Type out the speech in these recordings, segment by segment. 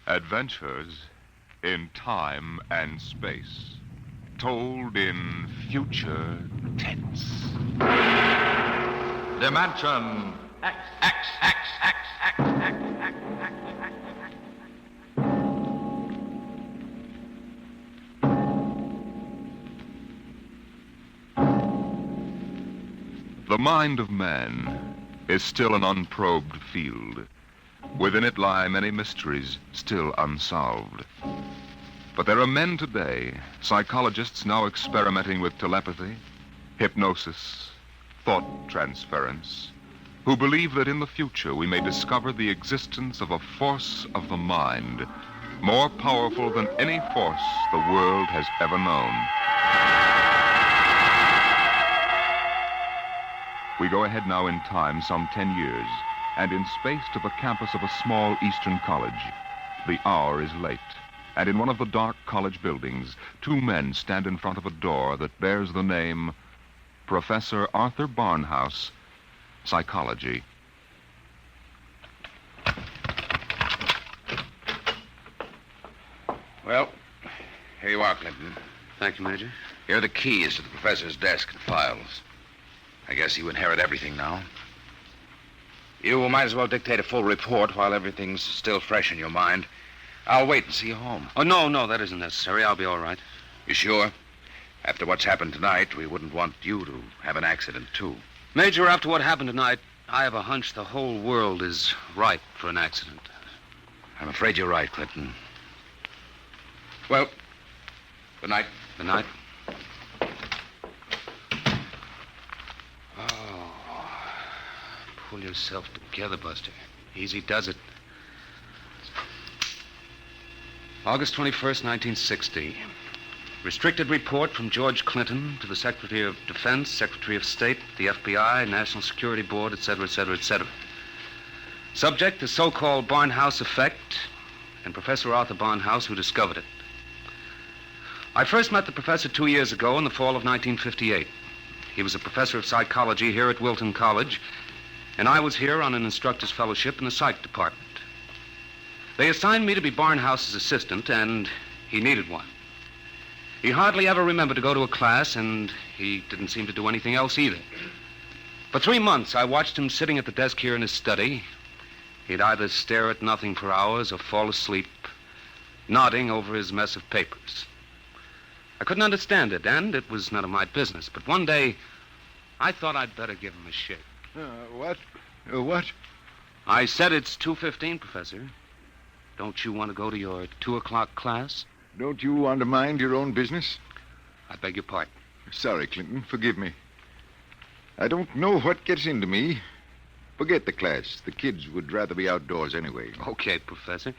Adventures in time and space, told in future tense. Dimension X, X, X, X, X, X, X, X, X, X. The mind of man is still an unprobed field. Within it lie many mysteries still unsolved. But there are men today, psychologists now experimenting with telepathy, hypnosis, thought transference, who believe that in the future we may discover the existence of a force of the mind more powerful than any force the world has ever known. We go ahead now in time some 10 years, and in space to the campus of a small eastern college. The hour is late, and in one of the dark college buildings, two men stand in front of a door that bears the name Professor Arthur Barnhouse, Psychology. Well, here you are, Clinton. Thank you, Major. Here are the keys to the professor's desk and files. I guess you inherit everything now. You might as well dictate a full report while everything's still fresh in your mind. I'll wait and see you home. Oh, no, that isn't necessary. I'll be all right. You sure? After what's happened tonight, we wouldn't want you to have an accident, too. Major, after what happened tonight, I have a hunch the whole world is ripe for an accident. I'm afraid you're right, Clinton. Well, good night. Good night. Pull yourself together, Buster. Easy does it. August 21st, 1960. Restricted report from George Clinton to the Secretary of Defense, Secretary of State, the FBI, National Security Board, etc., etc., etc. Subject, the so-called Barnhouse effect, and Professor Arthur Barnhouse, who discovered it. I first met the professor 2 years ago in the fall of 1958. He was a professor of psychology here at Wilton College, and I was here on an instructor's fellowship in the psych department. They assigned me to be Barnhouse's assistant, and he needed one. He hardly ever remembered to go to a class, and he didn't seem to do anything else either. For 3 months, I watched him sitting at the desk here in his study. He'd either stare at nothing for hours or fall asleep, nodding over his mess of papers. I couldn't understand it, and it was none of my business. But one day, I thought I'd better give him a shake. What? What? I said it's 2:15, Professor. Don't you want to go to your 2 o'clock class? Don't you want to mind your own business? I beg your pardon. Sorry, Clinton. Forgive me. I don't know what gets into me. Forget the class. The kids would rather be outdoors anyway. Okay, Professor.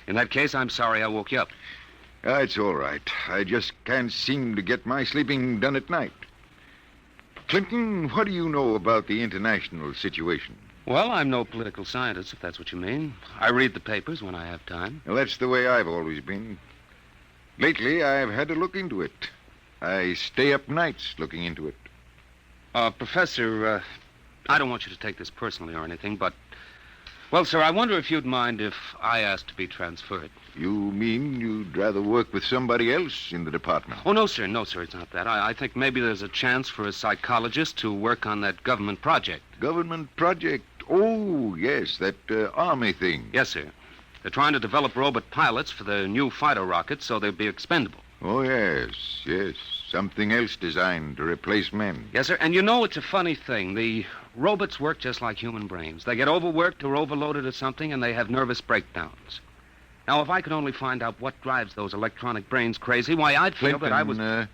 In that case, I'm sorry I woke you up. It's all right. I just can't seem to get my sleeping done at night. Clinton, what do you know about the international situation? Well, I'm no political scientist, if that's what you mean. I read the papers when I have time. Well, that's the way I've always been. Lately, I've had to look into it. I stay up nights looking into it. Professor, I don't want you to take this personally or anything, but... Well, sir, I wonder if you'd mind if I asked to be transferred. You mean you'd rather work with somebody else in the department? Oh, no, sir, it's not that. I think maybe there's a chance for a psychologist to work on that government project. Government project? Oh, yes, that Army thing. Yes, sir. They're trying to develop robot pilots for the new fighter rockets so they'll be expendable. Oh, yes. Something else designed to replace men. Yes, sir, and you know it's a funny thing. The robots work just like human brains. They get overworked or overloaded or something, and they have nervous breakdowns. Now, if I could only find out what drives those electronic brains crazy, why, I'd feel Clinton, that I was...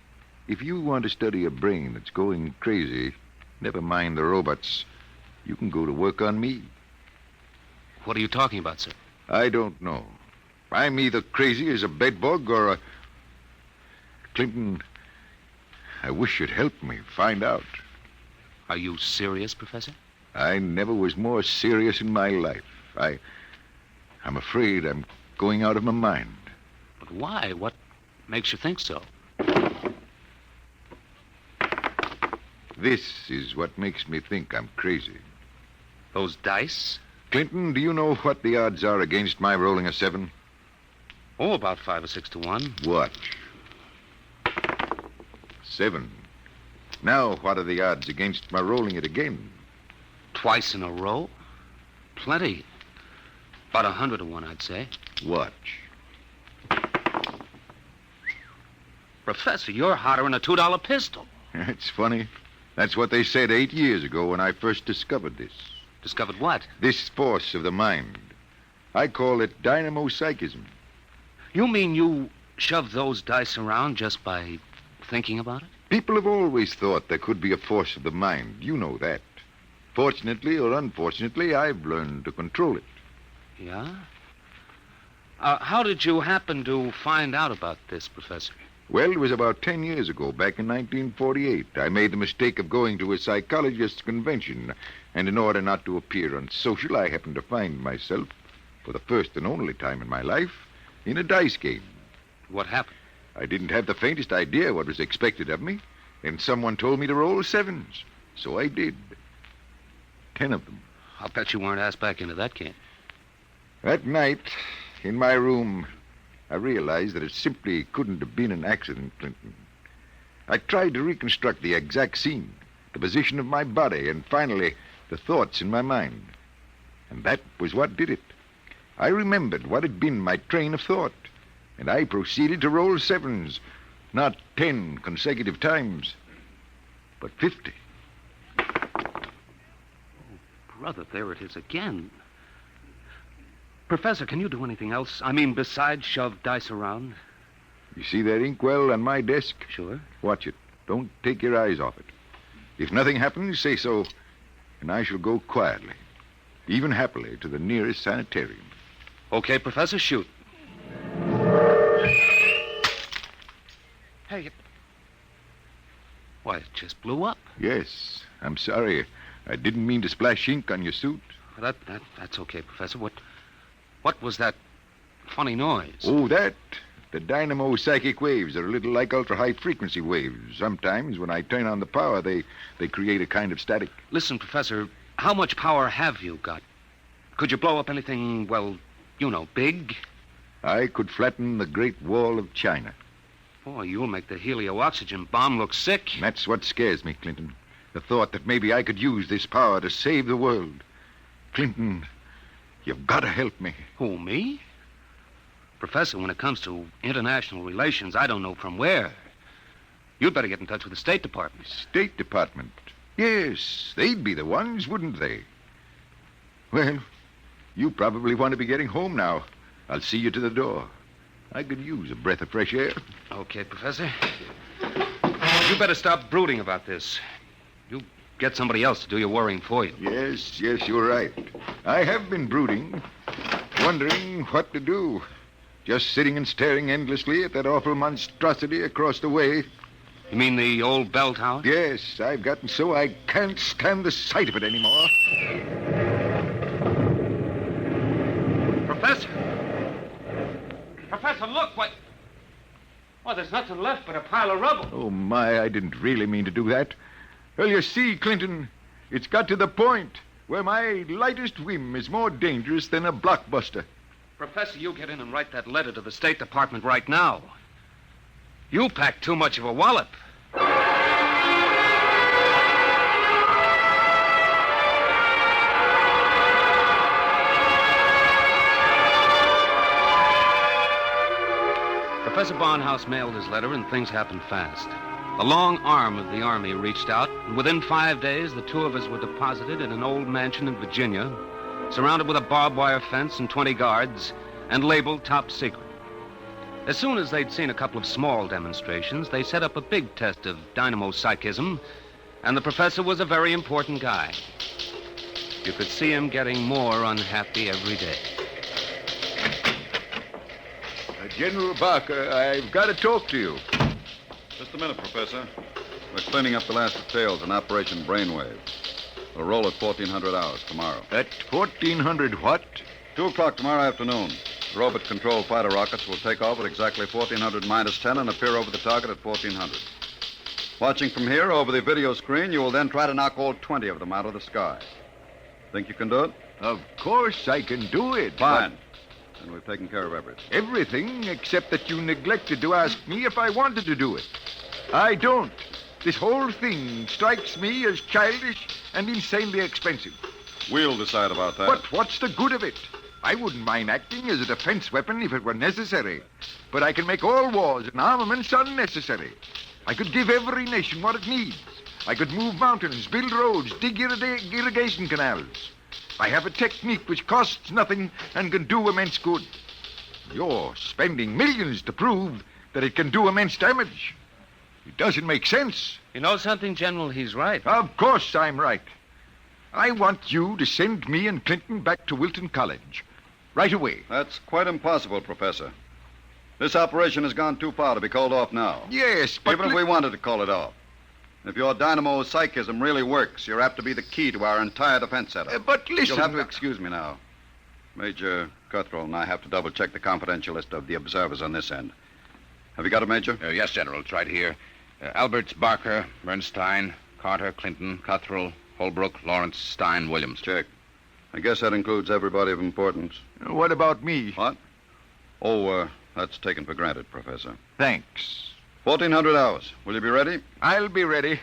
if you want to study a brain that's going crazy, never mind the robots. You can go to work on me. What are you talking about, sir? I don't know. I'm either crazy as a bedbug or a... Clinton, I wish you'd help me find out. Are you serious, Professor? I never was more serious in my life. I'm afraid I'm going out of my mind. But why? What makes you think so? This is what makes me think I'm crazy. Those dice? Clinton, do you know what the odds are against my rolling a 7? Oh, about 5 or 6 to 1. Watch. 7. Now, what are the odds against my rolling it again? Twice in a row? Plenty. About 100 to 1, I'd say. Watch. Professor, you're hotter than a $2 pistol. It's funny. That's what they said 8 years ago when I first discovered this. Discovered what? This force of the mind. I call it dynamo-psychism. You mean you shove those dice around just by thinking about it? People have always thought there could be a force of the mind. You know that. Fortunately or unfortunately, I've learned to control it. Yeah? How did you happen to find out about this, Professor? Well, it was about 10 years ago, back in 1948. I made the mistake of going to a psychologist's convention, and in order not to appear unsocial, I happened to find myself, for the first and only time in my life, in a dice game. What happened? I didn't have the faintest idea what was expected of me, and someone told me to roll 7s. So I did. 10 of them. I'll bet you weren't asked back into that game. That night, in my room, I realized that it simply couldn't have been an accident, Clinton. I tried to reconstruct the exact scene, the position of my body, and finally, the thoughts in my mind. And that was what did it. I remembered what had been my train of thought, and I proceeded to roll 7s, not 10 consecutive times, but 50. Brother, there it is again. Professor, can you do anything else? I mean, besides shove dice around? You see that inkwell on my desk? Sure. Watch it. Don't take your eyes off it. If nothing happens, say so, and I shall go quietly, even happily, to the nearest sanitarium. Okay, Professor, shoot. Hey, why, it just blew up. Yes, I'm sorry. I didn't mean to splash ink on your suit. That's okay, Professor. What was that funny noise? Oh, that? The dynamo psychic waves are a little like ultra-high frequency waves. Sometimes, when I turn on the power, they create a kind of static. Listen, Professor, how much power have you got? Could you blow up anything, well, you know, big? I could flatten the Great Wall of China. Boy, you'll make the helio-oxygen bomb look sick. And that's what scares me, Clinton. The thought that maybe I could use this power to save the world. Clinton, you've got to help me. Who, me? Professor, when it comes to international relations, I don't know from where. You'd better get in touch with the State Department. State Department? Yes, they'd be the ones, wouldn't they? Well, you probably want to be getting home now. I'll see you to the door. I could use a breath of fresh air. Okay, Professor. You better stop brooding about this. You get somebody else to do your worrying for you. Yes, you're right. I have been brooding, wondering what to do. Just sitting and staring endlessly at that awful monstrosity across the way. You mean the old bell tower? Yes, I've gotten so I can't stand the sight of it anymore. Professor! Professor, look, what... Well, there's nothing left but a pile of rubble. Oh, my, I didn't really mean to do that. Well, you see, Clinton, it's got to the point where my lightest whim is more dangerous than a blockbuster. Professor, you get in and write that letter to the State Department right now. You packed too much of a wallop. Professor Barnhouse mailed his letter, and things happened fast. The long arm of the Army reached out, and within 5 days, the two of us were deposited in an old mansion in Virginia, surrounded with a barbed wire fence and 20 guards, and labeled top secret. As soon as they'd seen a couple of small demonstrations, they set up a big test of dynamo psychism, and the professor was a very important guy. You could see him getting more unhappy every day. General Barker, I've got to talk to you. Just a minute, Professor. We're cleaning up the last details on Operation Brainwave. We'll roll at 1400 hours tomorrow. At 1400 what? 2 o'clock tomorrow afternoon. The robot-controlled fighter rockets will take off at exactly 1400 minus 10 and appear over the target at 1400. Watching from here over the video screen, you will then try to knock all 20 of them out of the sky. Think you can do it? Of course I can do it. Fine. and we've taken care of everything. Everything except that you neglected to ask me if I wanted to do it. I don't. This whole thing strikes me as childish and insanely expensive. We'll decide about that. But what's the good of it? I wouldn't mind acting as a defense weapon if it were necessary. But I can make all wars and armaments unnecessary. I could give every nation what it needs. I could move mountains, build roads, dig irrigation canals. I have a technique which costs nothing and can do immense good. You're spending millions to prove that it can do immense damage. It doesn't make sense. You know something, General? He's right. Of course I'm right. I want you to send me and Clinton back to Wilton College. Right away. That's quite impossible, Professor. This operation has gone too far to be called off now. Yes, but... Even if we wanted to call it off. If your dynamo psychism really works, you're apt to be the key to our entire defense setup. But listen... You'll have to excuse me now. Major Cuthrell and I have to double-check the confidential list of the observers on this end. Have you got it, Major? Yes, General. It's right here. Alberts, Barker, Bernstein, Carter, Clinton, Cuthrell, Holbrook, Lawrence, Stein, Williams. Check. I guess that includes everybody of importance. What about me? What? Oh, that's taken for granted, Professor. Thanks. 1400 hours. Will you be ready? I'll be ready.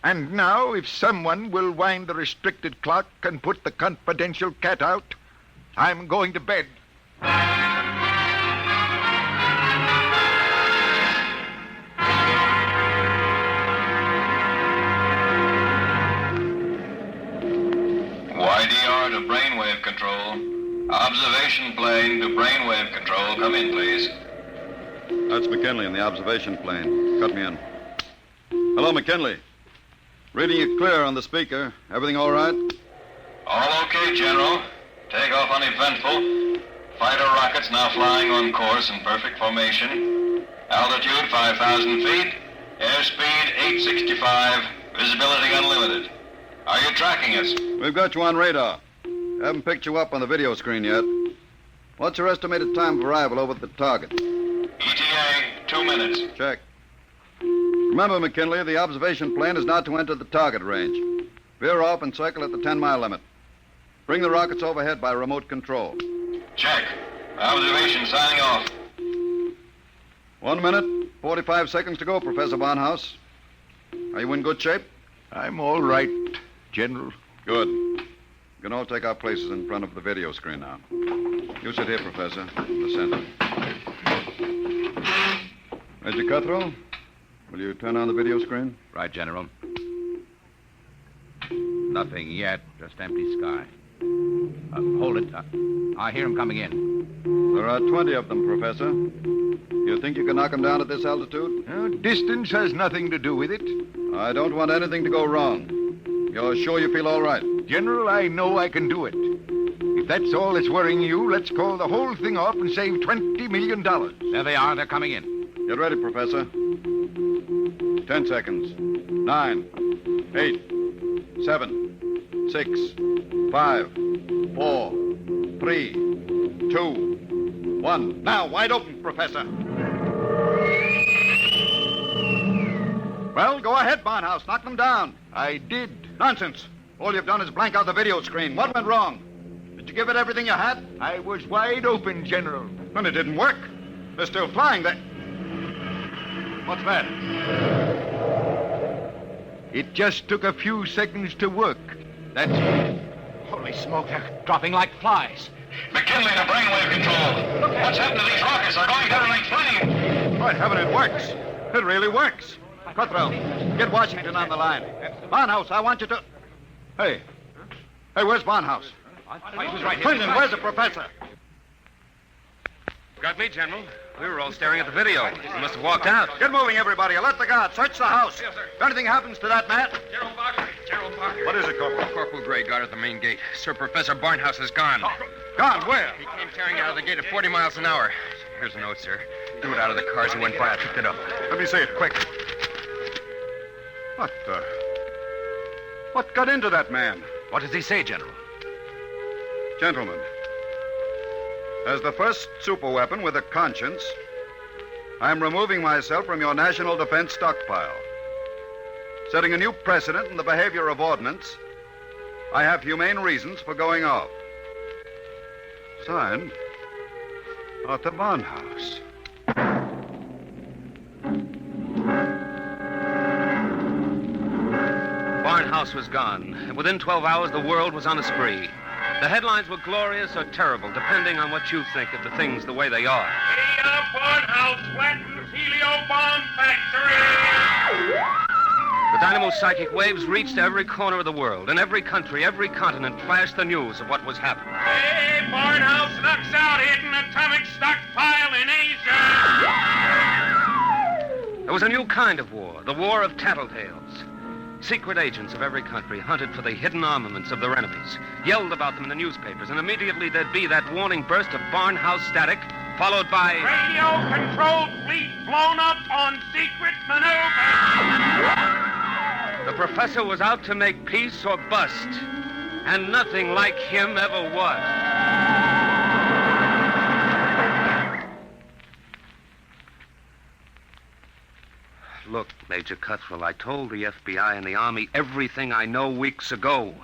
And now, if someone will wind the restricted clock and put the confidential cat out, I'm going to bed. YDR to brainwave control. Observation plane to brainwave control. Come in, please. That's McKinley in the observation plane. Cut me in. Hello, McKinley. Reading you clear on the speaker. Everything all right? All okay, General. Takeoff uneventful. Fighter rockets now flying on course in perfect formation. Altitude 5,000 feet. Airspeed 865. Visibility unlimited. Are you tracking us? We've got you on radar. Haven't picked you up on the video screen yet. What's your estimated time of arrival over at the target? ETA, 2 minutes. Check. Remember, McKinley, the observation plane is not to enter the target range. Veer off and circle at the 10-mile limit. Bring the rockets overhead by remote control. Check. Observation signing off. 1 minute, 45 seconds to go, Professor Barnhouse. Are you in good shape? I'm all right, General. Good. We can all take our places in front of the video screen now. You sit here, Professor, in the center. Major Cuthrell, will you turn on the video screen? Right, General. Nothing yet. Just empty sky. Hold it. I hear him coming in. There are 20 of them, Professor. You think you can knock them down at this altitude? Distance has nothing to do with it. I don't want anything to go wrong. You're sure you feel all right? General, I know I can do it. If that's all that's worrying you, let's call the whole thing off and save $20 million. There they are. They're coming in. Get ready, Professor. 10 seconds. 9, 8, 7, 6, 5, 4, 3, 2, 1. Now, wide open, Professor. Well, go ahead, Barnhouse. Knock them down. I did. Nonsense. All you've done is blank out the video screen. What went wrong? Did you give it everything you had? I was wide open, General. And it didn't work. They're still flying. What's that? It just took a few seconds to work. That's... Holy smoke, they're dropping like flies. McKinley to brainwave control. What's happened to these rockets? They're going down like flames. By heaven, it works. It really works. Cuthrell, get Washington on the line. Barnhouse, I want you to... Hey, where's Barnhouse? He was right here. Clinton, where's the professor? Got me, General. We were all staring at the video. He must have walked out. Get moving, everybody. Alert the guard. Search the house. Yes, sir. If anything happens to that man... General Barker. General Barker. What is it, Corporal? Corporal Gray guard at the main gate. Sir, Professor Barnhouse is gone. Gone, where? He came tearing out of the gate at 40 miles an hour. Here's a note, sir. Threw it out of the car as he went by. I picked it up. Let me see it, quick. What got into that man? What does he say, General? Gentlemen, as the first superweapon with a conscience, I'm removing myself from your national defense stockpile. Setting a new precedent in the behavior of ordnance, I have humane reasons for going off. Signed, At the Barnhouse. Barnhouse was gone, and within 12 hours, the world was on a spree. The headlines were glorious or terrible, depending on what you think of the things the way they are. Hey, Barnhouse flattens helio bomb factory! The dynamo's psychic waves reached every corner of the world. In every country, every continent flashed the news of what was happening. Hey, Barnhouse knocks out hidden atomic stockpile in Asia! There was a new kind of war, the war of tattletales. Secret agents of every country hunted for the hidden armaments of their enemies, yelled about them in the newspapers, and immediately there'd be that warning burst of Barnhouse static, followed by... Radio-controlled fleet blown up on secret maneuver! The professor was out to make peace or bust, and nothing like him ever was. Look, Major Cuthrell, I told the FBI and the Army everything I know weeks ago.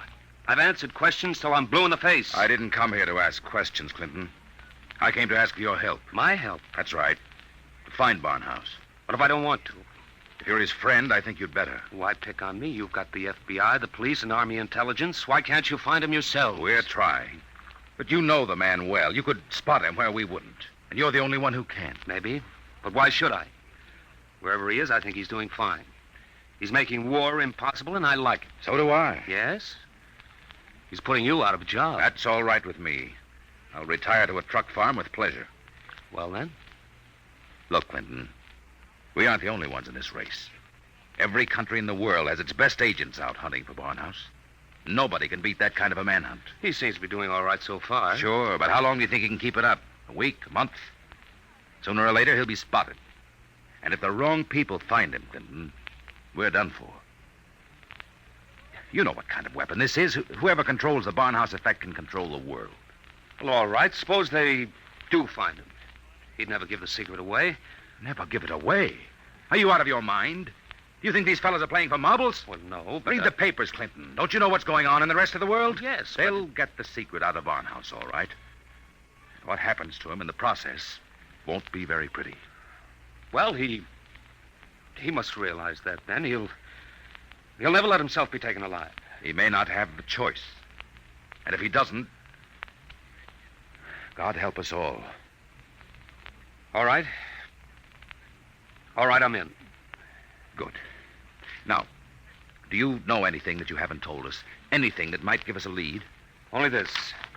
I've answered questions till I'm blue in the face. I didn't come here to ask questions, Clinton. I came to ask for your help. My help? That's right. To find Barnhouse. What if I don't want to? If you're his friend, I think you'd better. Why pick on me? You've got the FBI, the police, and Army intelligence. Why can't you find him yourselves? We're trying. But you know the man well. You could spot him where we wouldn't. And you're the only one who can. Maybe. But why should I? Wherever he is, I think he's doing fine. He's making war impossible, and I like it. So do I. Yes? He's putting you out of a job. That's all right with me. I'll retire to a truck farm with pleasure. Well, then? Look, Clinton, we aren't the only ones in this race. Every country in the world has its best agents out hunting for Barnhouse. Nobody can beat that kind of a manhunt. He seems to be doing all right so far. Sure, but how long do you think he can keep it up? A week? A month? Sooner or later, he'll be spotted. And if the wrong people find him, Clinton, we're done for. You know what kind of weapon this is. Whoever controls the Barnhouse effect can control the world. Well, all right. Suppose they do find him. He'd never give the secret away. Never give it away. Are you out of your mind? Do you think these fellas are playing for marbles? Well, no, but... Read the papers, Clinton. Don't you know what's going on in the rest of the world? Yes, They'll get the secret out of Barnhouse, all right. What happens to him in the process won't be very pretty. Well, he must realize that, then. He'll never let himself be taken alive. He may not have the choice. And if he doesn't, God help us all. All right. All right, I'm in. Good. Now, do you know anything that you haven't told us? Anything that might give us a lead? Only this.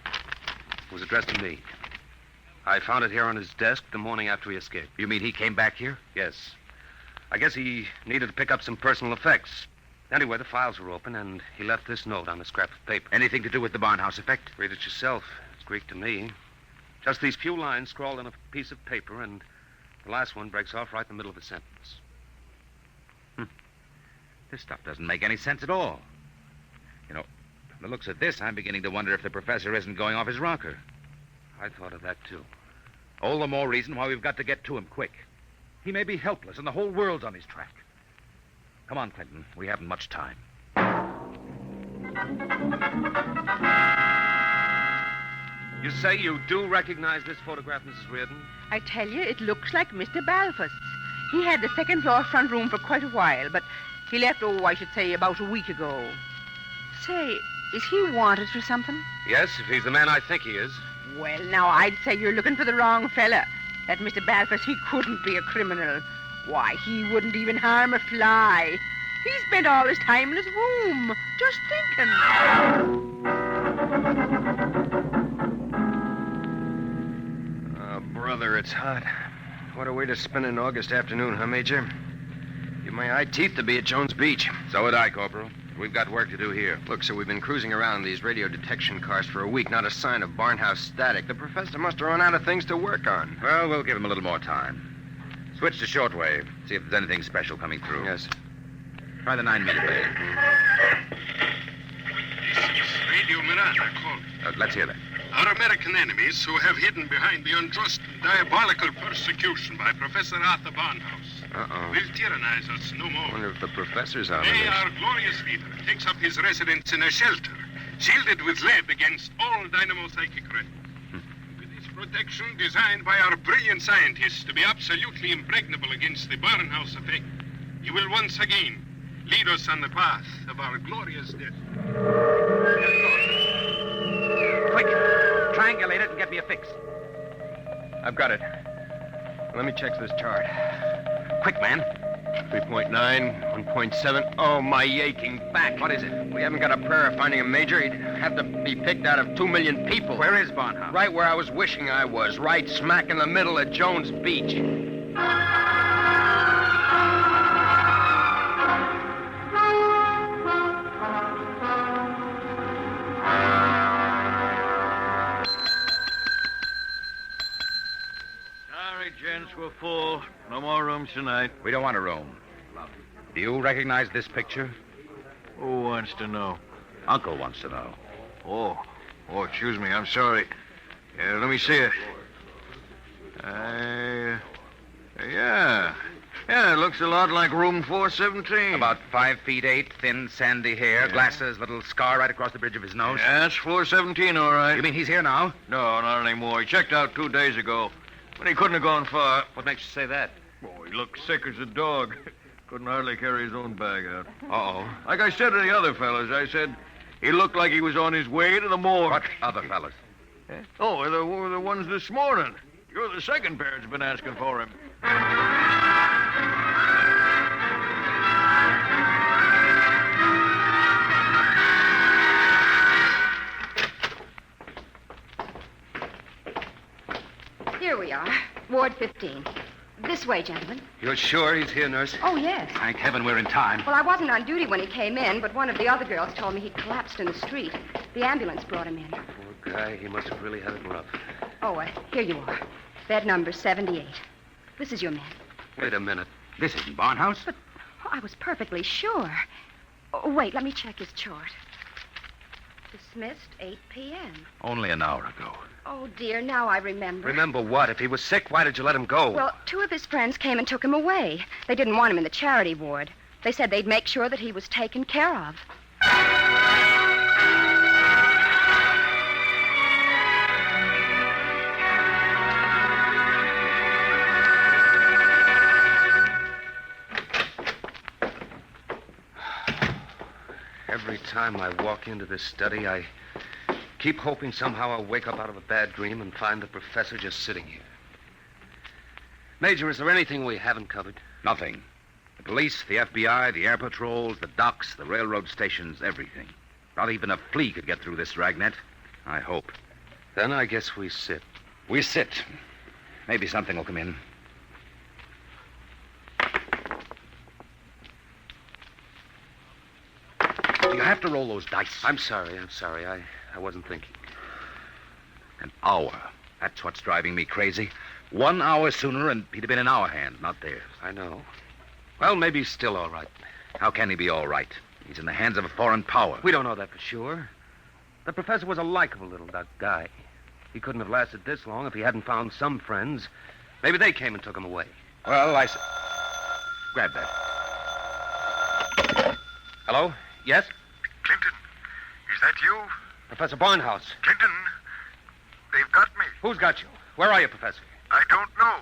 It was addressed to me. I found it here on his desk the morning after he escaped. You mean he came back here? Yes. I guess he needed to pick up some personal effects. Anyway, the files were open, and he left this note on a scrap of paper. Anything to do with the Barnhouse effect? Read it yourself. It's Greek to me. Just these few lines scrawled on a piece of paper, and the last one breaks off right in the middle of a sentence. This stuff doesn't make any sense at all. You know, from the looks of this, I'm beginning to wonder if the professor isn't going off his rocker. I thought of that, too. All the more reason why we've got to get to him quick. He may be helpless, and the whole world's on his track. Come on, Clinton. We haven't much time. You say you do recognize this photograph, Mrs. Reardon? I tell you, it looks like Mr. Balfour's. He had the second floor front room for quite a while, but he left, I should say, about a week ago. Say, is he wanted for something? Yes, if he's the man I think he is. Well, now, I'd say you're looking for the wrong fella. That Mr. Balfour, he couldn't be a criminal. Why, he wouldn't even harm a fly. He spent all his time in his room, just thinking. Oh, brother, it's hot. What a way to spend an August afternoon, huh, Major? Give my eye teeth to be at Jones Beach. So would I, Corporal. We've got work to do here. Look, sir, we've been cruising around these radio detection cars for a week. Not a sign of Barnhouse static. The professor must have run out of things to work on. Well, we'll give him a little more time. Switch to shortwave. See if there's anything special coming through. Yes. Try the 9-meter band. This is Radio Miranda calling. Let's hear that. Our American enemies who have hidden behind the unjust and diabolical persecution by Professor Arthur Barnhouse will tyrannize us no I more. wonder if the professor's out of May this. our glorious leader takes up his residence in a shelter, shielded with lead against all dynamo psychic rays. With his protection designed by our brilliant scientists to be absolutely impregnable against the Barnhouse effect. You will once again lead us on the path of our glorious death. Quick, triangulate it and get me a fix. I've got it. Let me check this chart. Quick, man. 3.9, 1.7. Oh, my aching back. What is it? We haven't got a prayer of finding a major. He'd have to be picked out of 2 million people. Where is Barnhouse? Right where I was wishing I was. Right smack in the middle of Jones Beach. Sorry, gents, we're full. No more rooms tonight. We don't want a room. Do you recognize this picture? Who wants to know? Uncle wants to know. Oh, excuse me. I'm sorry. Let me see it. Yeah, it looks a lot like room 417. About 5 feet 8, thin, sandy hair, glasses, little scar right across the bridge of his nose. Yeah, that's 417, all right. You mean he's here now? No, not anymore. He checked out 2 days ago. But he couldn't have gone far. What makes you say that? Oh, he looked sick as a dog. Couldn't hardly carry his own bag out. Uh-oh. Like I said to the other fellas, I said he looked like he was on his way to the morgue. What other fellas? Oh, the ones this morning. You're the second pair that's been asking for him. Here we are, Ward 15. This way, gentlemen. You're sure he's here, nurse? Oh, yes. Thank heaven we're in time. Well, I wasn't on duty when he came in, but one of the other girls told me he'd collapsed in the street. The ambulance brought him in. Poor guy, he must have really had it rough. Oh, here you are. Bed number 78. This is your man. Wait a minute. This isn't Barnhouse. But I was perfectly sure. Oh, wait, let me check his chart. Dismissed 8 p.m. Only an hour ago. Oh, dear, now I remember. Remember what? If he was sick, why did you let him go? Well, 2 of his friends came and took him away. They didn't want him in the charity ward. They said they'd make sure that he was taken care of. Every time I walk into this study, I keep hoping somehow I'll wake up out of a bad dream and find the professor just sitting here. Major, is there anything we haven't covered? Nothing. The police, the FBI, the air patrols, the docks, the railroad stations, everything. Not even a flea could get through this dragnet. I hope. Then I guess we sit. We sit. Maybe something will come in. Do you have to roll those dice? I'm sorry. I wasn't thinking. An hour. That's what's driving me crazy. 1 hour sooner and he'd have been in our hands, not theirs. I know. Well, maybe he's still all right. How can he be all right? He's in the hands of a foreign power. We don't know that for sure. The professor was a likable little guy. He couldn't have lasted this long if he hadn't found some friends. Maybe they came and took him away. Well, grab that. Hello? Yes? Clinton, is that you? Professor Barnhouse. Clinton, they've got me. Who's got you? Where are you, Professor? I don't know.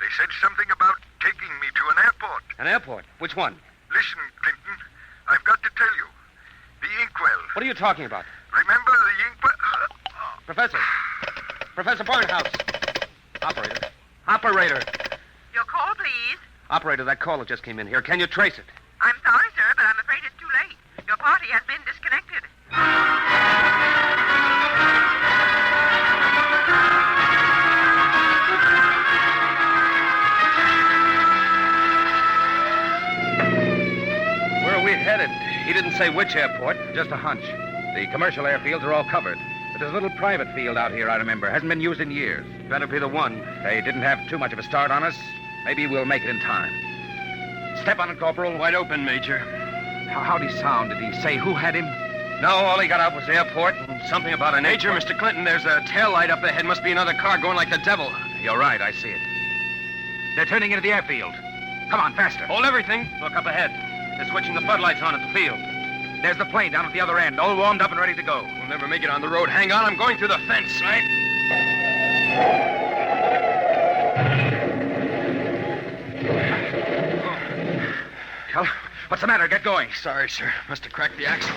They said something about taking me to an airport. An airport? Which one? Listen, Clinton, I've got to tell you. The inkwell. What are you talking about? Remember the inkwell? Professor. Professor Barnhouse. Operator. Your call, please. Operator, that caller just came in here. Can you trace it? I'm sorry, sir, but I'm afraid it's too late. Your party has been disconnected. Where are we headed? He didn't say which airport. Just a hunch. The commercial airfields are all covered. But there's a little private field out here, I remember. Hasn't been used in years. Better be the one. They didn't have too much of a start on us. Maybe we'll make it in time. Step on it, Corporal. Wide open, Major. How'd he sound? Did he say who had him? No, all he got out was airport and something about an Major, Mr. Clinton, there's a tail light up ahead. Must be another car going like the devil. You're right, I see it. They're turning into the airfield. Come on, faster. Hold everything. Look up ahead. They're switching the floodlights on at the field. There's the plane down at the other end, all warmed up and ready to go. We'll never make it on the road. Hang on, I'm going through the fence, right? What's the matter? Get going. Sorry, sir. Must have cracked the axle.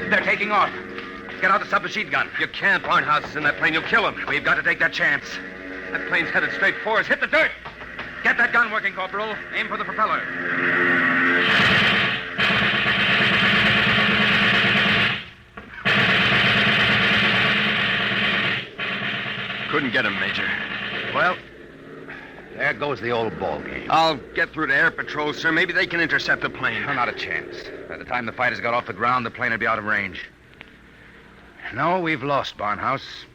They're taking off. Get out the submachine gun. You can't. Barnhouse is in that plane. You'll kill him. We've got to take that chance. That plane's headed straight for us. Hit the dirt. Get that gun working, Corporal. Aim for the propeller. Couldn't get him, Major. Well, there goes the old ball game. I'll get through to air patrol, sir. Maybe they can intercept the plane. Not a chance. By the time the fighters got off the ground, the plane would be out of range. No, we've lost, Barnhouse.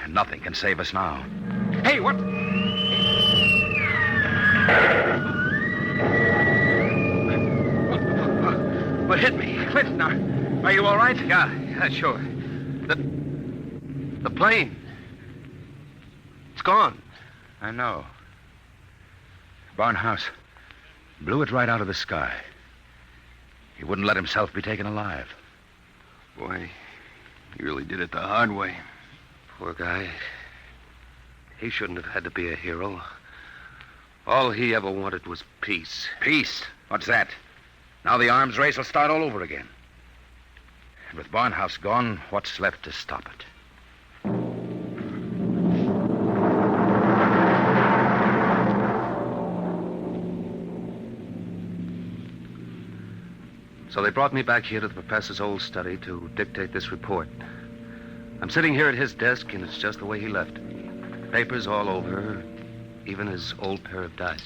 Nothing can save us now. Hey, what? What hit me? Clinton, are you all right? Yeah, sure. The plane. It's gone. I know. Barnhouse blew it right out of the sky. He wouldn't let himself be taken alive. Boy, he really did it the hard way. Poor guy. He shouldn't have had to be a hero. All he ever wanted was peace. Peace? What's that? Now the arms race will start all over again. And with Barnhouse gone, what's left to stop it? So they brought me back here to the professor's old study to dictate this report. I'm sitting here at his desk, and it's just the way he left it. Papers all over, even his old pair of dice.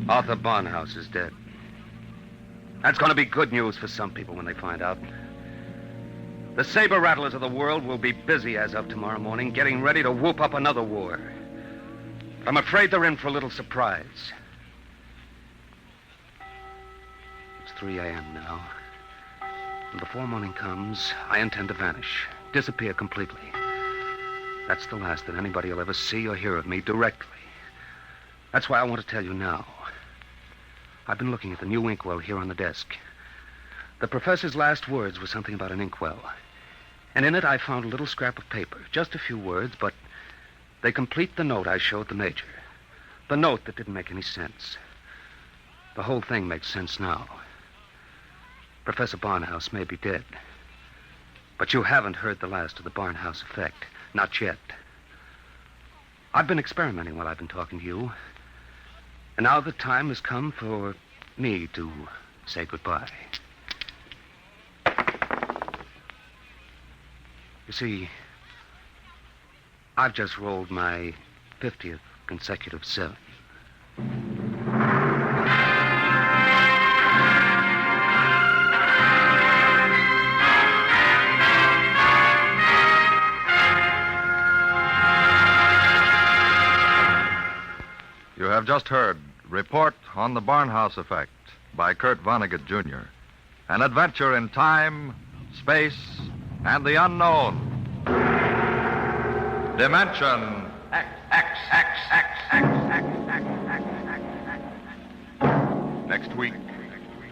Arthur Barnhouse is dead. That's going to be good news for some people when they find out. The saber rattlers of the world will be busy as of tomorrow morning, getting ready to whoop up another war. But I'm afraid they're in for a little surprise. It's 3 a.m. now. And before morning comes, I intend to vanish, disappear completely. That's the last that anybody will ever see or hear of me directly. That's why I want to tell you now. I've been looking at the new inkwell here on the desk. The professor's last words were something about an inkwell. And in it I found a little scrap of paper. Just a few words, but they complete the note I showed the major. The note that didn't make any sense. The whole thing makes sense now. Professor Barnhouse may be dead. But you haven't heard the last of the Barnhouse effect. Not yet. I've been experimenting while I've been talking to you. And now the time has come for me to say goodbye. You see, I've just rolled my 50th consecutive 7. You have just heard Report on the Barnhouse Effect by Kurt Vonnegut, Jr. An adventure in time, space, and the unknown. Dimension Next week,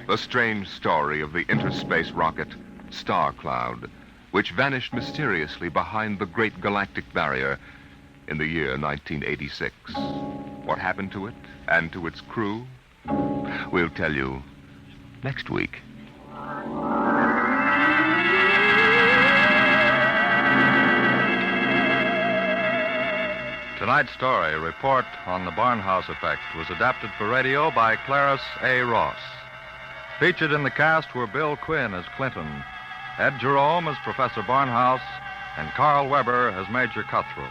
the strange story of the interspace rocket Star Cloud, which vanished mysteriously behind the Great Galactic Barrier in the year 1986. What happened to it and to its crew? We'll tell you next week. Tonight's story, Report on the Barnhouse Effect, was adapted for radio by Clarice A. Ross. Featured in the cast were Bill Quinn as Clinton, Ed Jerome as Professor Barnhouse, and Carl Weber as Major Cutthroat.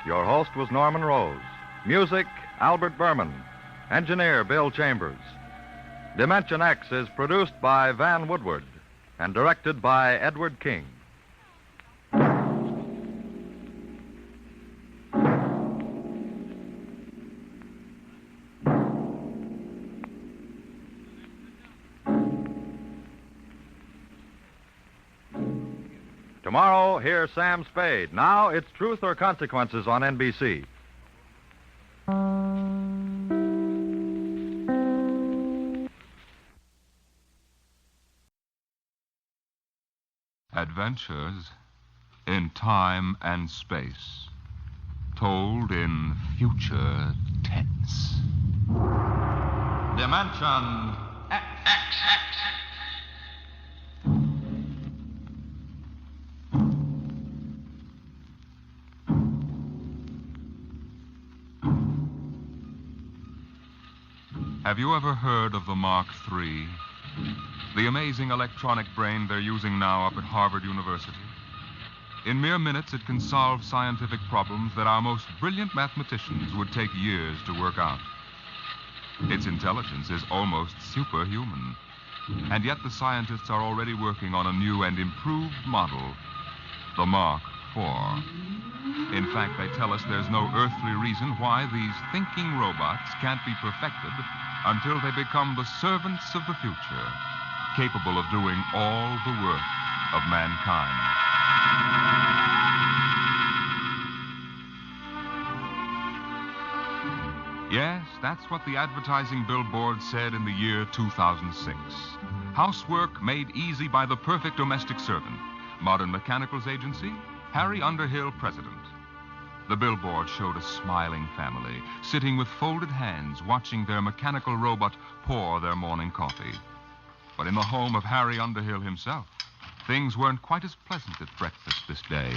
Your host was Norman Rose. Music, Albert Berman. Engineer, Bill Chambers. Dimension X is produced by Van Woodward and directed by Edward King. Tomorrow, hear Sam Spade. Now, it's Truth or Consequences on NBC. Adventures in Time and Space. told in future tense. Dimension X. Have you ever heard of the Mark III? The amazing electronic brain they're using now up at Harvard University? In mere minutes, it can solve scientific problems that our most brilliant mathematicians would take years to work out. Its intelligence is almost superhuman. And yet the scientists are already working on a new and improved model, the Mark IV. In fact, they tell us there's no earthly reason why these thinking robots can't be perfected until they become the servants of the future, capable of doing all the work of mankind. Yes, that's what the advertising billboard said in the year 2006. Housework made easy by the perfect domestic servant. Modern Mechanicals Agency, Harry Underhill, president. The billboard showed a smiling family, sitting with folded hands, watching their mechanical robot pour their morning coffee. But in the home of Harry Underhill himself, things weren't quite as pleasant at breakfast this day.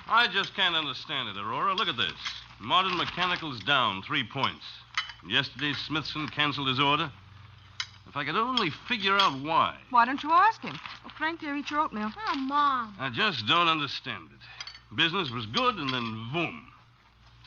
I just can't understand it, Aurora. Look at this. Modern Mechanical's down 3 points. Yesterday, Smithson canceled his order. If I could only figure out why. Why don't you ask him? Oh, Frank, dear, eat your oatmeal. Oh, Mom. I just don't understand it. Business was good, and then boom.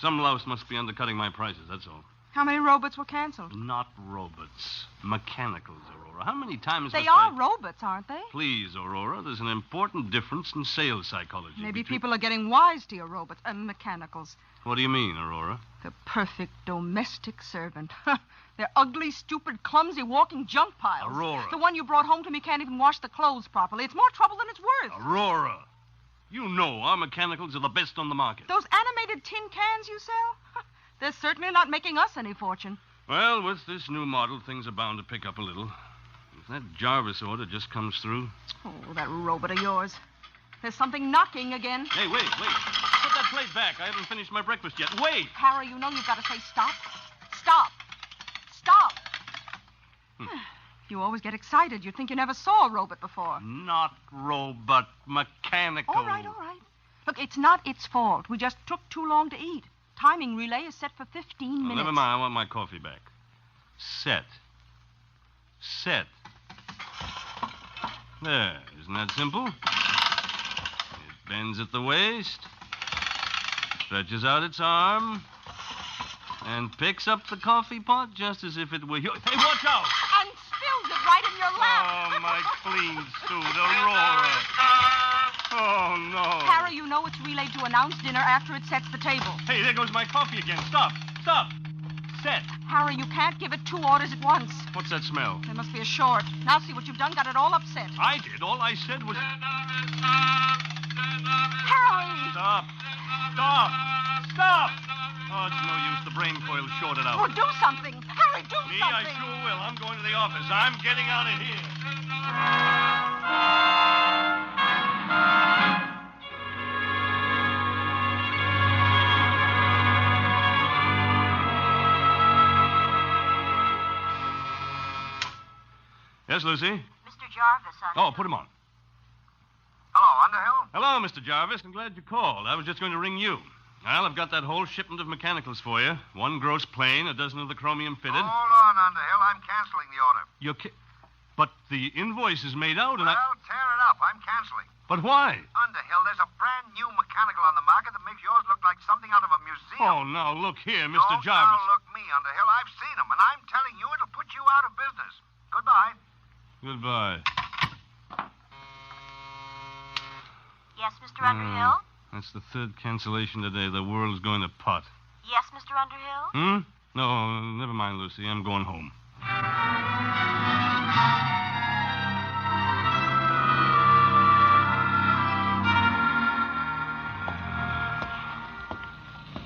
Some louse must be undercutting my prices, that's all. How many robots were canceled? Not robots. Mechanicals, Aurora. How many times They must are I... robots, aren't they? Please, Aurora, there's an important difference in sales psychology. Maybe people are getting wise to your robots and mechanicals. What do you mean, Aurora? The perfect domestic servant. They're ugly, stupid, clumsy, walking junk piles. Aurora. The one you brought home to me can't even wash the clothes properly. It's more trouble than it's worth. Aurora. You know our mechanicals are the best on the market. Those animated tin cans you sell? They're certainly not making us any fortune. Well, with this new model, things are bound to pick up a little. If that Jarvis order just comes through... Oh, that robot of yours. There's something knocking again. Hey, wait. Put that plate back. I haven't finished my breakfast yet. Wait! Harry, you know you've got to say stop. Stop. Stop. You always get excited. You'd think you never saw a robot before. Not robot, mechanical. All right. Look, it's not its fault. We just took too long to eat. Timing relay is set for 15 minutes. Never mind. I want my coffee back. Set. There. Isn't that simple? It bends at the waist, stretches out its arm, and picks up the coffee pot just as if it were yours. Hey, watch out! And spills it right in your lap. Oh, my clean suit, Aurora. Oh, no. Harry, you know it's relayed to announce dinner after it sets the table. Hey, there goes my coffee again. Stop. Set. Harry, you can't give it 2 orders at once. What's that smell? There must be a short. Now see what you've done. Got it all upset. I did. All I said was... Harry! Stop. Oh, it's no use. The brain coil's shorted out. Well, do something. Harry, do Me, something. I sure will. I'm going to the office. I'm getting out of here. Yes, Lucy? Mr. Jarvis, Oh, put him on. Hello, Underhill? Hello, Mr. Jarvis. I'm glad you called. I was just going to ring you. Well, I've got that whole shipment of mechanicals for you. 1 gross plane, a dozen of the chromium fitted. Hold on, Underhill. I'm canceling the order. But the invoice is made out, and Well, tear it up. I'm canceling. But why? Underhill, there's a brand new mechanical on the market that makes yours look like something out of a museum. Oh, now, look here, Mr. Don't Jarvis. now look me, Underhill. I've seen them, and I'm telling you it'll put you out of business. Goodbye. Goodbye. Yes, Mr. Underhill? That's the 3rd cancellation today. The world's going to pot. Yes, Mr. Underhill? No, never mind, Lucy. I'm going home.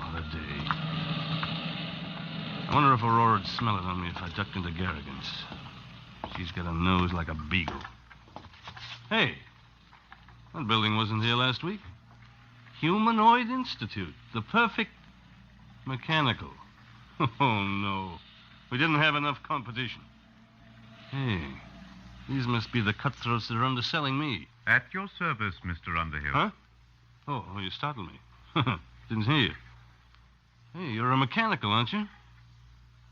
What a day. I wonder if Aurora'd smell it on me if I ducked into Garrigan's. She's got a nose like a beagle. Hey, that building wasn't here last week. Humanoid Institute. The perfect mechanical. Oh, no. We didn't have enough competition. Hey, these must be the cutthroats that are underselling me. At your service, Mr. Underhill. Huh? Oh, you startled me. Didn't hear you. Hey, you're a mechanical, aren't you?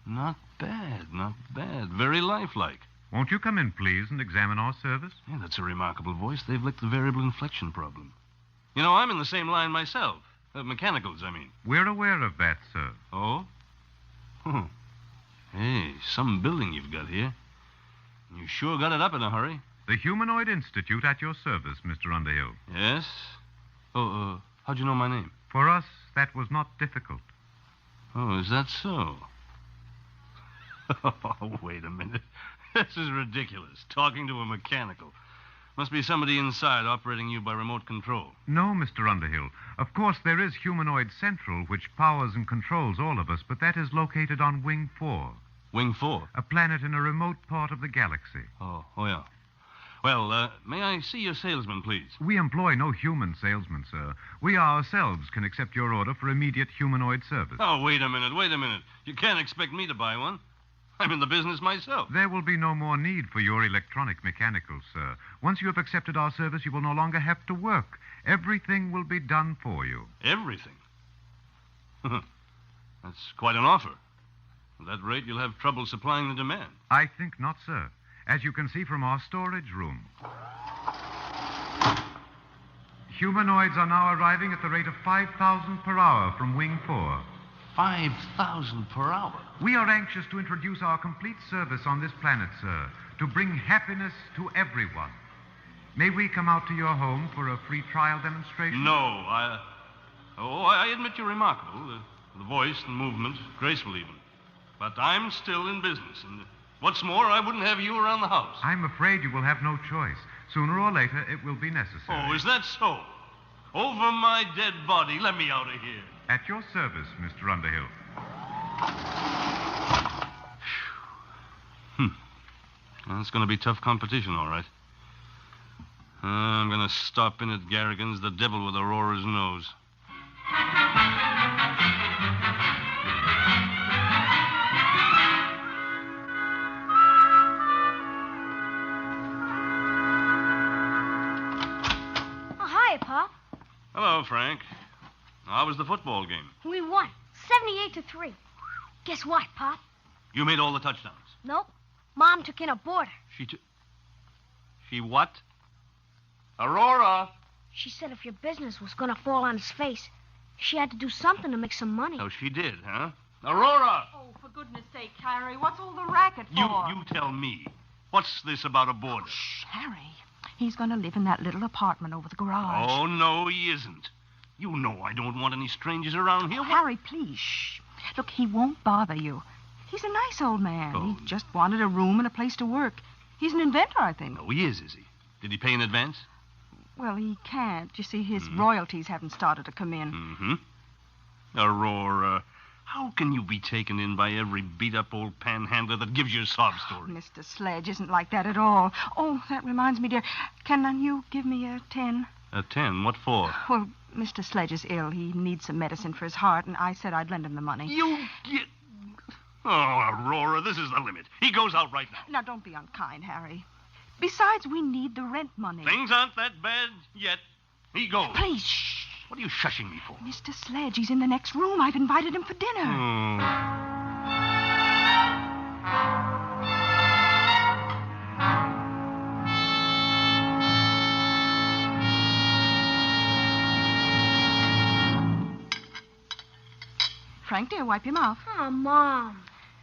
Not bad, not bad. Very lifelike. Won't you come in, please, and examine our service? Yeah, that's a remarkable voice. They've licked the variable inflection problem. You know, I'm in the same line myself. Mechanicals, I mean. We're aware of that, sir. Oh? Hey, some building you've got here. You sure got it up in a hurry. The Humanoid Institute at your service, Mr. Underhill. Yes? Oh, how'd you know my name? For us, that was not difficult. Oh, is that so? Oh, wait a minute. This is ridiculous. Talking to a mechanical. Must be somebody inside operating you by remote control. No, Mr. Underhill. Of course, there is Humanoid Central, which powers and controls all of us, but that is located on Wing 4. Wing 4? A planet in a remote part of the galaxy. Oh, yeah. Well, may I see your salesman, please? We employ no human salesman, sir. We ourselves can accept your order for immediate humanoid service. Oh, wait a minute. You can't expect me to buy one. I'm in the business myself. There will be no more need for your electronic mechanicals, sir. Once you have accepted our service, you will no longer have to work. Everything will be done for you. Everything? That's quite an offer. At that rate, you'll have trouble supplying the demand. I think not, sir. As you can see from our storage room. Humanoids are now arriving at the rate of 5,000 per hour from Wing 4. 5,000 per hour? We are anxious to introduce our complete service on this planet, sir, to bring happiness to everyone. May we come out to your home for a free trial demonstration? No, I admit you're remarkable. The voice, the movement, graceful even. But I'm still in business, and what's more, I wouldn't have you around the house. I'm afraid you will have no choice. Sooner or later, it will be necessary. Oh, is that so? Over my dead body, let me out of here. At your service, Mr. Underhill. That's going to be tough competition, all right. I'm going to stop in at Garrigan's, the devil with Aurora's nose. Oh, hi, Pop. Hello, Frank. How was the football game? We won, 78-3. Guess what, Pop? You made all the touchdowns. Nope. Mom took in a boarder. She what? Aurora! She said if your business was going to fall on his face, she had to do something to make some money. Oh, she did, huh? Aurora! Oh, for goodness sake, Harry, what's all the racket for? You tell me. What's this about a boarder? Shh, Harry. He's going to live in that little apartment over the garage. Oh, no, he isn't. You know I don't want any strangers around here. Harry, please, shh. Look, he won't bother you. He's a nice old man. Oh. He just wanted a room and a place to work. He's an inventor, I think. Oh, he is he? Did he pay in advance? Well, he can't. You see, his royalties haven't started to come in. Mm-hmm. Aurora, how can you be taken in by every beat-up old panhandler that gives you a sob story? Mr. Sledge isn't like that at all. Oh, that reminds me, dear. Can you give me a 10? A 10? What for? Well, Mr. Sledge is ill. He needs some medicine for his heart, and I said I'd lend him the money. You get... Oh, Aurora, this is the limit. He goes out right now. Now, don't be unkind, Harry. Besides, we need the rent money. Things aren't that bad yet. He goes. Please, shh. What are you shushing me for? Mr. Sledge, he's in the next room. I've invited him for dinner. Frank, dear, wipe your mouth. Oh, Mom.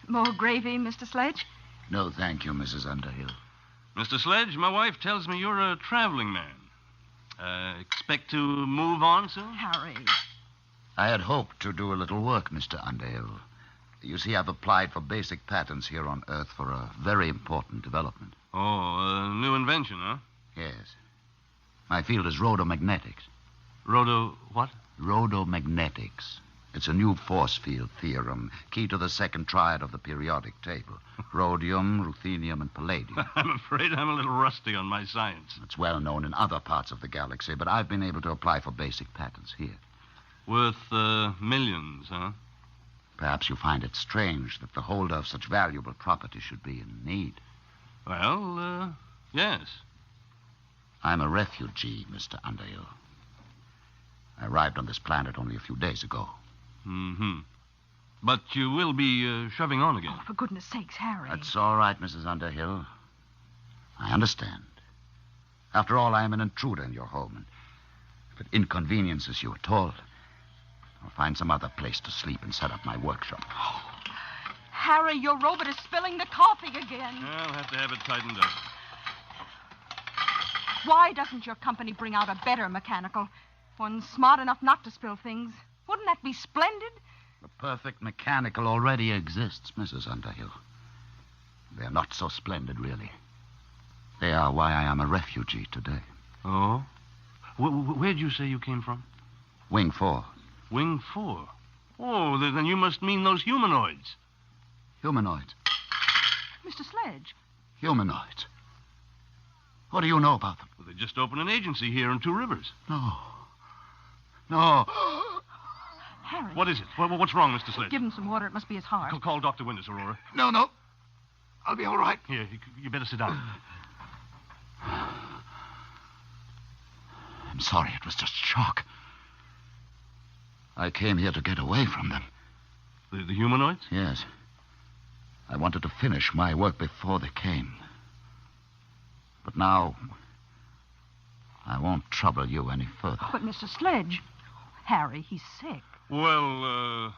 More gravy, Mr. Sledge? No, thank you, Mrs. Underhill. Mr. Sledge, my wife tells me you're a traveling man. Expect to move on soon? Harry. I had hoped to do a little work, Mr. Underhill. You see, I've applied for basic patents here on Earth for a very important development. Oh, a new invention, huh? Yes. My field is rhodomagnetics. What? Rhodomagnetics. It's a new force field theorem, key to the second triad of the periodic table. Rhodium, ruthenium, and palladium. I'm afraid I'm a little rusty on my science. It's well known in other parts of the galaxy, but I've been able to apply for basic patents here. Worth millions, huh? Perhaps you find it strange that the holder of such valuable property should be in need. Well, yes. I'm a refugee, Mr. Underhill. I arrived on this planet only a few days ago. Mm-hmm. But you will be shoving on again. Oh, for goodness sakes, Harry. That's all right, Mrs. Underhill. I understand. After all, I am an intruder in your home, and if it inconveniences you at all, I'll find some other place to sleep and set up my workshop. Harry, your robot is spilling the coffee again. I'll have to have it tightened up. Why doesn't your company bring out a better mechanical? One smart enough not to spill things. Wouldn't that be splendid? The perfect mechanical already exists, Mrs. Underhill. They're not so splendid, really. They are why I am a refugee today. Oh? Where'd you say you came from? Wing 4. Wing 4? Oh, then you must mean those humanoids. Humanoids? Mr. Sledge. Humanoids? What do you know about them? Well, they just opened an agency here in Two Rivers. No. Harry. What is it? What's wrong, Mr. Sledge? Give him some water. It must be his heart. Call Dr. Winters, Aurora. No. I'll be all right. Here, you better sit down. I'm sorry. It was just shock. I came here to get away from them. The humanoids? Yes. I wanted to finish my work before they came. But now, I won't trouble you any further. But, Mr. Sledge, Harry, he's sick. Well,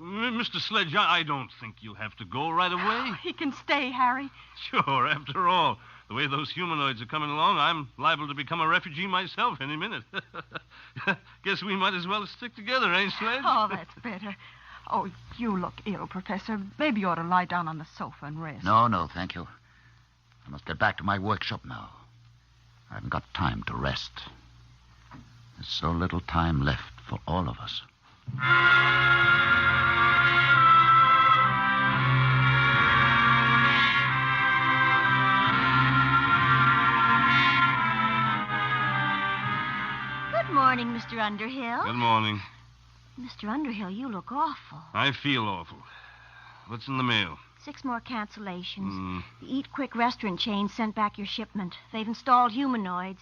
Mr. Sledge, I don't think you'll have to go right away. He can stay, Harry. Sure, after all, the way those humanoids are coming along, I'm liable to become a refugee myself any minute. Guess we might as well stick together, ain't Sledge? Oh, that's better. Oh, you look ill, Professor. Maybe you ought to lie down on the sofa and rest. No, thank you. I must get back to my workshop now. I haven't got time to rest. There's so little time left for all of us. Good morning, Mr. Underhill. Good morning. Mr. Underhill, you look awful. I feel awful. What's in the mail? 6 more cancellations. The Eat Quick restaurant chain sent back your shipment. They've installed humanoids.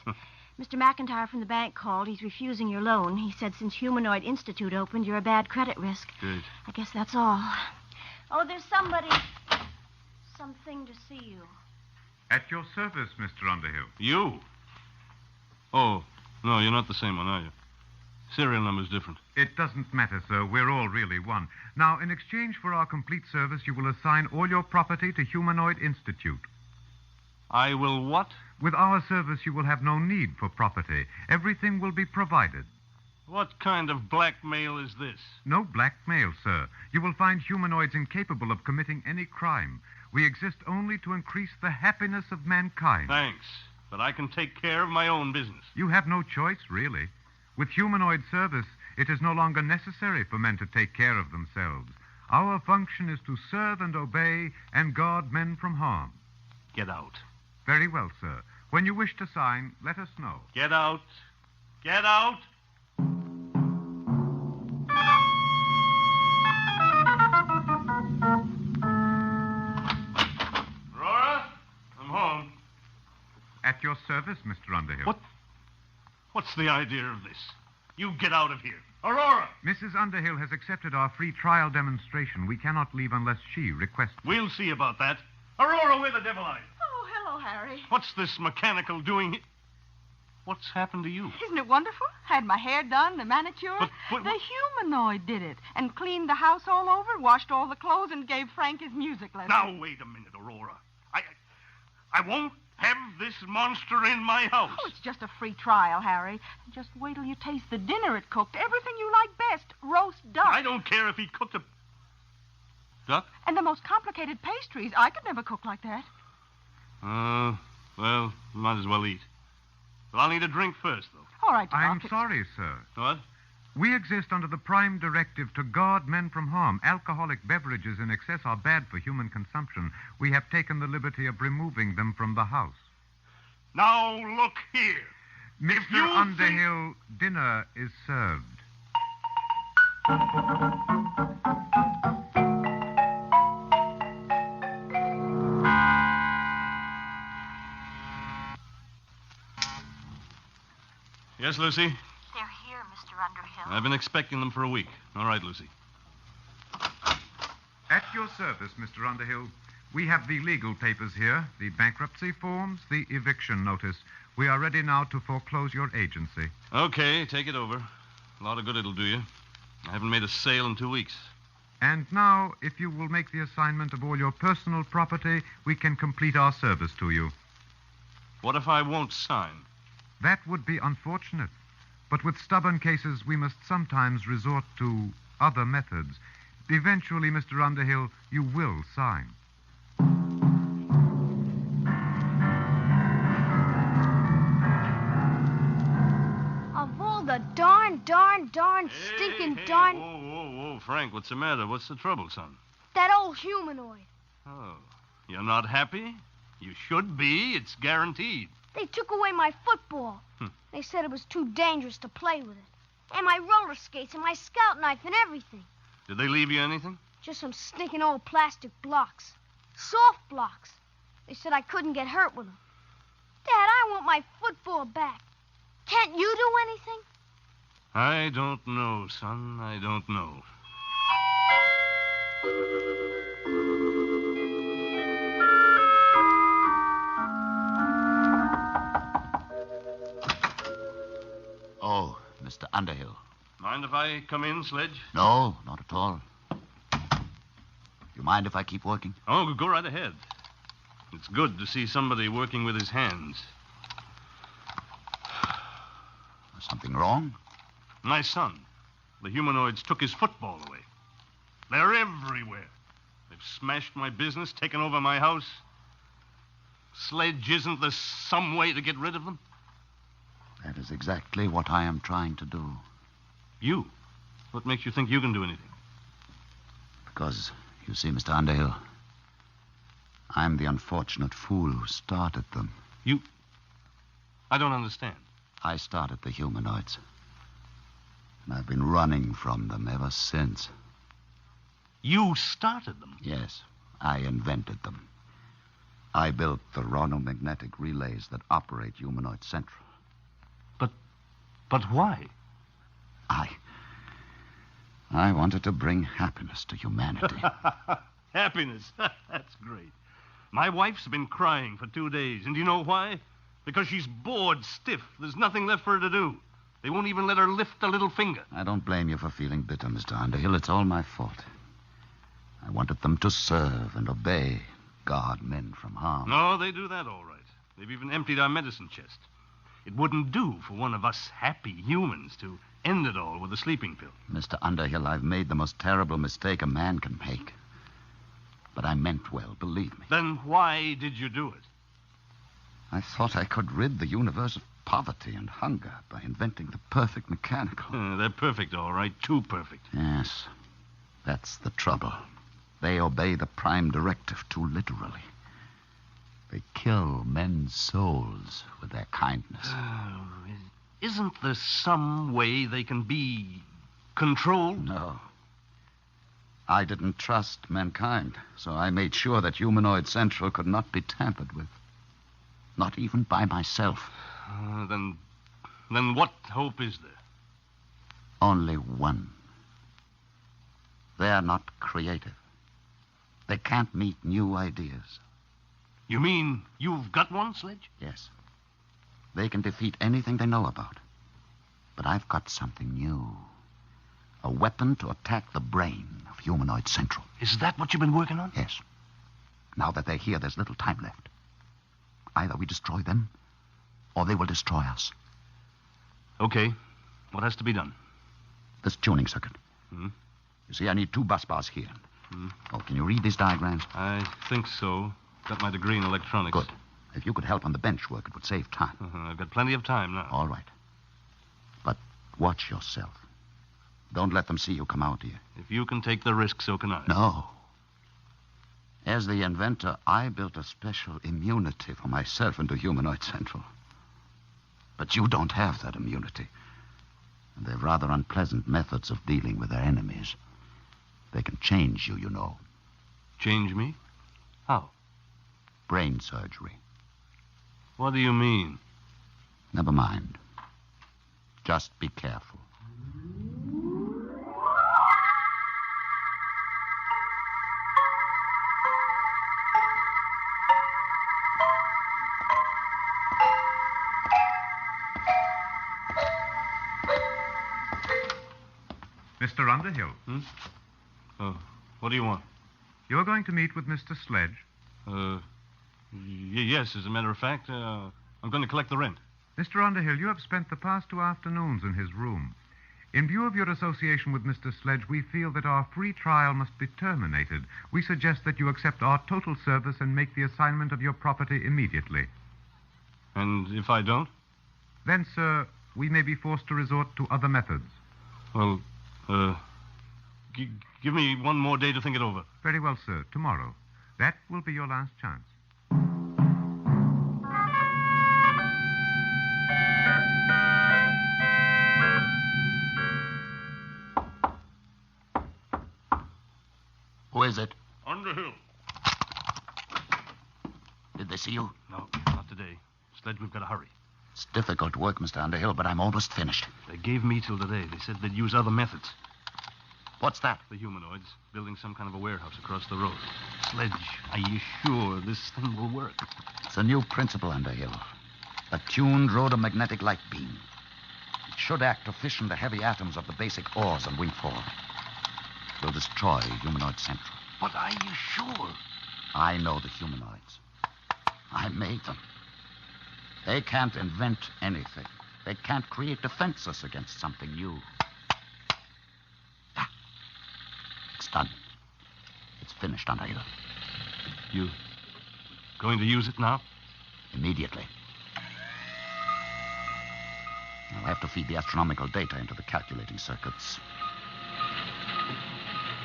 Mr. McIntyre from the bank called. He's refusing your loan. He said since Humanoid Institute opened, you're a bad credit risk. Good. I guess that's all. Oh, there's something to see you. At your service, Mr. Underhill. You? Oh, no, you're not the same one, are you? Serial number's different. It doesn't matter, sir. We're all really one. Now, in exchange for our complete service, you will assign all your property to Humanoid Institute. I will what? With our service, you will have no need for property. Everything will be provided. What kind of blackmail is this? No blackmail, sir. You will find humanoids incapable of committing any crime. We exist only to increase the happiness of mankind. Thanks, but I can take care of my own business. You have no choice, really. With humanoid service, it is no longer necessary for men to take care of themselves. Our function is to serve and obey and guard men from harm. Get out. Very well, sir. When you wish to sign, let us know. Get out. Get out. Aurora, I'm home. At your service, Mr. Underhill. What's the idea of this? You get out of here. Aurora! Mrs. Underhill has accepted our free trial demonstration. We cannot leave unless she requests it. We'll see about that. Aurora, where the devil are you? Oh, hello, Harry. What's this mechanical doing? What's happened to you? Isn't it wonderful? Had my hair done, the manicure. But- The humanoid did it. And cleaned the house all over, washed all the clothes, and gave Frank his music lesson. Now, wait a minute, Aurora. I won't have this monster in my house. Oh, it's just a free trial, Harry. Just wait till you taste the dinner it cooked. Everything you like best. Roast duck. I don't care if he cooked a duck. And the most complicated pastries. I could never cook like that. Well, might as well eat. But I'll need a drink first, though. All right, Doc. I'm sorry, sir. What? We exist under the prime directive to guard men from harm. Alcoholic beverages in excess are bad for human consumption. We have taken the liberty of removing them from the house. Now, look here. Mr. Underhill, dinner is served. Yes, Lucy? They're here, Mr. Underhill. I've been expecting them for a week. All right, Lucy. At your service, Mr. Underhill. We have the legal papers here, the bankruptcy forms, the eviction notice. We are ready now to foreclose your agency. Okay, take it over. A lot of good it'll do you. I haven't made a sale in 2 weeks. And now, if you will make the assignment of all your personal property, we can complete our service to you. What if I won't sign? That would be unfortunate. But with stubborn cases, we must sometimes resort to other methods. Eventually, Mr. Underhill, you will sign. Of all the darn, stinking darn... Whoa, Frank, what's the matter? What's the trouble, son? That old humanoid. Oh, you're not happy? You should be. It's guaranteed. They took away my football. They said it was too dangerous to play with it. And my roller skates and my scout knife and everything. Did they leave you anything? Just some stinking old plastic blocks. Soft blocks. They said I couldn't get hurt with them. Dad, I want my football back. Can't you do anything? I don't know, son. I don't know. Oh, Mr. Underhill. Mind if I come in, Sledge? No, not at all. You mind if I keep working? Oh, go right ahead. It's good to see somebody working with his hands. Something wrong? My son. The humanoids took his football away. They're everywhere. They've smashed my business, taken over my house. Sledge, isn't there some way to get rid of them? That is exactly what I am trying to do. You? What makes you think you can do anything? Because, you see, Mr. Underhill, I'm the unfortunate fool who started them. You? I don't understand. I started the humanoids. And I've been running from them ever since. You started them? Yes, I invented them. I built the ronomagnetic relays that operate Humanoid Central. But why? I wanted to bring happiness to humanity. Happiness? That's great. My wife's been crying for 2 days, and do you know why? Because she's bored stiff. There's nothing left for her to do. They won't even let her lift a little finger. I don't blame you for feeling bitter, Mr. Underhill. It's all my fault. I wanted them to serve and obey, guard men from harm. No, they do that all right. They've even emptied our medicine chest. It wouldn't do for one of us happy humans to end it all with a sleeping pill. Mr. Underhill, I've made the most terrible mistake a man can make. But I meant well, believe me. Then why did you do it? I thought I could rid the universe of poverty and hunger by inventing the perfect mechanical. They're perfect, all right. Too perfect. Yes. That's the trouble. They obey the prime directive too literally. They kill men's souls with their kindness. Isn't there some way they can be controlled? No. I didn't trust mankind, so I made sure that Humanoid Central could not be tampered with. Not even by myself. Then what hope is there? Only one. They're not creative. They can't meet new ideas. You mean you've got one, Sledge? Yes. They can defeat anything they know about. But I've got something new. A weapon to attack the brain of Humanoid Central. Is that what you've been working on? Yes. Now that they're here, there's little time left. Either we destroy them, or they will destroy us. Okay. What has to be done? This tuning circuit. Hmm? You see, I need 2 bus bars here. Oh, can you read these diagrams? I think so. Got my degree in electronics. Good. If you could help on the bench work, it would save time. I've got plenty of time now. All right. But watch yourself. Don't let them see you come out here. If you can take the risk, so can I. No. As the inventor, I built a special immunity for myself into Humanoid Central. But you don't have that immunity. And they've rather unpleasant methods of dealing with their enemies. They can change you, you know. Change me? How? Brain surgery. What do you mean? Never mind. Just be careful. Mr. Underhill. Oh, what do you want? You're going to meet with Mr. Sledge? Yes, as a matter of fact, I'm going to collect the rent. Mr. Underhill, you have spent the past 2 afternoons in his room. In view of your association with Mr. Sledge, we feel that our free trial must be terminated. We suggest that you accept our total service and make the assignment of your property immediately. And if I don't? Then, sir, we may be forced to resort to other methods. Well, give me one more day to think it over. Very well, sir. Tomorrow. That will be your last chance. Who is it? Underhill. Did they see you? No, not today. Sledge, we've got to hurry. It's difficult work, Mr. Underhill, but I'm almost finished. They gave me till today. They said they'd use other methods. What's that? The humanoids building some kind of a warehouse across the road. Sledge, are you sure this thing will work? It's a new principle, Underhill. A tuned rhodomagnetic light beam. It should act to fission the heavy atoms of the basic ores on Wing 4. It will destroy Humanoid Central. But are you sure? I know the humanoids. I made them. They can't invent anything. They can't create defenses against something new. It's done. It's finished, Underhill. You going to use it now? Immediately. I'll have to feed the astronomical data into the calculating circuits.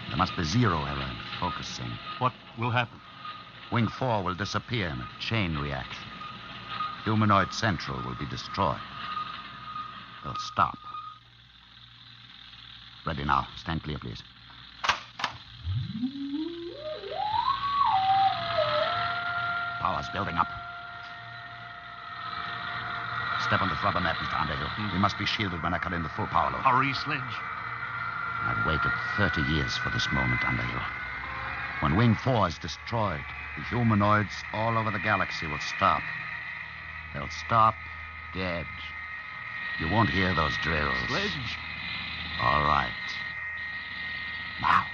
There must be zero error in focusing. What will happen? Wing 4 will disappear in a chain reaction. Humanoid Central will be destroyed. They'll stop. Ready now. Stand clear, please. Power's building up. Step on this rubber mat, Mr. Underhill. We must be shielded when I cut in the full power load. Hurry, Sledge. I've waited 30 years for this moment, Underhill. When Wing 4 is destroyed, the humanoids all over the galaxy will stop. They'll stop dead. You won't hear those drills. Sledge. All right. Now.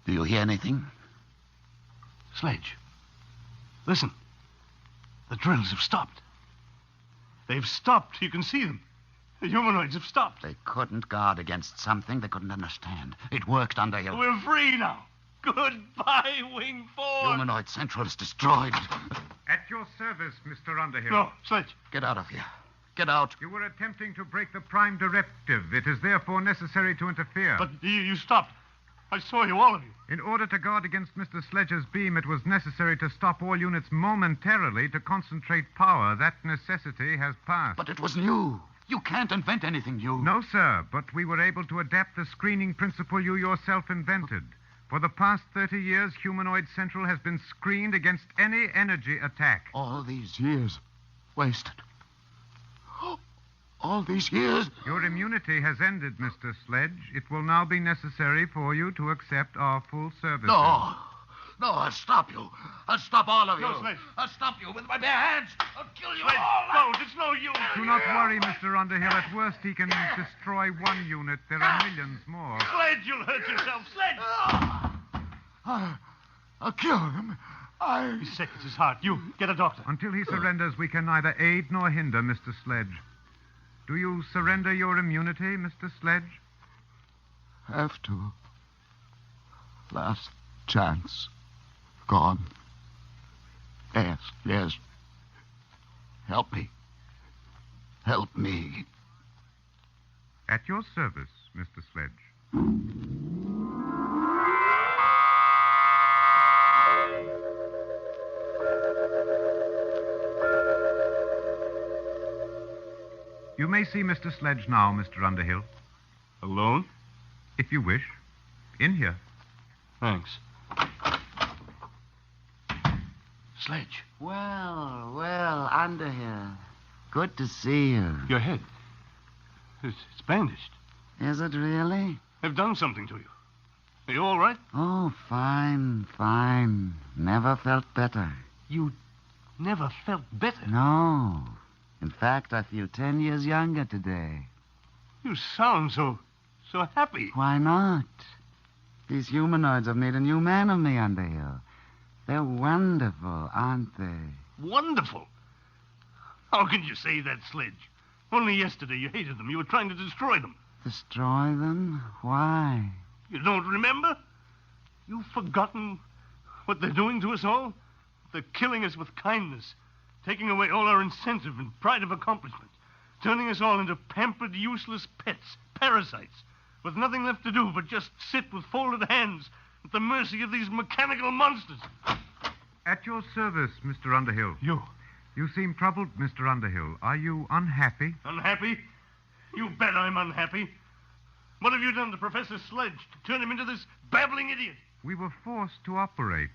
Do you hear anything? Sledge. Listen. The drills have stopped. They've stopped. You can see them. The humanoids have stopped. They couldn't guard against something they couldn't understand. It worked, Underhill. We're free now. Goodbye, Wing 4. Humanoid Central is destroyed. At your service, Mr. Underhill. No, Sledge. Get out of here. Get out. You were attempting to break the prime directive. It is therefore necessary to interfere. But you stopped. I saw you, all of you. In order to guard against Mr. Sledge's beam, it was necessary to stop all units momentarily to concentrate power. That necessity has passed. But it was new. You can't invent anything new. No, sir, but we were able to adapt the screening principle you yourself invented. For the past 30 years, Humanoid Central has been screened against any energy attack. All these years wasted. All these years? Your immunity has ended, Mr. Sledge. It will now be necessary for you to accept our full services. No. No, I'll stop you. I'll stop all of you. No, Sledge. I'll stop you with my bare hands. I'll kill you Sledge, all. no, it's no use. Do not worry, Mr. Underhill. At worst, he can destroy one unit. There are millions more. Sledge, you'll hurt yourself. Sledge! I'll kill him. He's sick. It's his heart. You, get a doctor. Until he surrenders, we can neither aid nor hinder Mr. Sledge. Do you surrender your immunity, Mr. Sledge? Have to. Last chance. Gone. Yes. Help me. Help me. At your service, Mr. Sledge. You may see Mr. Sledge now, Mr. Underhill. Alone? If you wish. In here. Thanks. Sledge. Well, Underhill. Good to see you. Your head. It's bandaged. Is it really? They've done something to you. Are you all right? Oh, fine. Never felt better. You never felt better? No. In fact, I feel 10 years younger today. You sound so happy. Why not? These humanoids have made a new man of me, Underhill. They're wonderful, aren't they? Wonderful? How can you say that, Sledge? Only yesterday you hated them. You were trying to destroy them. Destroy them? Why? You don't remember? You've forgotten what they're doing to us all? They're killing us with kindness, taking away all our incentive and pride of accomplishment, turning us all into pampered, useless pets, parasites, with nothing left to do but just sit with folded hands at the mercy of these mechanical monsters. At your service, Mr. Underhill. You seem troubled, Mr. Underhill. Are you unhappy? Unhappy? You bet I'm unhappy. What have you done to Professor Sledge to turn him into this babbling idiot? We were forced to operate.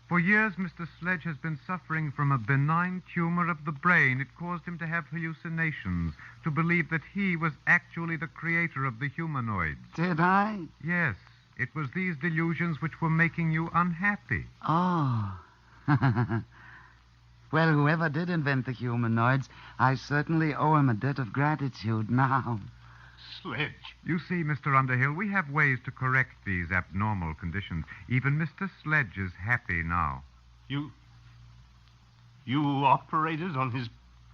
For years, Mr. Sledge has been suffering from a benign tumor of the brain. It caused him to have hallucinations, to believe that he was actually the creator of the humanoids. Did I? Yes. It was these delusions which were making you unhappy. Oh. Well, whoever did invent the humanoids, I certainly owe him a debt of gratitude now. Sledge. You see, Mr. Underhill, we have ways to correct these abnormal conditions. Even Mr. Sledge is happy now. You operated on his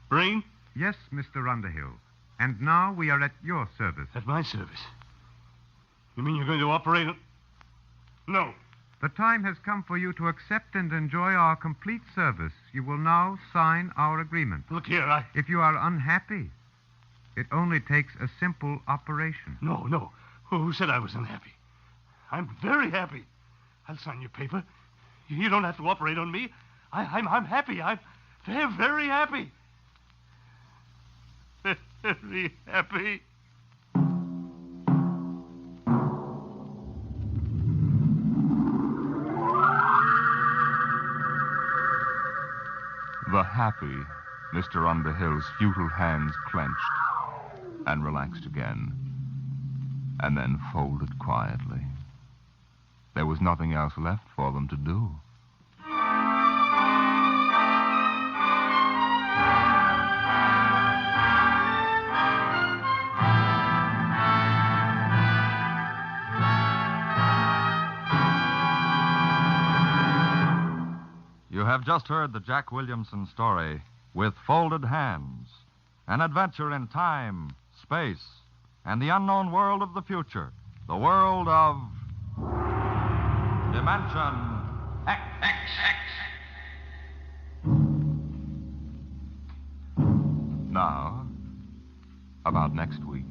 brain? Yes, Mr. Underhill. And now we are at your service. At my service? You mean you're going to operate on... No. The time has come for you to accept and enjoy our complete service. You will now sign our agreement. Look here, If you are unhappy, it only takes a simple operation. No. Who said I was unhappy? I'm very happy. I'll sign your paper. You don't have to operate on me. I'm happy. I'm very, very happy. Very happy. The happy Mr. Underhill's futile hands clenched and relaxed again, and then folded quietly. There was nothing else left for them to do. You have just heard the Jack Williamson story, With Folded Hands, an adventure in time, space, and the unknown world of the future, the world of Dimension X. Now, about next week.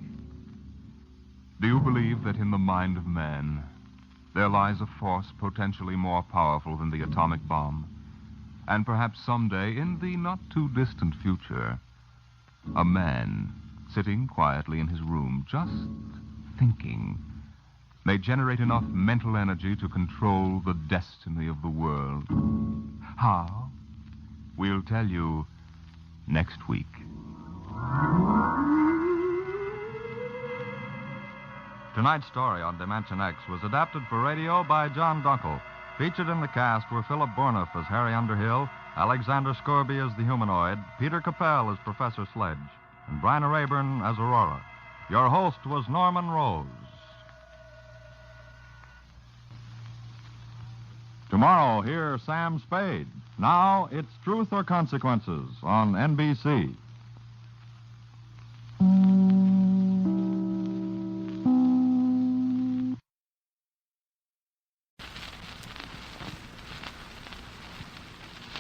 Do you believe that in the mind of man there lies a force potentially more powerful than the atomic bomb? And perhaps someday, in the not-too-distant future, a man sitting quietly in his room, just thinking, may generate enough mental energy to control the destiny of the world. How? We'll tell you next week. Tonight's story on Dimension X was adapted for radio by John Dunkel. Featured in the cast were Philip Bornoff as Harry Underhill, Alexander Scorby as the humanoid, Peter Capell as Professor Sledge, and Bryna Rayburn as Aurora. Your host was Norman Rose. Tomorrow, hear Sam Spade. Now, it's Truth or Consequences on NBC.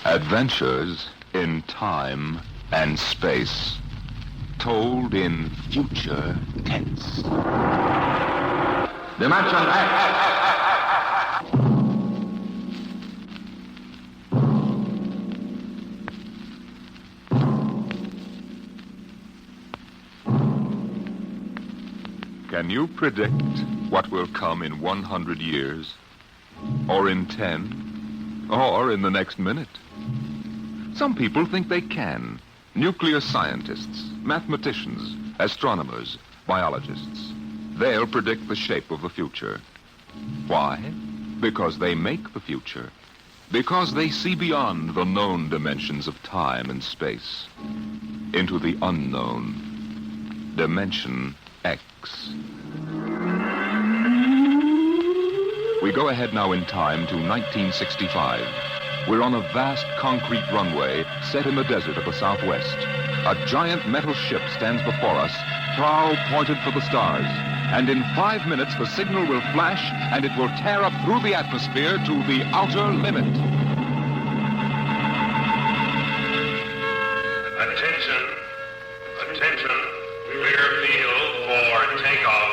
Adventures in time and space, told in future tense. Dimension X. Can you predict what will come in 100 years? Or in 10? Or in the next minute? Some people think they can. Nuclear scientists, mathematicians, astronomers, biologists. They'll predict the shape of the future. Why? Because they make the future. Because they see beyond the known dimensions of time and space into the unknown. Dimension X. We go ahead now in time to 1965. We're on a vast concrete runway set in the desert of the Southwest. A giant metal ship stands before us, prow pointed for the stars. And in 5 minutes, the signal will flash, and it will tear up through the atmosphere to the outer limit. Attention. Clear field for takeoff.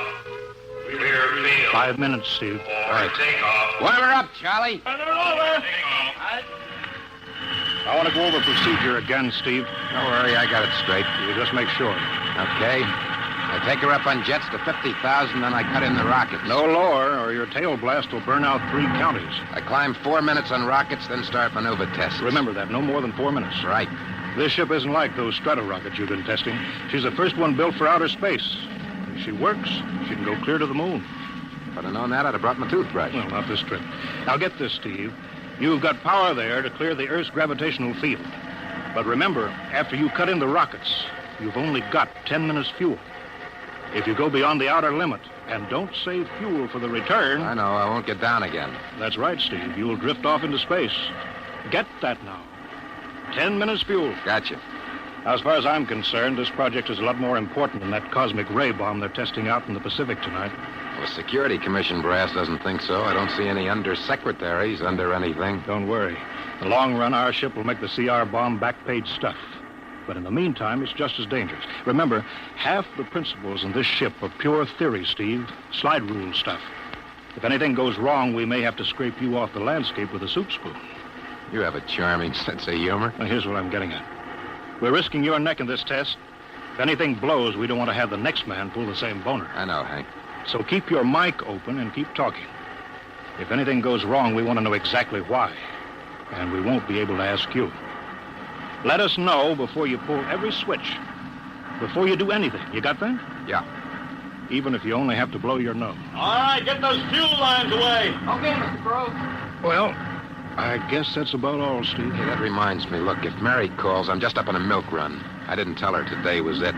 Clear field. 5 minutes, Steve. For takeoff. Whatever up, Charlie. I want to go over procedure again, Steve. Don't worry, I got it straight. You just make sure. Okay. I take her up on jets to 50,000, then I cut in the rockets. No lower, or your tail blast will burn out 3 counties. I climb 4 minutes on rockets, then start maneuver tests. Remember that, no more than 4 minutes. Right. This ship isn't like those strato-rockets you've been testing. She's the first one built for outer space. If she works, she can go clear to the moon. If I'd have known that, I'd have brought my toothbrush. Well, not this trip. Now get this, Steve. You've got power there to clear the Earth's gravitational field. But remember, after you cut in the rockets, you've only got 10 minutes fuel. If you go beyond the outer limit and don't save fuel for the return... I know, I won't get down again. That's right, Steve. You'll drift off into space. Get that now. 10 minutes fuel. Gotcha. Now, as far as I'm concerned, this project is a lot more important than that cosmic ray bomb they're testing out in the Pacific tonight. Well, the Security Commission brass doesn't think so. I don't see any undersecretaries under anything. Don't worry. In the long run, our ship will make the CR bomb back-page stuff. But in the meantime, it's just as dangerous. Remember, half the principles in this ship are pure theory, Steve. Slide rule stuff. If anything goes wrong, we may have to scrape you off the landscape with a soup spoon. You have a charming sense of humor. Now, here's what I'm getting at. We're risking your neck in this test. If anything blows, we don't want to have the next man pull the same boner. I know, Hank. So keep your mic open and keep talking. If anything goes wrong, we want to know exactly why. And we won't be able to ask you. Let us know before you pull every switch. Before you do anything. You got that? Yeah. Even if you only have to blow your nose. All right, get those fuel lines away. Okay, Mr. Crow. Well, I guess that's about all, Steve. Hey, that reminds me. Look, if Mary calls, I'm just up on a milk run. I didn't tell her today was it.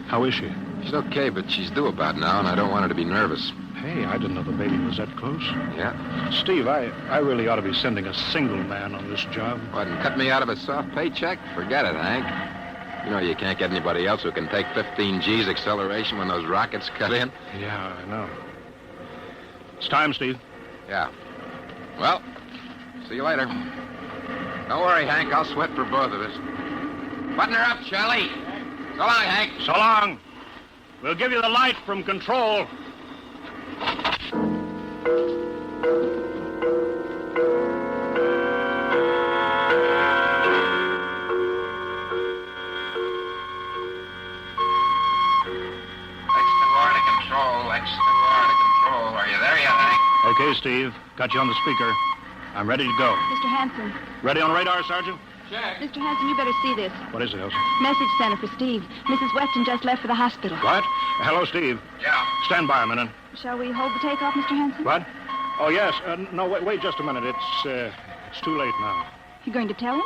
How is she? She's okay, but she's due about now, and I don't want her to be nervous. Hey, I didn't know the baby was that close. Yeah? Steve, I really ought to be sending a single man on this job. What, and cut me out of a soft paycheck? Forget it, Hank. You know you can't get anybody else who can take 15 G's acceleration when those rockets cut in. Yeah, I know. It's time, Steve. Yeah. Well, see you later. Don't worry, Hank. I'll sweat for both of us. Button her up, Charlie. So long, Hank. So long. We'll give you the light from control. Are you there yet, Hank? Okay, Steve. Got you on the speaker. I'm ready to go. Mr. Hanson. Ready on radar, Sergeant? Check. Mr. Hanson, you better see this. What is it, Elsie? Message center for Steve. Mrs. Weston just left for the hospital. What? Hello, Steve. Yeah. Stand by a minute. Shall we hold the takeoff, Mr. Hanson? What? Oh, yes. No, wait just a minute. It's too late now. You going to tell him?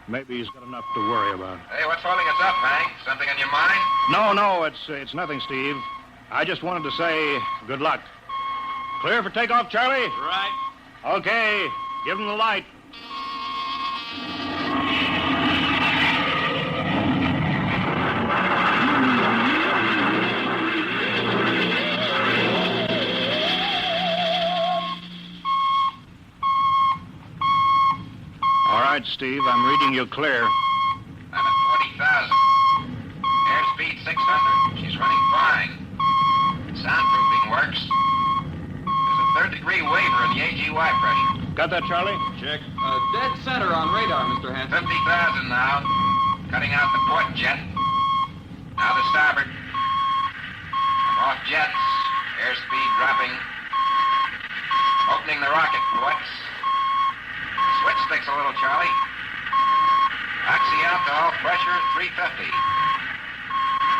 Maybe he's got enough to worry about. Hey, what's holding us up, Hank? Something on your mind? No, it's nothing, Steve. I just wanted to say good luck. Clear for takeoff, Charlie? Right. Okay, give them the light. All right, Steve, I'm reading you clear. I'm at 40,000. Airspeed 600. She's running fine. Soundproofing works. There's a third-degree waiver in the AGY pressure. Got that, Charlie? Check. Dead center on radar, Mr. Hanson. 50,000 now. Cutting out the port jet. Now the starboard. I'm off jets. Airspeed dropping. Opening the rocket ports. Switch sticks a little, Charlie. Oxy alcohol pressure 350.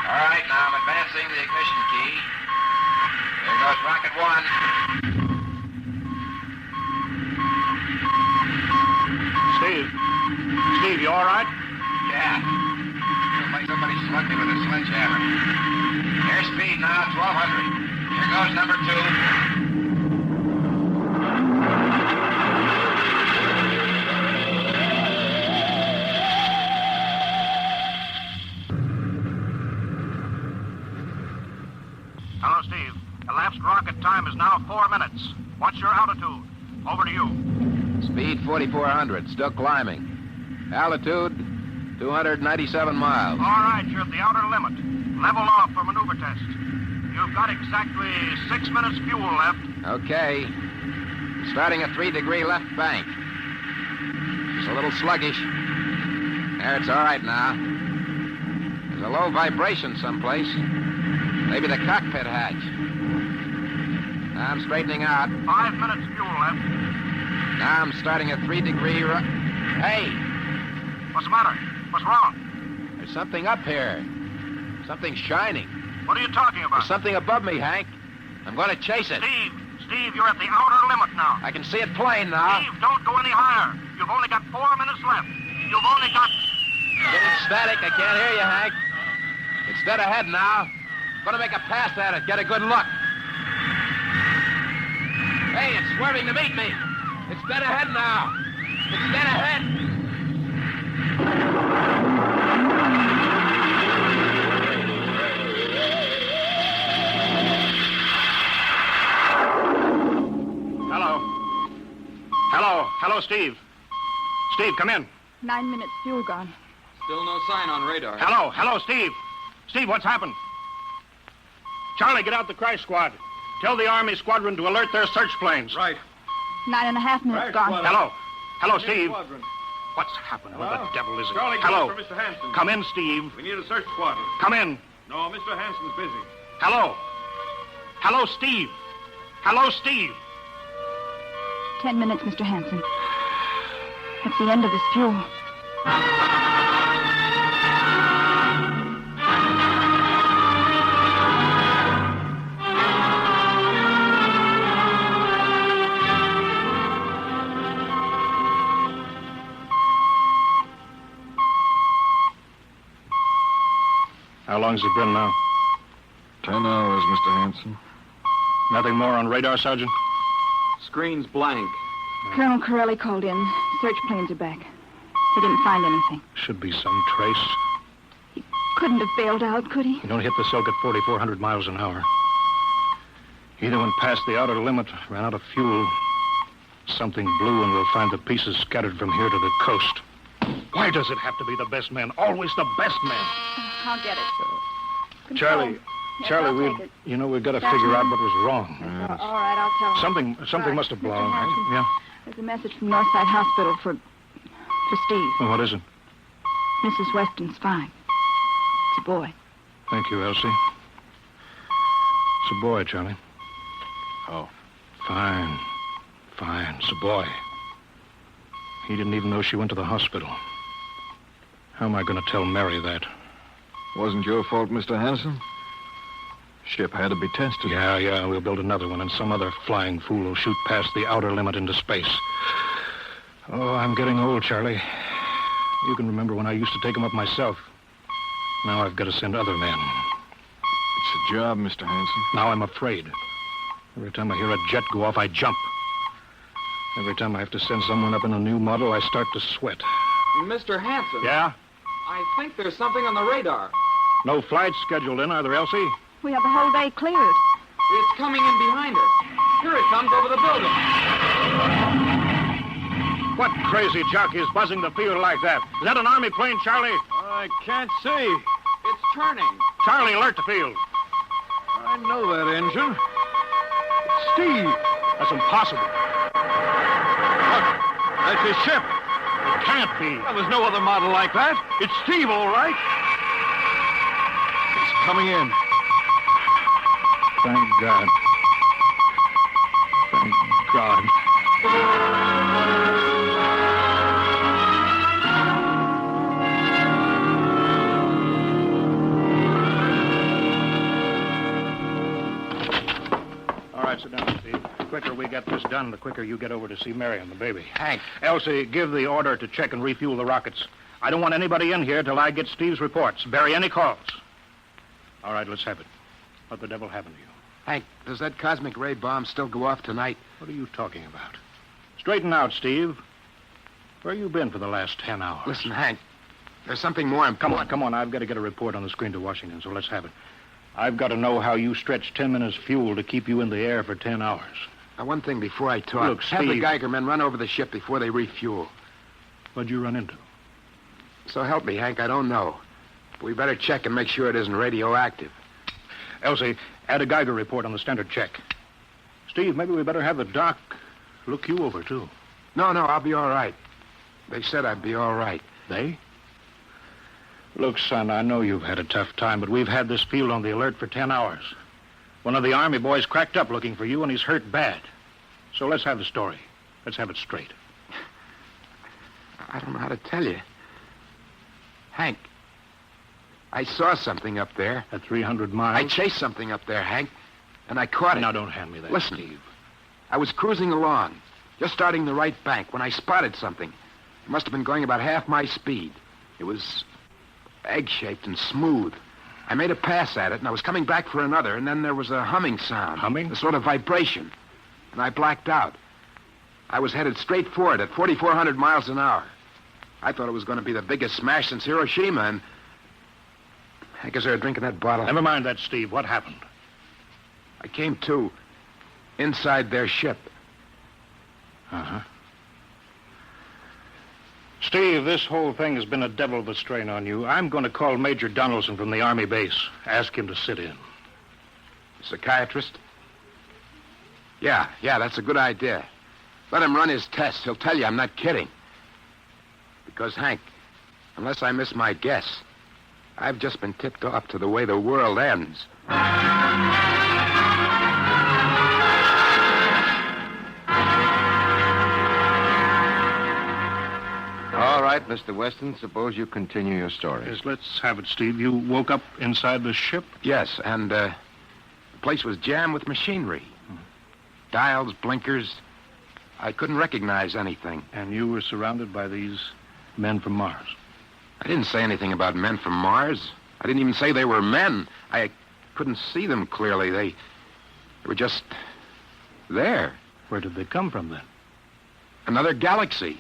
All right, now I'm advancing the ignition key. There goes rocket one. Steve, you all right? Yeah. Feels like somebody slugged me with a sledgehammer. Airspeed now 1,200. Here goes number two. Hello, Steve. Elapsed rocket time is now 4 minutes. What's your altitude? Over to you. Speed 4,400. Still climbing. Altitude 297 miles. All right, you're at the outer limit. Level off for maneuver test. You've got exactly 6 minutes fuel left. Okay. Starting a 3-degree left bank. Just a little sluggish. There, it's all right now. There's a low vibration someplace. Maybe the cockpit hatch. I'm straightening out. 5 minutes fuel left. Now I'm starting a 3-degree Hey! What's the matter? What's wrong? There's something up here. Something shining. What are you talking about? There's something above me, Hank. I'm going to chase it. Steve, you're at the outer limit now. I can see it plain now. Steve, don't go any higher. You've only got 4 minutes left. You've only got... Getting static. I can't hear you, Hank. It's dead ahead now. Going to make a pass at it. Get a good look. Hey, it's swerving to meet me. It's dead ahead now. It's dead ahead. Hello, Steve. Steve, come in. 9 minutes fuel gone. Still no sign on radar. Hello, Steve. Steve, what's happened? Charlie, get out the crash squad. Tell the Army squadron to alert their search planes. Right. 9.5 minutes gone. Hello, Steve. What's happened? Where the devil is it? Charlie, Hello. for Mr. Hanson. Come in, Steve. We need a search squadron. Come in. No, Mr. Hanson's busy. Hello, Steve. Hello, Steve. 10 minutes, Mr. Hanson. That's the end of this fuel. How long's it been now? 10 hours, Mr. Hanson. Nothing more on radar, Sergeant? Screen's blank. Colonel Corelli called in. Search planes are back. They didn't find anything. Should be some trace. Couldn't have bailed out, could he? You don't hit the silk at 4,400 miles an hour. Either went past the outer limit, ran out of fuel. Something blew, and we'll find the pieces scattered from here to the coast. Why does it have to be the best man? Always the best man. I'll get it. Charlie, Yes, I'll take it. we've got to That's figure out me. what was wrong. All right, I'll tell him. Something Right. must have Mr. blown. Hanson, Yeah. There's a message from Northside Hospital for Steve. Well, what is it? Mrs. Weston's fine. It's a boy. Thank you, Elsie. It's a boy, Charlie. Oh. Fine. It's a boy. He didn't even know she went to the hospital. How am I going to tell Mary that? Wasn't your fault, Mr. Hanson. Ship had to be tested. Yeah, we'll build another one, and some other flying fool will shoot past the outer limit into space. Oh, I'm getting old, Charlie. You can remember when I used to take them up myself. Now I've got to send other men. It's a job, Mr. Hanson. Now I'm afraid. Every time I hear a jet go off, I jump. Every time I have to send someone up in a new model, I start to sweat. Mr. Hanson. Yeah? I think there's something on the radar. No flights scheduled in, are there, Elsie? We have the whole day cleared. It's coming in behind us. Here it comes over the building. What crazy jockey is buzzing the field like that? Is that an Army plane, Charlie? I can't see. It's turning. Charlie, alert the field. I know that engine. Steve. That's impossible. Look, that's his ship. It can't be. Well, there's no other model like that. It's Steve, all right. He's coming in. Thank God. Thank God. All right, sit down, Steve. The quicker we get this done, the quicker you get over to see Mary and the baby. Hank. Elsie, give the order to check and refuel the rockets. I don't want anybody in here till I get Steve's reports. Bury any calls. All right, let's have it. What the devil happened to you? Hank, does that cosmic ray bomb still go off tonight? What are you talking about? Straighten out, Steve. Where you been for the last 10 hours? Listen, Hank, there's something more important. Come on. I've got to get a report on the screen to Washington, so let's have it. I've got to know how you stretched 10 minutes fuel to keep you in the air for 10 hours. Now, one thing before I talk. Look, have the Steve. Geiger men run over the ship before they refuel. What'd you run into? So help me, Hank, I don't know. But we better check and make sure it isn't radioactive. Elsie, add a Geiger report on the standard check. Steve, maybe we better have the doc look you over, too. No, I'll be all right. They said I'd be all right. They? Look, son, I know you've had a tough time, but we've had this field on the alert for 10 hours. One of the Army boys cracked up looking for you, and he's hurt bad. So let's have the story. Let's have it straight. I don't know how to tell you. Hank, I saw something up there. At 300 miles? I chased something up there, Hank, and I caught it. Now, don't hand me that, Listen, Steve. I was cruising along, just starting the right bank, when I spotted something. It must have been going about half my speed. It was egg-shaped and smooth. I made a pass at it, and I was coming back for another, and then there was a humming sound. Humming? A sort of vibration. And I blacked out. I was headed straight for it at 4,400 miles an hour. I thought it was going to be the biggest smash since Hiroshima, and I guess they were drinking that bottle. Never mind that, Steve. What happened? I came to inside their ship. Uh-huh. Steve, this whole thing has been a devil of a strain on you. I'm going to call Major Donaldson from the Army base. Ask him to sit in. Psychiatrist? Yeah, that's a good idea. Let him run his tests. He'll tell you I'm not kidding. Because, Hank, unless I miss my guess, I've just been tipped off to the way the world ends. All right, Mr. Weston, suppose you continue your story. Yes, let's have it, Steve. You woke up inside the ship? Yes, and the place was jammed with machinery. Dials, blinkers. I couldn't recognize anything. And you were surrounded by these men from Mars? I didn't say anything about men from Mars. I didn't even say they were men. I couldn't see them clearly. They were just there. Where did they come from, then? Another galaxy.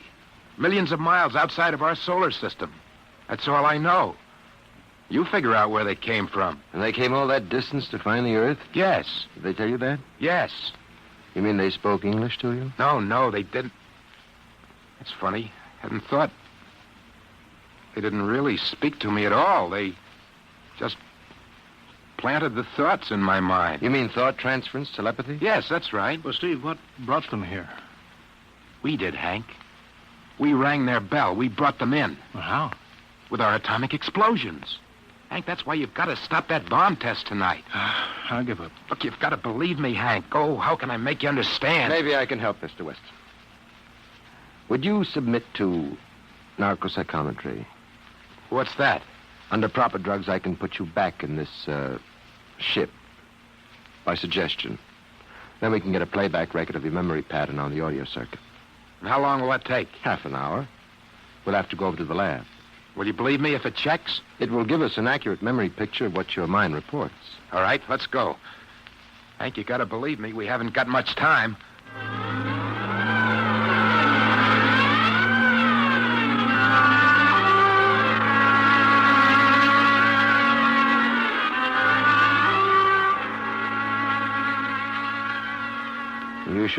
Millions of miles outside of our solar system. That's all I know. You figure out where they came from. And they came all that distance to find the Earth? Yes. Did they tell you that? Yes. You mean they spoke English to you? No, they didn't. That's funny. Hadn't thought. They didn't really speak to me at all. They just planted the thoughts in my mind. You mean thought transference, telepathy? Yes, that's right. Well, Steve, what brought them here? We did, Hank. We rang their bell. We brought them in. Well, how? With our atomic explosions. Hank, that's why you've got to stop that bomb test tonight. I'll give up. Look, you've got to believe me, Hank. Oh, how can I make you understand? Maybe I can help, Mr. Weston. Would you submit to narcopsychometry? What's that? Under proper drugs, I can put you back in this ship by suggestion. Then we can get a playback record of your memory pattern on the audio circuit. And how long will that take? Half an hour. We'll have to go over to the lab. Will you believe me if it checks? It will give us an accurate memory picture of what your mind reports. All right, let's go. Hank, you got to believe me. We haven't got much time.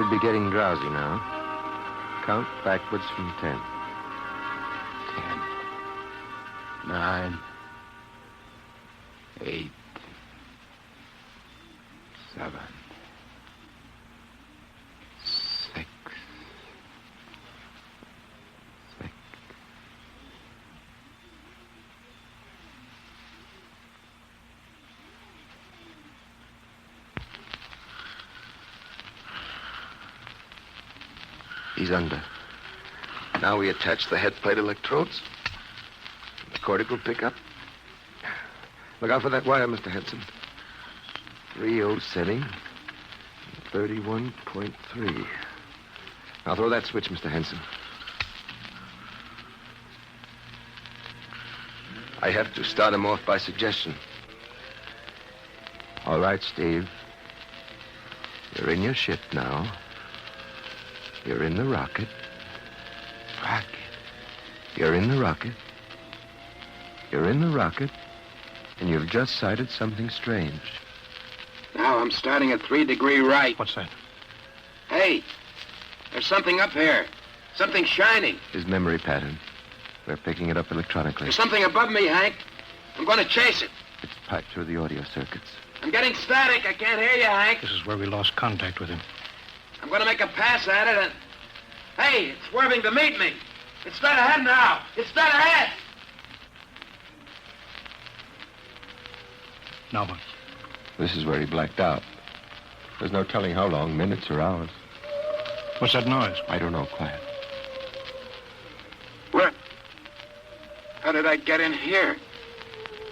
should be getting drowsy now. Count backwards from 10. 10, 9, 8, 7, 6, 6. He's under. Now we attach the head plate electrodes. The cortical pickup. Look out for that wire, Mr. Henson. 3.0 setting. 31.3. Now throw that switch, Mr. Henson. I have to start him off by suggestion. All right, Steve. You're in your ship now. You're in the rocket. Rocket. You're in the rocket. You're in the rocket. And you've just sighted something strange. Now I'm starting at 3 degree right. What's that? Hey, there's something up here. Something shining. His memory pattern. We're picking it up electronically. There's something above me, Hank. I'm going to chase it. It's piped through the audio circuits. I'm getting static. I can't hear you, Hank. This is where we lost contact with him. I'm going to make a pass at it and... Hey, it's swerving to meet me. It's dead ahead now. It's dead ahead. Now what? This is where he blacked out. There's no telling how long, minutes or hours. What's that noise? I don't know, quiet. What? How did I get in here?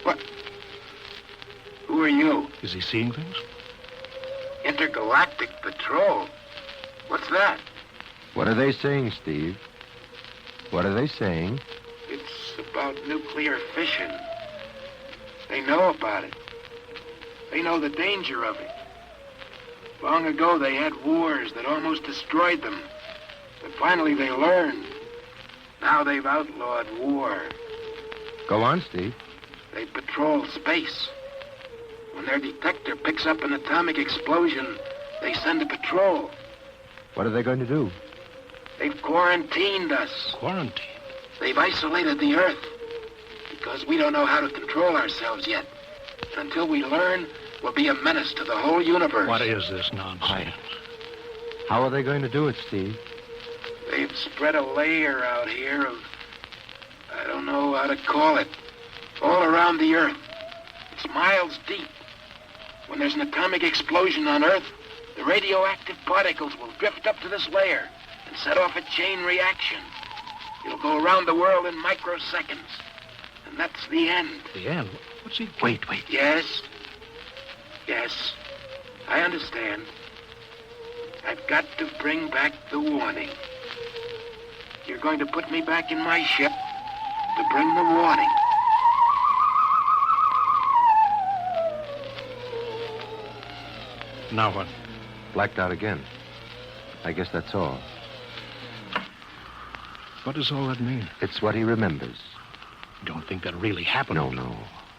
What? Who are you? Is he seeing things? Intergalactic Patrol. What's that? What are they saying, Steve? What are they saying? It's about nuclear fission. They know about it. They know the danger of it. Long ago, they had wars that almost destroyed them. But finally, they learned. Now they've outlawed war. Go on, Steve. They patrol space. When their detector picks up an atomic explosion, they send a patrol. What are they going to do? They've quarantined us. Quarantined? They've isolated the Earth. Because we don't know how to control ourselves yet. And until we learn, we'll be a menace to the whole universe. What is this nonsense? How are they going to do it, Steve? They've spread a layer out here of... I don't know how to call it. All around the Earth. It's miles deep. When there's an atomic explosion on Earth, the radioactive particles will drift up to this layer and set off a chain reaction. It'll go around the world in microseconds. And that's the end. The end? What's he... Wait. Yes. Yes. I understand. I've got to bring back the warning. You're going to put me back in my ship to bring the warning. Now what? Blacked out again. I guess that's all. What does all that mean? It's what he remembers. You don't think that really happened? No.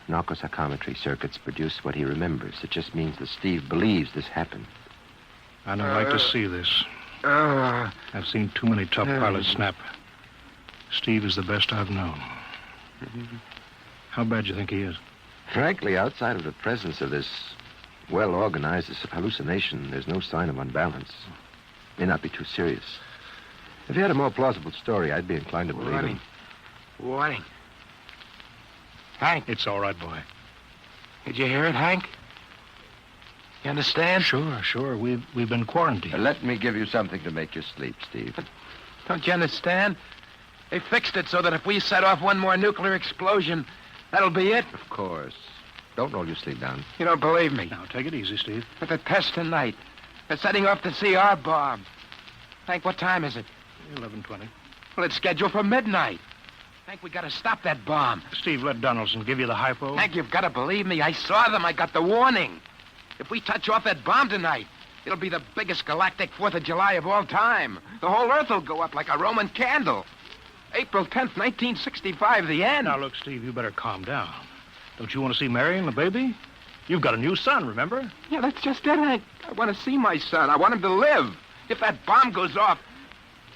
Narcopsychometry circuits produce what he remembers. It just means that Steve believes this happened. I don't like to see this. I've seen too many tough pilots snap. Steve is the best I've known. How bad do you think he is? Frankly, outside of the presence of this well-organized hallucination, there's no sign of unbalance. May not be too serious. If he had a more plausible story, I'd be inclined to believe him. Warning. Hank. It's all right, boy. Did you hear it, Hank? You understand? Sure. We've been quarantined. Let me give you something to make you sleep, Steve. But don't you understand? They fixed it so that if we set off one more nuclear explosion, that'll be it. Of course. Don't roll your sleep down. You don't believe me. Now, take it easy, Steve. But the test tonight. They're setting off the CR bomb. Hank, what time is it? 11:20. Well, it's scheduled for midnight. Hank, we gotta stop that bomb. Steve, let Donaldson give you the hypo. Hank, you've got to believe me. I saw them. I got the warning. If we touch off that bomb tonight, it'll be the biggest galactic 4th of July of all time. The whole Earth will go up like a Roman candle. April 10th, 1965, the end. Now, look, Steve, you better calm down. Don't you want to see Mary and the baby? You've got a new son, remember? Yeah, that's just it, Hank. I want to see my son. I want him to live. If that bomb goes off,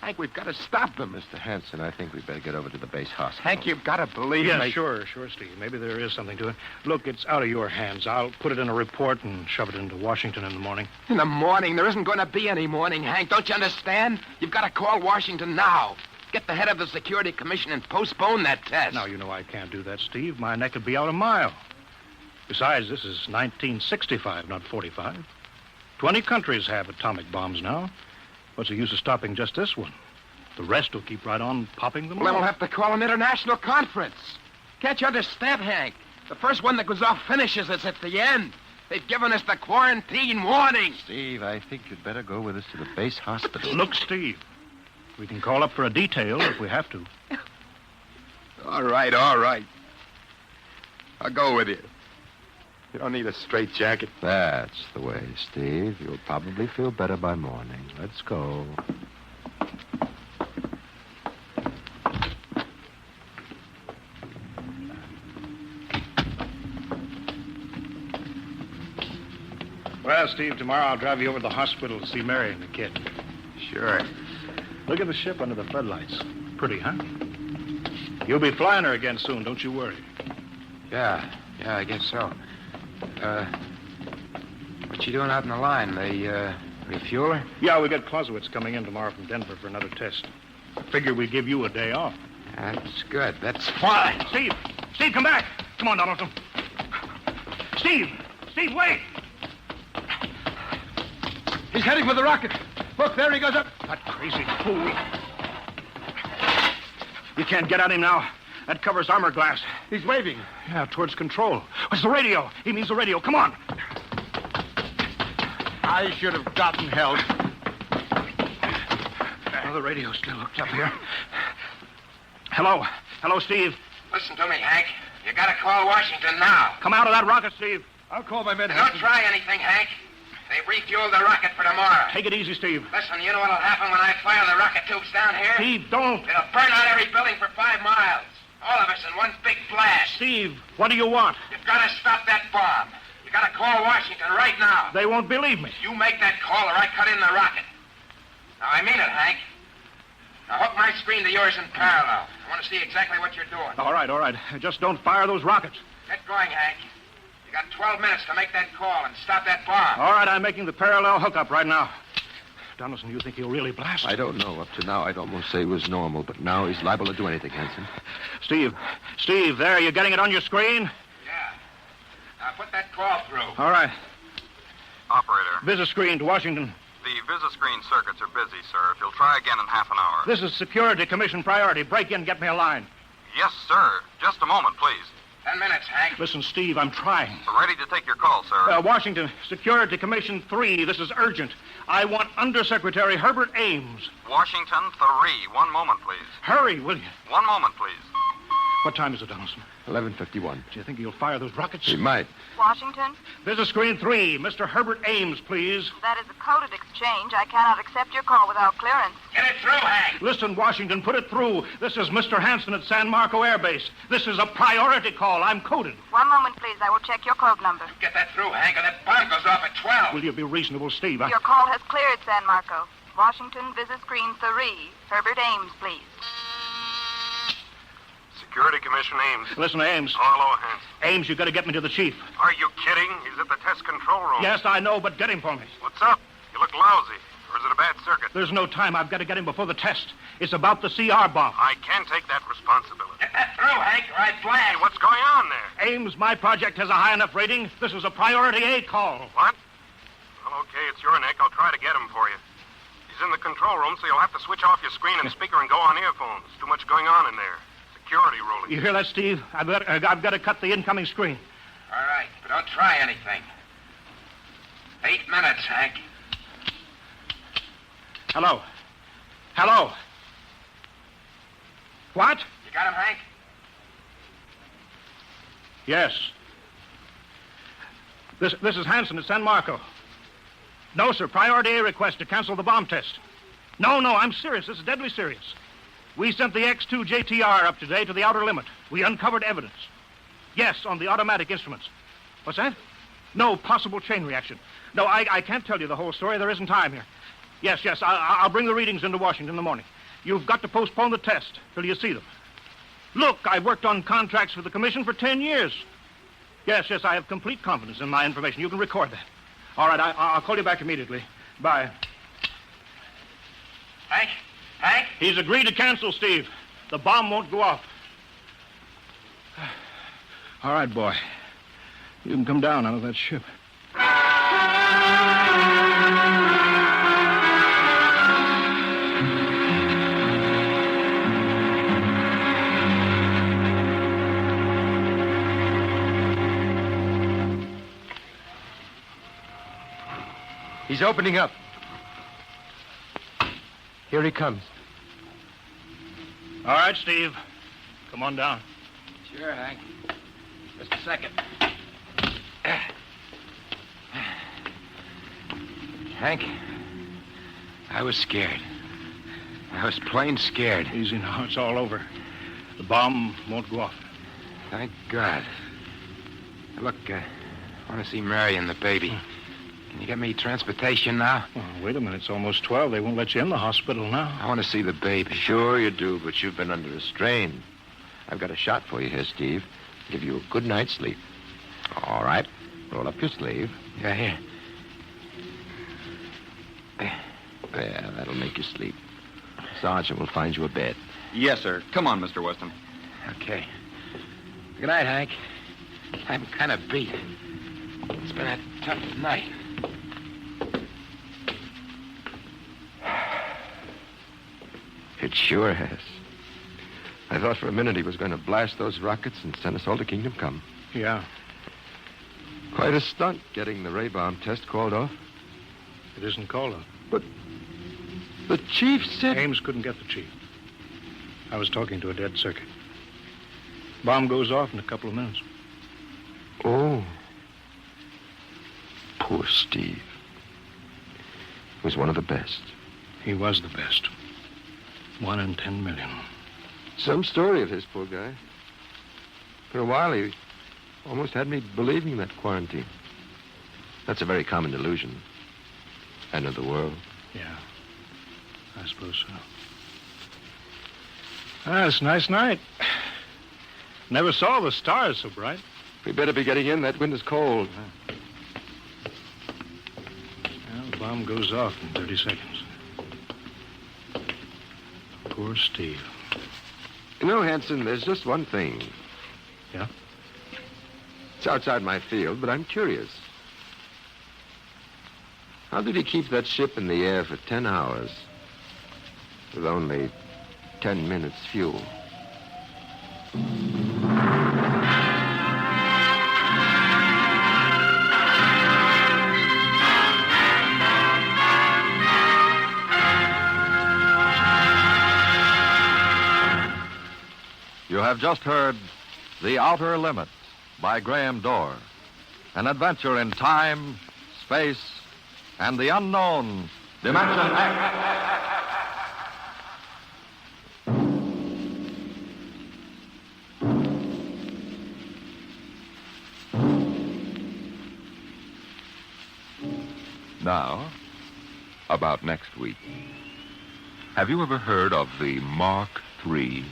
Hank, we've got to stop them. Mr. Hanson, I think we'd better get over to the base hospital. Hank, you've got to believe Yeah, me. sure, Steve. Maybe there is something to it. Look, it's out of your hands. I'll put it in a report and shove it into Washington in the morning. In the morning? There isn't going to be any morning, Hank. Don't you understand? You've got to call Washington now. Get the head of the Security Commission and postpone that test. Now, you know I can't do that, Steve. My neck would be out a mile. Besides, this is 1965, not 45. 20 countries have atomic bombs now. What's the use of stopping just this one? The rest will keep right on popping them Well, then off. we'll have to call an international conference. Can't you understand, Hank? The first one that goes off finishes us at the end. They've given us the quarantine warning. Steve, I think you'd better go with us to the base hospital. Look, Steve, we can call up for a detail if we have to. All right, all right. I'll go with you. You don't need a straitjacket. That's the way, Steve. You'll probably feel better by morning. Let's go. Well, Steve, tomorrow I'll drive you over to the hospital to see Mary and the kid. Sure. Look at the ship under the floodlights. Pretty, huh? You'll be flying her again soon, don't you worry. Yeah, I guess so. What you doing out in the line? They refuel her? Yeah, we got Clausewitz coming in tomorrow from Denver for another test. Figure we give you a day off. That's good. That's fine. Steve, come back. Come on, Donaldson. Steve, wait. He's heading for the rocket. Look, there he goes up. That crazy fool. You can't get at him now. That covers armor glass. He's waving. Yeah, towards control. What's the radio? He means the radio. Come on. I should have gotten help. Oh, the radio's still hooked up here. Hello, Steve. Listen to me, Hank. You gotta call Washington now. Come out of that rocket, Steve. I'll call my men. Don't try anything, Hank. They've refueled the rocket for tomorrow. Take it easy, Steve. Listen, you know what'll happen when I fire the rocket tubes down here? Steve, don't. It'll burn out every building for 5 miles. All of us in one big blast. Steve, what do you want? You've got to stop that bomb. You got to call Washington right now. They won't believe me. You make that call or I cut in the rocket. Now, I mean it, Hank. Now, hook my screen to yours in parallel. I want to see exactly what you're doing. All right. Just don't fire those rockets. Get going, Hank. You got 12 minutes to make that call and stop that bomb. All right, I'm making the parallel hookup right now. Donaldson, you think he'll really blast? I don't know. Up to now, I'd almost say he was normal, but now he's liable to do anything, Hanson. Steve, there, you getting it on your screen? Yeah. Now, put that call through. All right. Operator. Visit screen to Washington. The visit-screen circuits are busy, sir. If you'll try again in half an hour. This is Security Commission priority. Break in, get me a line. Yes, sir. Just a moment, please. 10 minutes, Hank. Listen, Steve, I'm trying. Ready to take your call, sir. Washington, Security Commission 3. This is urgent. I want Undersecretary Herbert Ames. Washington 3. 1 moment, please. Hurry, will you? 1 moment, please. What time is it, Donaldson? 11:51. Do you think he'll fire those rockets? He might. Washington? Visit screen 3. Mr. Herbert Ames, please. That is a coded exchange. I cannot accept your call without clearance. Get it through, Hank. Listen, Washington, put it through. This is Mr. Hanson at San Marco Air Base. This is a priority call. I'm coded. 1 moment, please. I will check your code number. Get that through, Hank, or that bomb goes off at 12. Will you be reasonable, Steve? Your call has cleared, San Marco. Washington, visit screen 3. Herbert Ames, please. Security Commission Ames. Listen, Ames. Hello, Hanson. Ames, you got to get me to the chief. Are you kidding? He's at the test control room. Yes, I know, but get him for me. What's up? You look lousy. Or is it a bad circuit? There's no time. I've got to get him before the test. It's about the CR bomb. I can't take that responsibility. Get that through, Hank, or I blast. Hey, what's going on there? Ames, my project has a high enough rating. This is a priority A call. What? Well, okay, it's your neck. I'll try to get him for you. He's in the control room, so you'll have to switch off your screen and speaker and go on earphones. Too much going on in there. Security ruling. You hear that, Steve? I've got to cut the incoming screen. All right, but don't try anything. 8 minutes, Hank. Hello. What? You got him, Hank? Yes. This is Hanson at San Marco. No, sir. Priority A request to cancel the bomb test. No, I'm serious. This is deadly serious. We sent the X-2 JTR up today to the outer limit. We uncovered evidence. Yes, on the automatic instruments. What's that? No possible chain reaction. No, I can't tell you the whole story. There isn't time here. Yes. I'll bring the readings into Washington in the morning. You've got to postpone the test till you see them. Look, I've worked on contracts for the commission for 10 years. Yes, I have complete confidence in my information. You can record that. All right, I'll call you back immediately. Bye. Hank? He's agreed to cancel, Steve. The bomb won't go off. All right, boy. You can come down out of that ship. He's opening up. Here he comes. All right, Steve. Come on down. Sure, Hank. Just a second. Hank, I was scared. I was plain scared. Easy now. It's all over. The bomb won't go off. Thank God. Look, I want to see Mary and the baby. Can you get me transportation now? Oh, wait a minute. It's almost 12. They won't let you in the hospital now. I want to see the baby. Sure you do, but you've been under a strain. I've got a shot for you here, Steve. Give you a good night's sleep. All right. Roll up your sleeve. Yeah, here. There, that'll make you sleep. Sergeant will find you a bed. Yes, sir. Come on, Mr. Weston. Okay. Good night, Hank. I'm kind of beat. It's been a tough night. It sure has. I thought for a minute he was going to blast those rockets and send us all to Kingdom Come. Yeah. Quite a stunt getting the ray bomb test called off. It isn't called off. But the chief said... Ames couldn't get the chief. I was talking to a dead circuit. Bomb goes off in a couple of minutes. Oh. Poor Steve. He was one of the best. He was the best. 1 in 10 million. Some story of his, poor guy. For a while, he almost had me believing that quarantine. That's a very common delusion. End of the world. Yeah, I suppose so. Ah, it's a nice night. Never saw the stars so bright. We better be getting in. That wind is cold. Well, the bomb goes off in 30 seconds. Poor Steve. You know, Hanson, there's just one thing. Yeah? It's outside my field, but I'm curious. How did he keep that ship in the air for 10 hours with only 10 minutes fuel? You have just heard The Outer Limit by Graham Dorr, an adventure in time, space, and the unknown Dimension X. Now, about next week. Have you ever heard of the Mark III?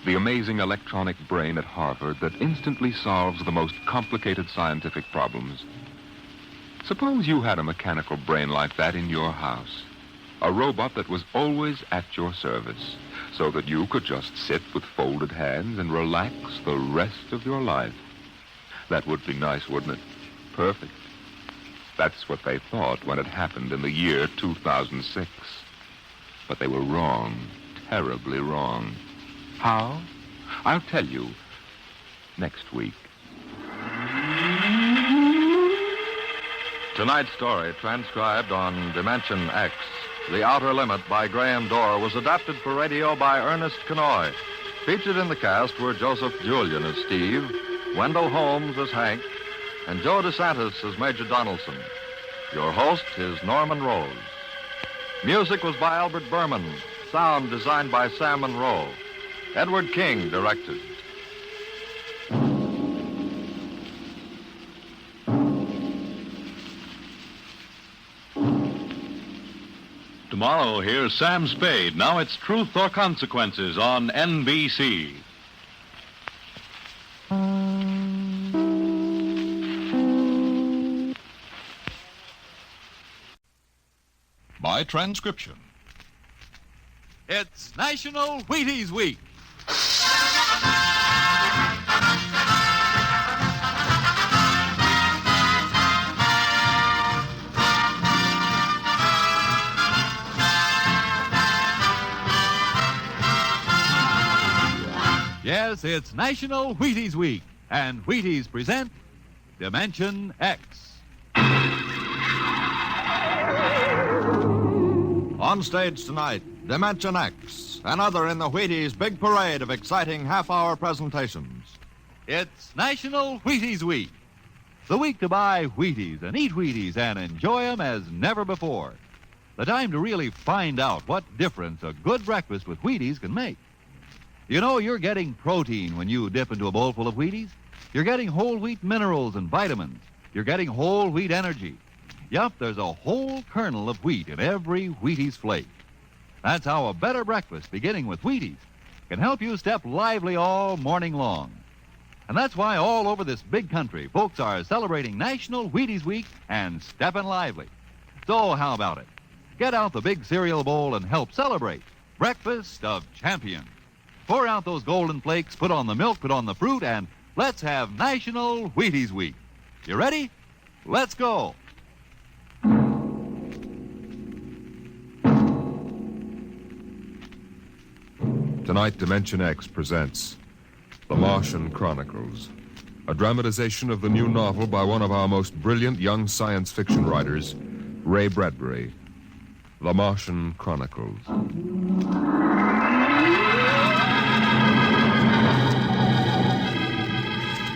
The amazing electronic brain at Harvard that instantly solves the most complicated scientific problems. Suppose you had a mechanical brain like that in your house. A robot that was always at your service, so that you could just sit with folded hands and relax the rest of your life. That would be nice, wouldn't it? Perfect. That's what they thought when it happened in the year 2006. But they were wrong, terribly wrong. How? I'll tell you next week. Tonight's story, transcribed on Dimension X, The Outer Limit by Graham Dorr, was adapted for radio by Ernest Kenoy. Featured in the cast were Joseph Julian as Steve, Wendell Holmes as Hank, and Joe DeSantis as Major Donaldson. Your host is Norman Rose. Music was by Albert Berman. Sound designed by Sam Monroe. Edward King directed. Tomorrow, here's Sam Spade. Now it's Truth or Consequences on NBC. By transcription. It's National Wheaties Week. Yes, it's National Wheaties Week, and Wheaties present Dimension X. On stage tonight, Dimension X, another in the Wheaties big parade of exciting half-hour presentations. It's National Wheaties Week, the week to buy Wheaties and eat Wheaties and enjoy them as never before. The time to really find out what difference a good breakfast with Wheaties can make. You know, you're getting protein when you dip into a bowl full of Wheaties. You're getting whole wheat minerals and vitamins. You're getting whole wheat energy. Yup, there's a whole kernel of wheat in every Wheaties flake. That's how a better breakfast, beginning with Wheaties, can help you step lively all morning long. And that's why all over this big country, folks are celebrating National Wheaties Week and stepping lively. So how about it? Get out the big cereal bowl and help celebrate Breakfast of Champions. Pour out those golden flakes, put on the milk, put on the fruit, and let's have National Wheaties Week. You ready? Let's go. Tonight, Dimension X presents The Martian Chronicles, a dramatization of the new novel by one of our most brilliant young science fiction writers, Ray Bradbury. The Martian Chronicles.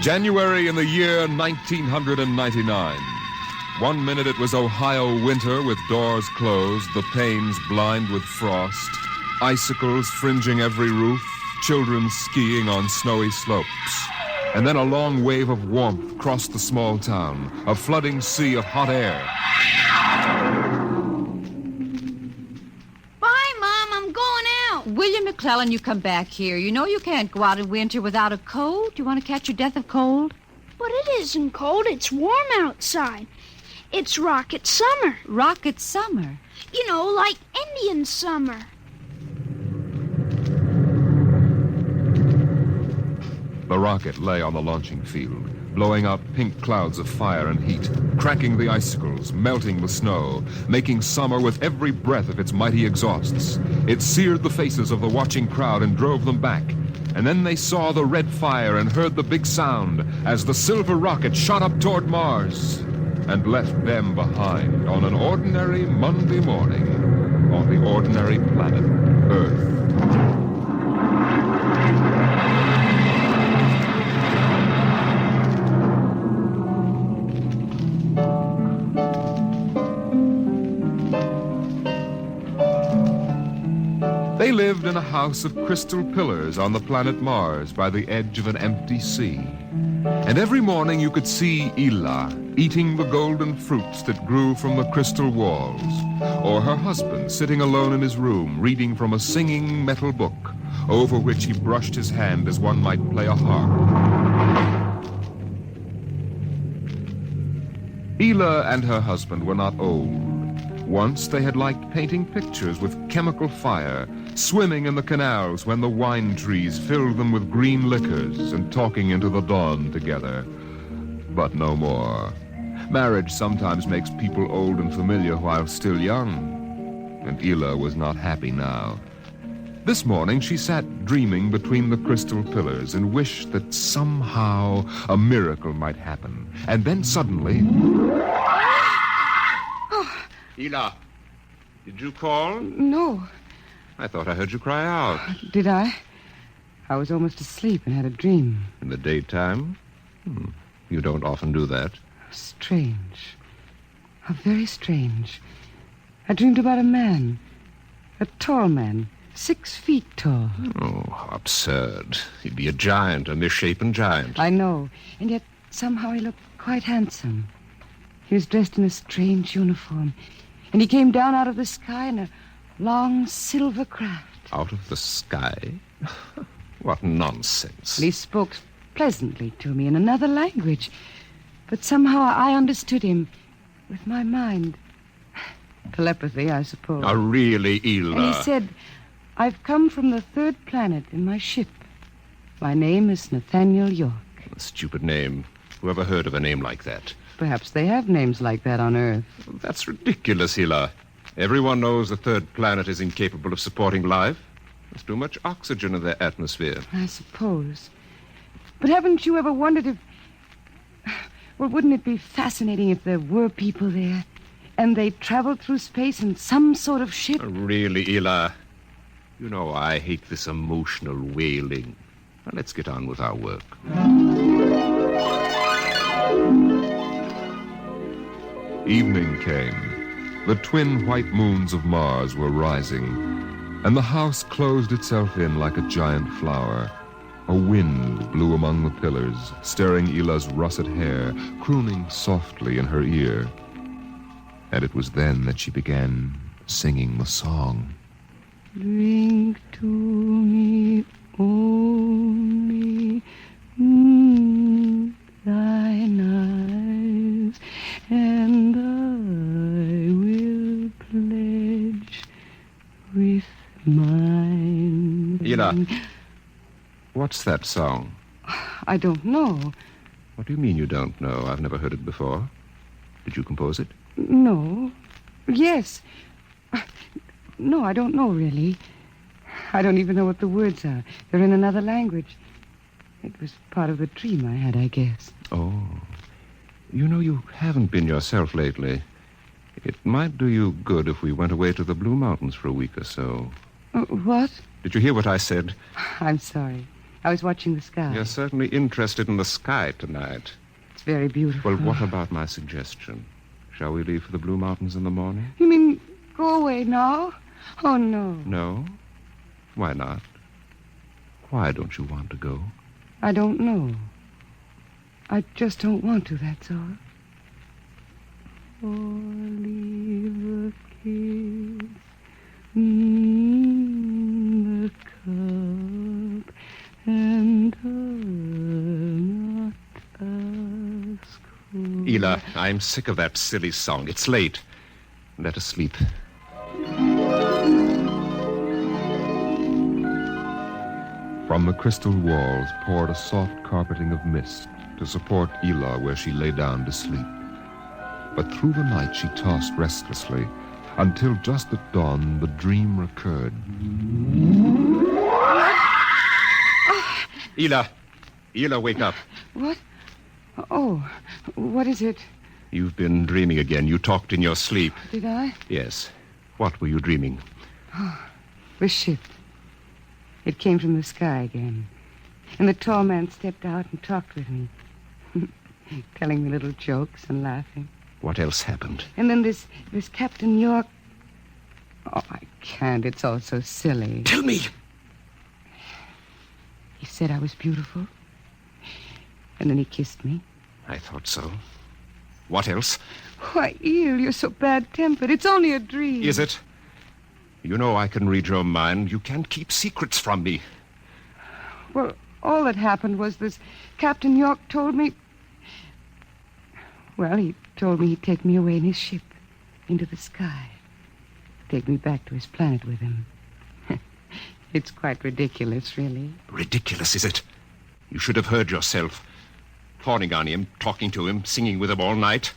January in the year 1999. 1 minute it was Ohio winter with doors closed, the panes blind with frost, icicles fringing every roof, children skiing on snowy slopes. And then a long wave of warmth crossed the small town, a flooding sea of hot air. Bye, Mom. I'm going out. William McClellan, you come back here. You know you can't go out in winter without a coat. You want to catch your death of cold? But it isn't cold. It's warm outside. It's rocket summer. Rocket summer? You know, like Indian summer. The rocket lay on the launching field, blowing out pink clouds of fire and heat, cracking the icicles, melting the snow, making summer with every breath of its mighty exhausts. It seared the faces of the watching crowd and drove them back. And then they saw the red fire and heard the big sound as the silver rocket shot up toward Mars and left them behind on an ordinary Monday morning on the ordinary planet Earth. They lived in a house of crystal pillars on the planet Mars by the edge of an empty sea. And every morning you could see Ela eating the golden fruits that grew from the crystal walls, or her husband sitting alone in his room reading from a singing metal book over which he brushed his hand as one might play a harp. Ela and her husband were not old. Once they had liked painting pictures with chemical fire, swimming in the canals when the wine trees filled them with green liquors, and talking into the dawn together. But no more. Marriage sometimes makes people old and familiar while still young, and Ela was not happy now. This morning she sat dreaming between the crystal pillars and wished that somehow a miracle might happen. And then suddenly... Ela, did you call? No. I thought I heard you cry out. Did I? I was almost asleep and had a dream. In the daytime? You don't often do that. Strange. How very strange. I dreamed about a man. A tall man. 6 feet tall. Oh, how absurd. He'd be a giant, a misshapen giant. I know. And yet somehow he looked quite handsome. He was dressed in a strange uniform. And he came down out of the sky in a long silver craft. Out of the sky? What nonsense. He spoke pleasantly to me in another language, but somehow I understood him with my mind. Telepathy, I suppose. Oh, really, Ela? And he said, I've come from the third planet in my ship. My name is Nathaniel York. A stupid name. Whoever heard of a name like that? Perhaps they have names like that on Earth. That's ridiculous, Ela. Everyone knows the third planet is incapable of supporting life. There's too much oxygen in their atmosphere. I suppose. But haven't you ever wondered if... Well, wouldn't it be fascinating if there were people there and they traveled through space in some sort of ship? Really, Ela? You know I hate this emotional wailing. Now, let's get on with our work. Evening came. The twin white moons of Mars were rising, and the house closed itself in like a giant flower. A wind blew among the pillars, stirring Ela's russet hair, crooning softly in her ear. And it was then that she began singing the song. Drink to me only thine eyes, and I will pledge with mine. Ela, what's that song? I don't know. What do you mean you don't know? I've never heard it before. Did you compose it? No. Yes. No, I don't know, really. I don't even know what the words are. They're in another language. It was part of the dream I had, I guess. Oh. You know, you haven't been yourself lately. It might do you good if we went away to the Blue Mountains for a week or so. What? Did you hear what I said? I'm sorry. I was watching the sky. You're certainly interested in the sky tonight. It's very beautiful. Well, what about my suggestion? Shall we leave for the Blue Mountains in the morning? You mean go away now? Oh, no. No? Why not? Why don't you want to go? I don't know. I just don't want to, that's all. Or leave a kiss in the cup, and not ask for... Ela, I'm sick of that silly song. It's late. Let us sleep. From the crystal walls poured a soft carpeting of mist to support Ela where she lay down to sleep. But through the night she tossed restlessly until just at dawn the dream recurred. Ela, wake up. What? Oh, what is it? You've been dreaming again. You talked in your sleep. Did I? Yes. What were you dreaming? Oh, the ship. It came from the sky again. And the tall man stepped out and talked with me, telling me little jokes and laughing. What else happened? And then this Captain York... Oh, I can't. It's all so silly. Tell me. He said I was beautiful. And then he kissed me. I thought so. What else? Why, Eel, you're so bad-tempered. It's only a dream. Is it? You know I can read your mind. You can't keep secrets from me. Well, all that happened was this Captain York told me... Well, he told me he'd take me away in his ship into the sky. Take me back to his planet with him. It's quite ridiculous, really. Ridiculous, is it? You should have heard yourself. Fawning on him, talking to him, singing with him all night.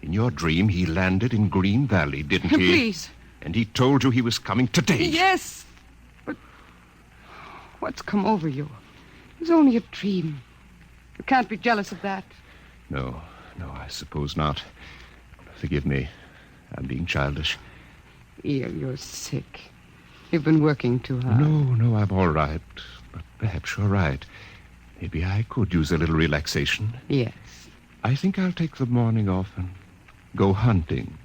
In your dream, he landed in Green Valley, didn't he? Please. And he told you he was coming today. Yes. But what's come over you? It was only a dream. You can't be jealous of that. No, I suppose not. Forgive me. I'm being childish. Eel, you're sick. You've been working too hard. No, I'm all right. But perhaps you're right. Maybe I could use a little relaxation. Yes. I think I'll take the morning off and go hunting.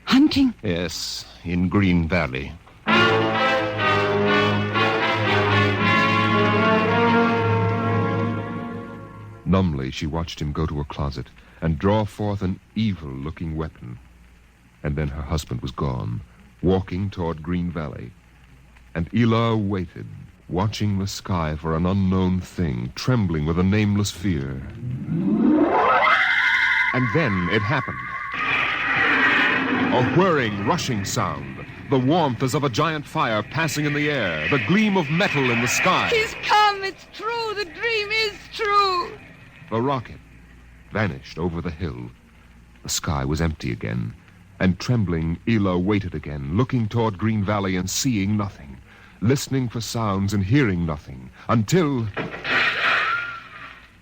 Hunting? Yes, in Green Valley. Numbly, she watched him go to a closet and draw forth an evil-looking weapon. And then her husband was gone, walking toward Green Valley. And Ela waited, watching the sky for an unknown thing, trembling with a nameless fear. And then it happened. A whirring, rushing sound. The warmth as of a giant fire passing in the air. The gleam of metal in the sky. He's come. It's true. The dream is true. The rocket vanished over the hill. The sky was empty again. And trembling, Ela waited again, looking toward Green Valley and seeing nothing. Listening for sounds and hearing nothing. Until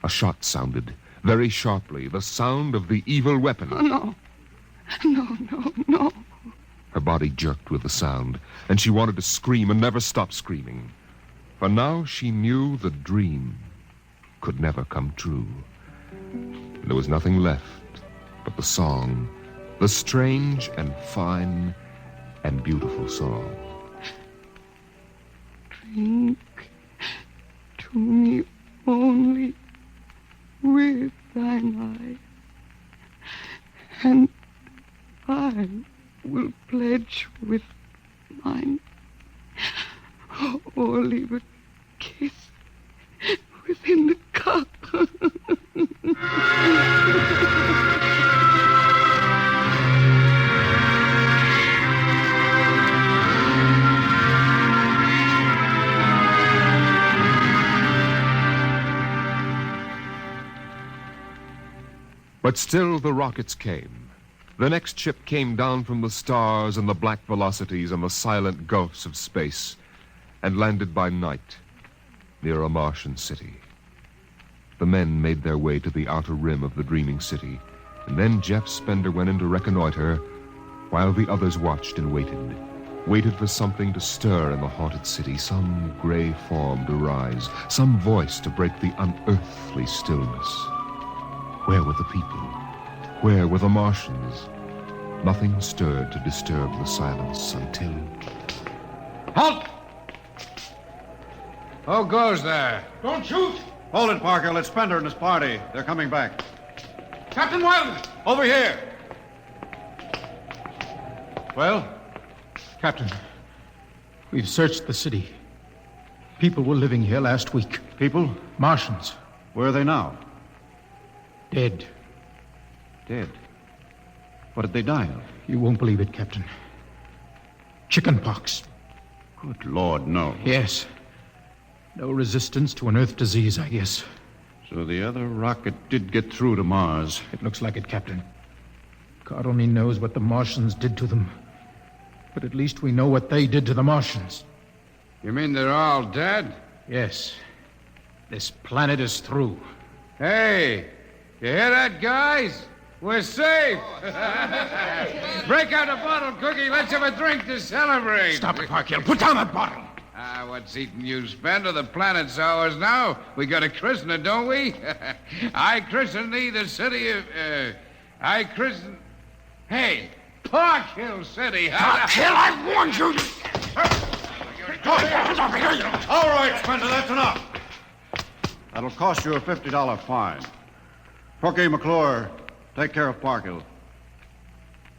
a shot sounded, very sharply, the sound of the evil weapon. Oh, no. No. Her body jerked with the sound, and she wanted to scream and never stop screaming. For now she knew the dream could never come true. There was nothing left but the song, the strange and fine and beautiful song. Drink to me only with thine eye, and I will pledge with mine. Or leave a kiss within the cup. But still the rockets came. The next ship came down from the stars and the black velocities and the silent gulfs of space and landed by night near a Martian city. The men made their way to the outer rim of the dreaming city, and then Jeff Spender went in to reconnoiter while the others watched and waited for something to stir in the haunted city, some gray form to rise, some voice to break the unearthly stillness. Where were the people? Where were the Martians? Nothing stirred to disturb the silence until... Halt! Who goes there? Don't shoot! Hold it, Parker. Let's Spender and his party. They're coming back. Captain Wilder! Over here! Well, Captain, we've searched the city. People were living here last week. People? Martians. Where are they now? Dead. Dead? What did they die of? You won't believe it, Captain. Chicken pox. Good Lord, no. Yes. No resistance to an Earth disease, I guess. So the other rocket did get through to Mars. It looks like it, Captain. God only knows what the Martians did to them. But at least we know what they did to the Martians. You mean they're all dead? Yes. This planet is through. Hey, you hear that, guys? We're safe. Break out a bottle, Cookie. Let's have a drink to celebrate. Stop it, Parkhill. Put down that bottle. What's eating you, Spender? The planet's ours now. We got to christen it, don't we? I christen thee the city of... I christen... Hey, Park Hill City. Park Hill, I warned you. All right, Spender, that's enough. That'll cost you a $50 fine. Cookie, McClure, take care of Parkhill.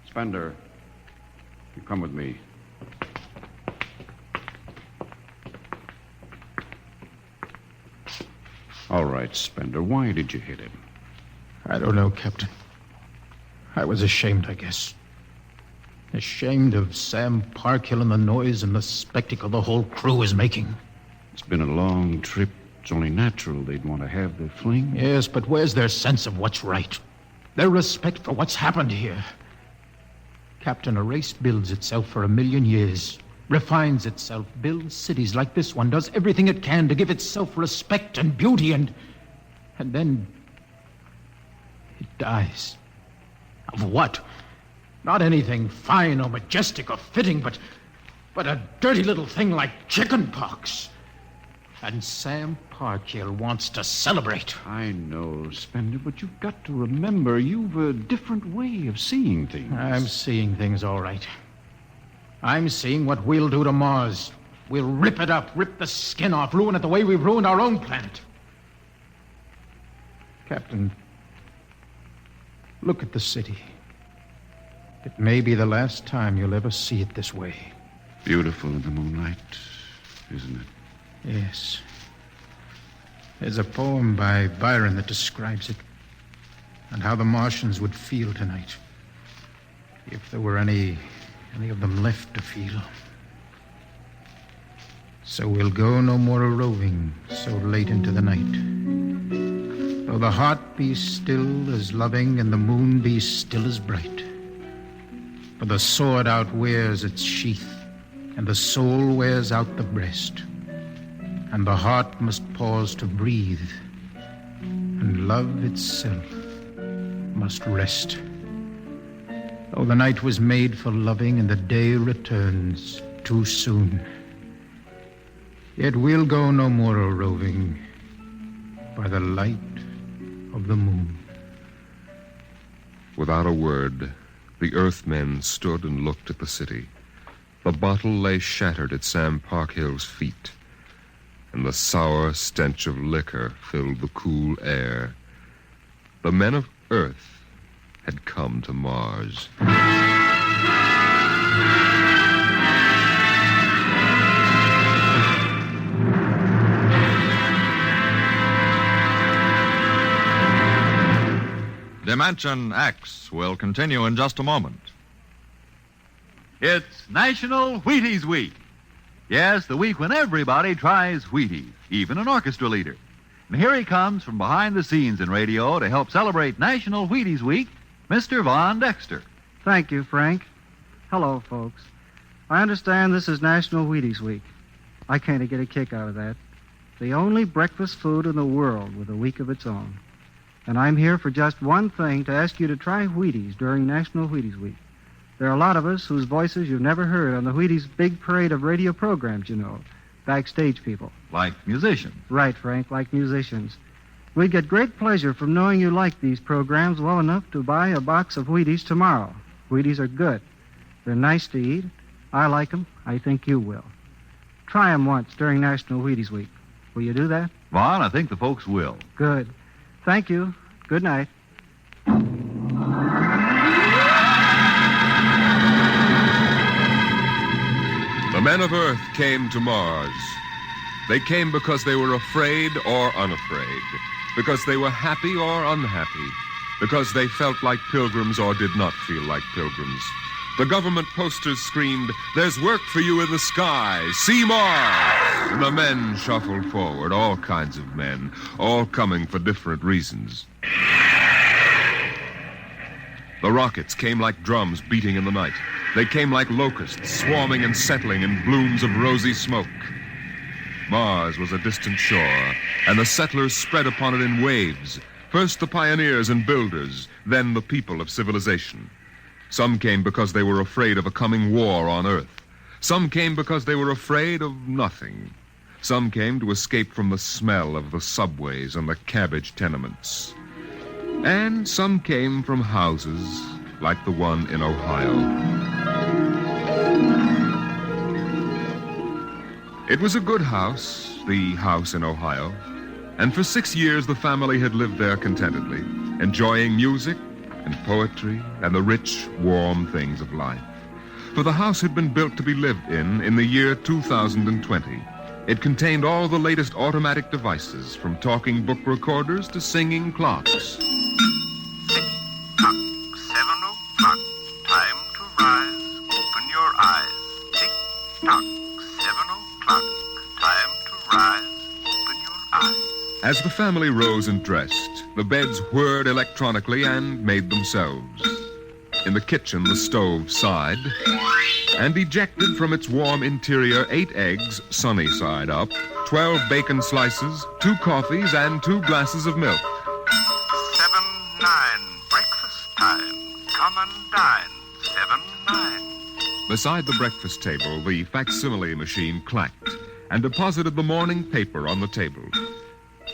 Spender, you come with me. All right, Spender, why did you hit him? I don't know, Captain. I was ashamed, I guess. Ashamed of Sam Parkhill and the noise and the spectacle the whole crew is making. It's been a long trip. It's only natural they'd want to have their fling. Yes, but where's their sense of what's right? Their respect for what's happened here? Captain, a race builds itself for 1,000,000 years, refines itself, builds cities like this one, does everything it can to give itself respect and beauty, and then it dies. Of what? Not anything fine or majestic or fitting, but a dirty little thing like chicken pox. And Sam Parkhill wants to celebrate. I know, Spender, but you've got to remember you've a different way of seeing things. I'm seeing things all right. I'm seeing what we'll do to Mars. We'll rip it up, rip the skin off, ruin it the way we've ruined our own planet. Captain, look at the city. It may be the last time you'll ever see it this way. Beautiful in the moonlight, isn't it? Yes. There's a poem by Byron that describes it, and how the Martians would feel tonight, if there were any of them left to feel. So we'll go no more a-roving so late into the night, though the heart be still as loving and the moon be still as bright. For the sword outwears its sheath, and the soul wears out the breast, and the heart must pause to breathe, and love itself must rest. Though the night was made for loving and the day returns too soon, yet we'll go no more a-roving by the light of the moon. Without a word, the Earthmen stood and looked at the city. The bottle lay shattered at Sam Parkhill's feet, and the sour stench of liquor filled the cool air. The men of Earth had come to Mars. Dimension X will continue in just a moment. It's National Wheaties Week. Yes, the week when everybody tries Wheaties, even an orchestra leader. And here he comes from behind the scenes in radio to help celebrate National Wheaties Week, Mr. Von Dexter. Thank you, Frank. Hello, folks. I understand this is National Wheaties Week. I kind of get a kick out of that. The only breakfast food in the world with a week of its own. And I'm here for just one thing, to ask you to try Wheaties during National Wheaties Week. There are a lot of us whose voices you've never heard on the Wheaties big parade of radio programs, you know. Backstage people. Like musicians. Right, Frank, like musicians. We'd get great pleasure from knowing you like these programs well enough to buy a box of Wheaties tomorrow. Wheaties are good. They're nice to eat. I like them. I think you will. Try them once during National Wheaties Week. Will you do that? Vaughn, I think the folks will. Good. Thank you. Good night. The men of Earth came to Mars. They came because they were afraid or unafraid, because they were happy or unhappy, because they felt like pilgrims or did not feel like pilgrims. The government posters screamed, "There's work for you in the sky. See Mars!" And the men shuffled forward, all kinds of men, all coming for different reasons. The rockets came like drums beating in the night. They came like locusts, swarming and settling in blooms of rosy smoke. Mars was a distant shore, and the settlers spread upon it in waves. First the pioneers and builders, then the people of civilization. Some came because they were afraid of a coming war on Earth. Some came because they were afraid of nothing. Some came to escape from the smell of the subways and the cabbage tenements. And some came from houses like the one in Ohio. It was a good house, the house in Ohio, and for 6 years the family had lived there contentedly, enjoying music and poetry and the rich, warm things of life. For the house had been built to be lived in the year 2020. It contained all the latest automatic devices, from talking book recorders to singing clocks. 7 o'clock. Time to rise. Open your eyes. Tick-tock. 7 o'clock. Time to rise. Open your eyes. As the family rose and dressed, the beds whirred electronically and made themselves. In the kitchen, the stove sighed and ejected from its warm interior 8 eggs, sunny side up, 12 bacon slices, 2 coffees, and 2 glasses of milk. 7-9. Breakfast time. Come and dine. 7-9. Beside the breakfast table, the facsimile machine clacked and deposited the morning paper on the table.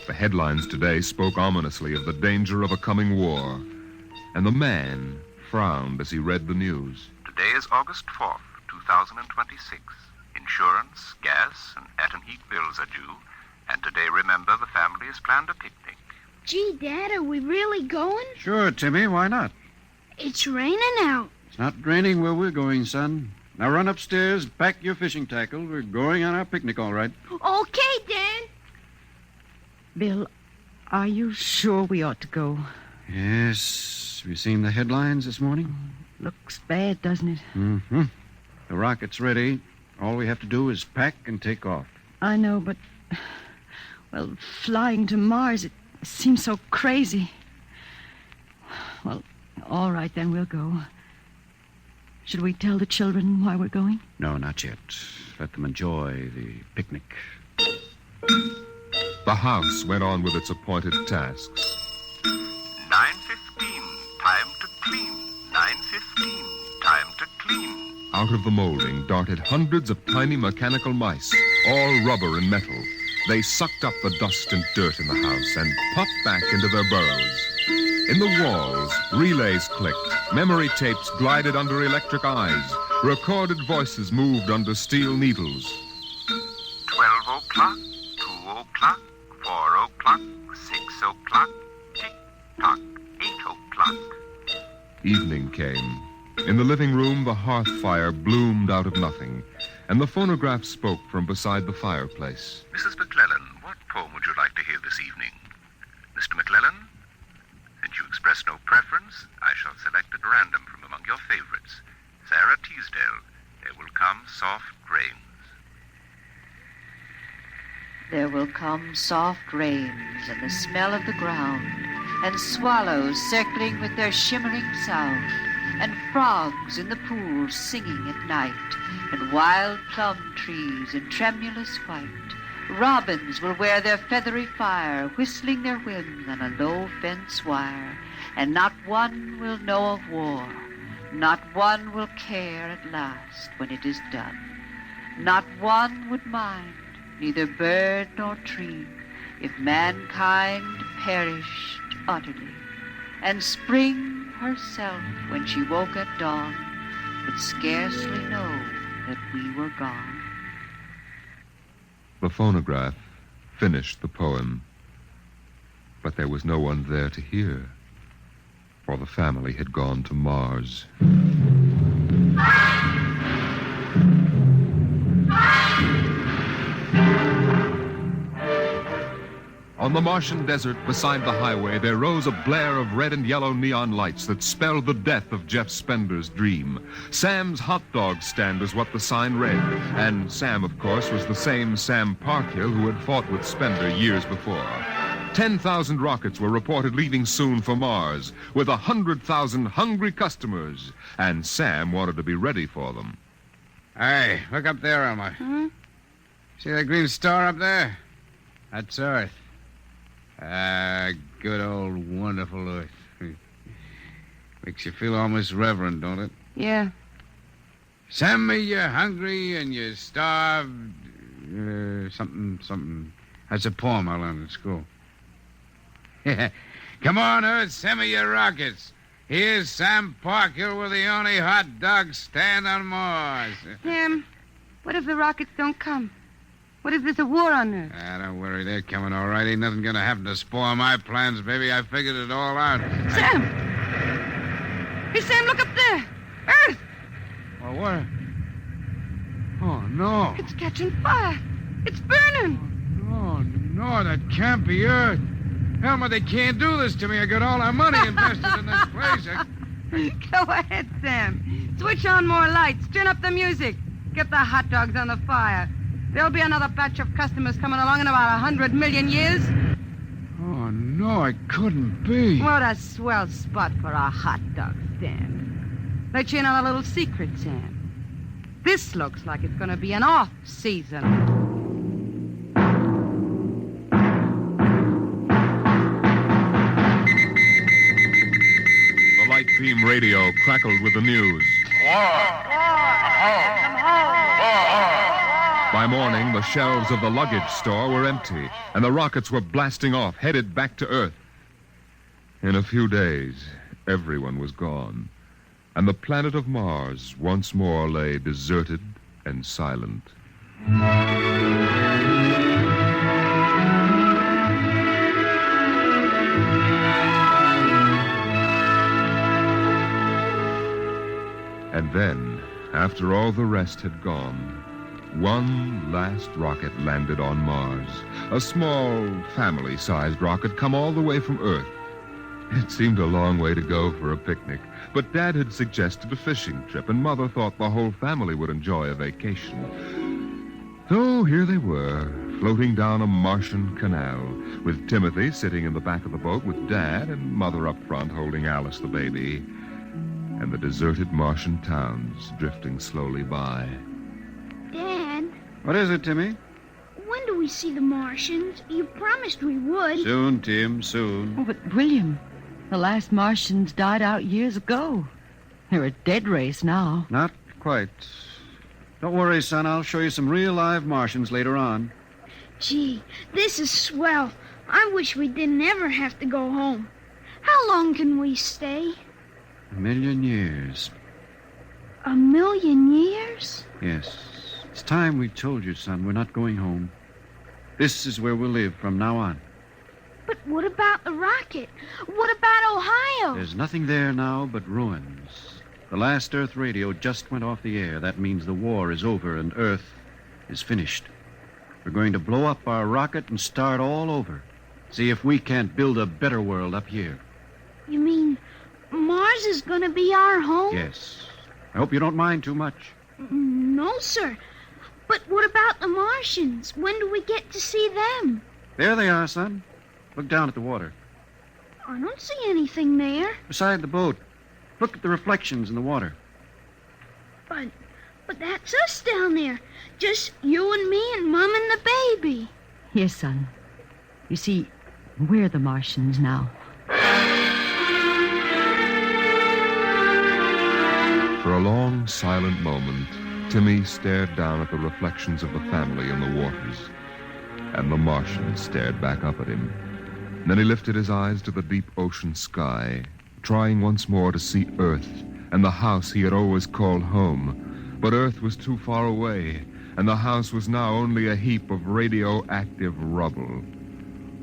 The headlines today spoke ominously of the danger of a coming war, and the man frowned as he read the news. Today is August 4th, 2026. Insurance, gas, and atom heat bills are due. And today, remember, the family has planned a picnic. Gee, Dad, are we really going? Sure, Timmy, why not? It's raining out. It's not raining where we're going, son. Now run upstairs, pack your fishing tackle. We're going on our picnic, all right. Okay, Dan. Bill, are you sure we ought to go? Yes. Have you seen the headlines this morning? Looks bad, doesn't it? Mm-hmm. The rocket's ready. All we have to do is pack and take off. I know, but... Well, flying to Mars, it seems so crazy. Well, all right, then we'll go. Should we tell the children why we're going? No, not yet. Let them enjoy the picnic. The house went on with its appointed tasks. 9:15, time to clean. 9:15, time to clean. Out of the molding darted hundreds of tiny mechanical mice, all rubber and metal. They sucked up the dust and dirt in the house and popped back into their burrows. In the walls, relays clicked, memory tapes glided under electric eyes, recorded voices moved under steel needles. 12 o'clock, 2 o'clock, 4 o'clock, 6 o'clock, tick-tock, 8 o'clock. Evening came. In the living room, the hearth fire bloomed out of nothing, and the phonograph spoke from beside the fireplace. Mrs. McClellan, what poem would you like to hear this evening? Mr. McClellan? Since you express no preference, I shall select at random from among your favorites. Sarah Teasdale, There Will Come Soft Rains. There will come soft rains and the smell of the ground, and swallows circling with their shimmering sound, and frogs in the pools singing at night, and wild plum trees in tremulous white. Robins will wear their feathery fire, whistling their whims on a low fence wire, and not one will know of war, not one will care at last when it is done. Not one would mind, neither bird nor tree, if mankind perished utterly, and spring herself, when she woke at dawn, would scarcely know that we were gone. The phonograph finished the poem, but there was no one there to hear, for the family had gone to Mars. On the Martian desert beside the highway, there rose a blare of red and yellow neon lights that spelled the death of Jeff Spender's dream. Sam's hot dog stand was what the sign read, and Sam, of course, was the same Sam Parkhill who had fought with Spender years before. 10,000 rockets were reported leaving soon for Mars, with 100,000 hungry customers, and Sam wanted to be ready for them. Hey, look up there, Elmer. Hmm? See that green star up there? That's Earth. Good old wonderful Earth. Makes you feel almost reverent, don't it? Yeah. Send me you're hungry and you're starved. Something. That's a poem I learned at school. Come on, Earth, send me your rockets. Here's Sam Parkhill with the only hot dog stand on Mars. Sam, what if the rockets don't come? What if there's a war on Earth? Don't worry, they're coming all right. Ain't nothing gonna happen to spoil my plans, baby. I figured it all out. Sam! Hey, Sam, look up there! Earth! Well, what? Oh, no. It's catching fire. It's burning. No, that can't be Earth. Elmer, they can't do this to me. I got all our money invested in this place. Go ahead, Sam. Switch on more lights. Turn up the music. Get the hot dogs on the fire. There'll be another batch of customers coming along in about 100 million years. Oh, no, it couldn't be. What a swell spot for a hot dog stand. Let you in on a little secret, Sam. This looks like it's going to be an off-season. The light beam radio crackled with the news. By morning, the shelves of the luggage store were empty, and the rockets were blasting off, headed back to Earth. In a few days, everyone was gone, and the planet of Mars once more lay deserted and silent. then, after all the rest had gone, one last rocket landed on Mars. A small, family-sized rocket come all the way from Earth. It seemed a long way to go for a picnic, but Dad had suggested a fishing trip, and Mother thought the whole family would enjoy a vacation. So here they were, floating down a Martian canal, with Timothy sitting in the back of the boat with Dad and Mother up front holding Alice the baby, and the deserted Martian towns drifting slowly by. Dad, What is it, Timmy? when do we see the Martians? You promised we would. Soon, Tim, soon. Oh, but William, the last Martians died out years ago. They're a dead race now. Not quite. Don't worry, son. I'll show you some real live Martians later on. Gee, this is swell. I wish we didn't ever have to go home. How long can we stay? 1,000,000 years. 1,000,000 years? Yes. It's time we told you, son. We're not going home. This is where we'll live from now on. But what about the rocket? What about Ohio? There's nothing there now but ruins. The last Earth radio just went off the air. That means the war is over and Earth is finished. We're going to blow up our rocket and start all over. See if we can't build a better world up here. You mean Mars is going to be our home? Yes. I hope you don't mind too much. No, sir. But what about the Martians? When do we get to see them? There they are, son. Look down at the water. I don't see anything there. Beside the boat. Look at the reflections in the water. But that's us down there. Just you and me and Mom and the baby. Yes, son. You see, we're the Martians now. For a long, silent moment, Timmy stared down at the reflections of the family in the waters, and the Martian stared back up at him. Then he lifted his eyes to the deep ocean sky, trying once more to see Earth and the house he had always called home. But Earth was too far away, and the house was now only a heap of radioactive rubble.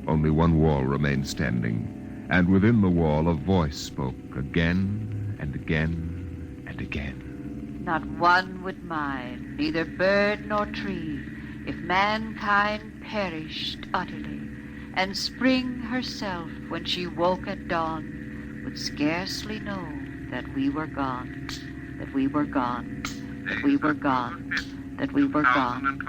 Only one wall remained standing, and within the wall a voice spoke again and again and again. Not one would mind, neither bird nor tree, if mankind perished utterly, and spring herself, when she woke at dawn, would scarcely know that we were gone, that we were gone, that we were gone, that we were gone,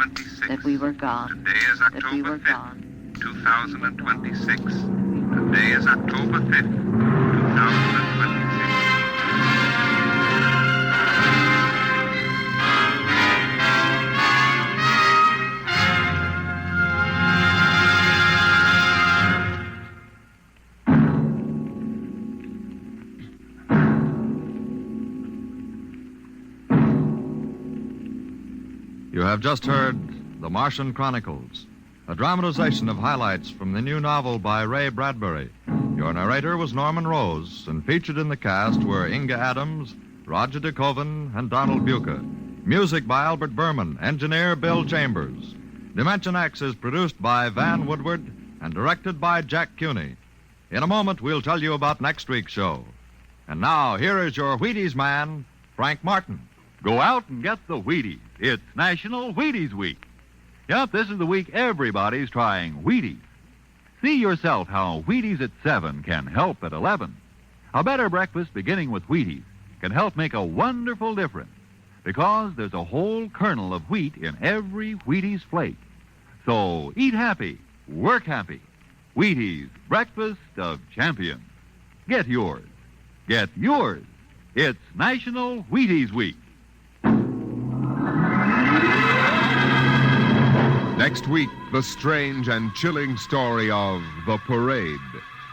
that we were gone, Today is that we October were 5th, gone. 2026. Today is October 5th, 2026. You have just heard The Martian Chronicles, a dramatization of highlights from the new novel by Ray Bradbury. Your narrator was Norman Rose, and featured in the cast were Inga Adams, Roger DeKoven, and Donald Buca. Music by Albert Berman, engineer Bill Chambers. Dimension X is produced by Van Woodward and directed by Jack Cuney. In a moment, we'll tell you about next week's show. And now, here is your Wheaties man, Frank Martin. Go out and get the Wheaties. It's National Wheaties Week. Yep, this is the week everybody's trying Wheaties. See yourself how Wheaties at 7 can help at 11. A better breakfast beginning with Wheaties can help make a wonderful difference because there's a whole kernel of wheat in every Wheaties flake. So eat happy, work happy. Wheaties, breakfast of champions. Get yours. Get yours. It's National Wheaties Week. Next week, the strange and chilling story of the parade.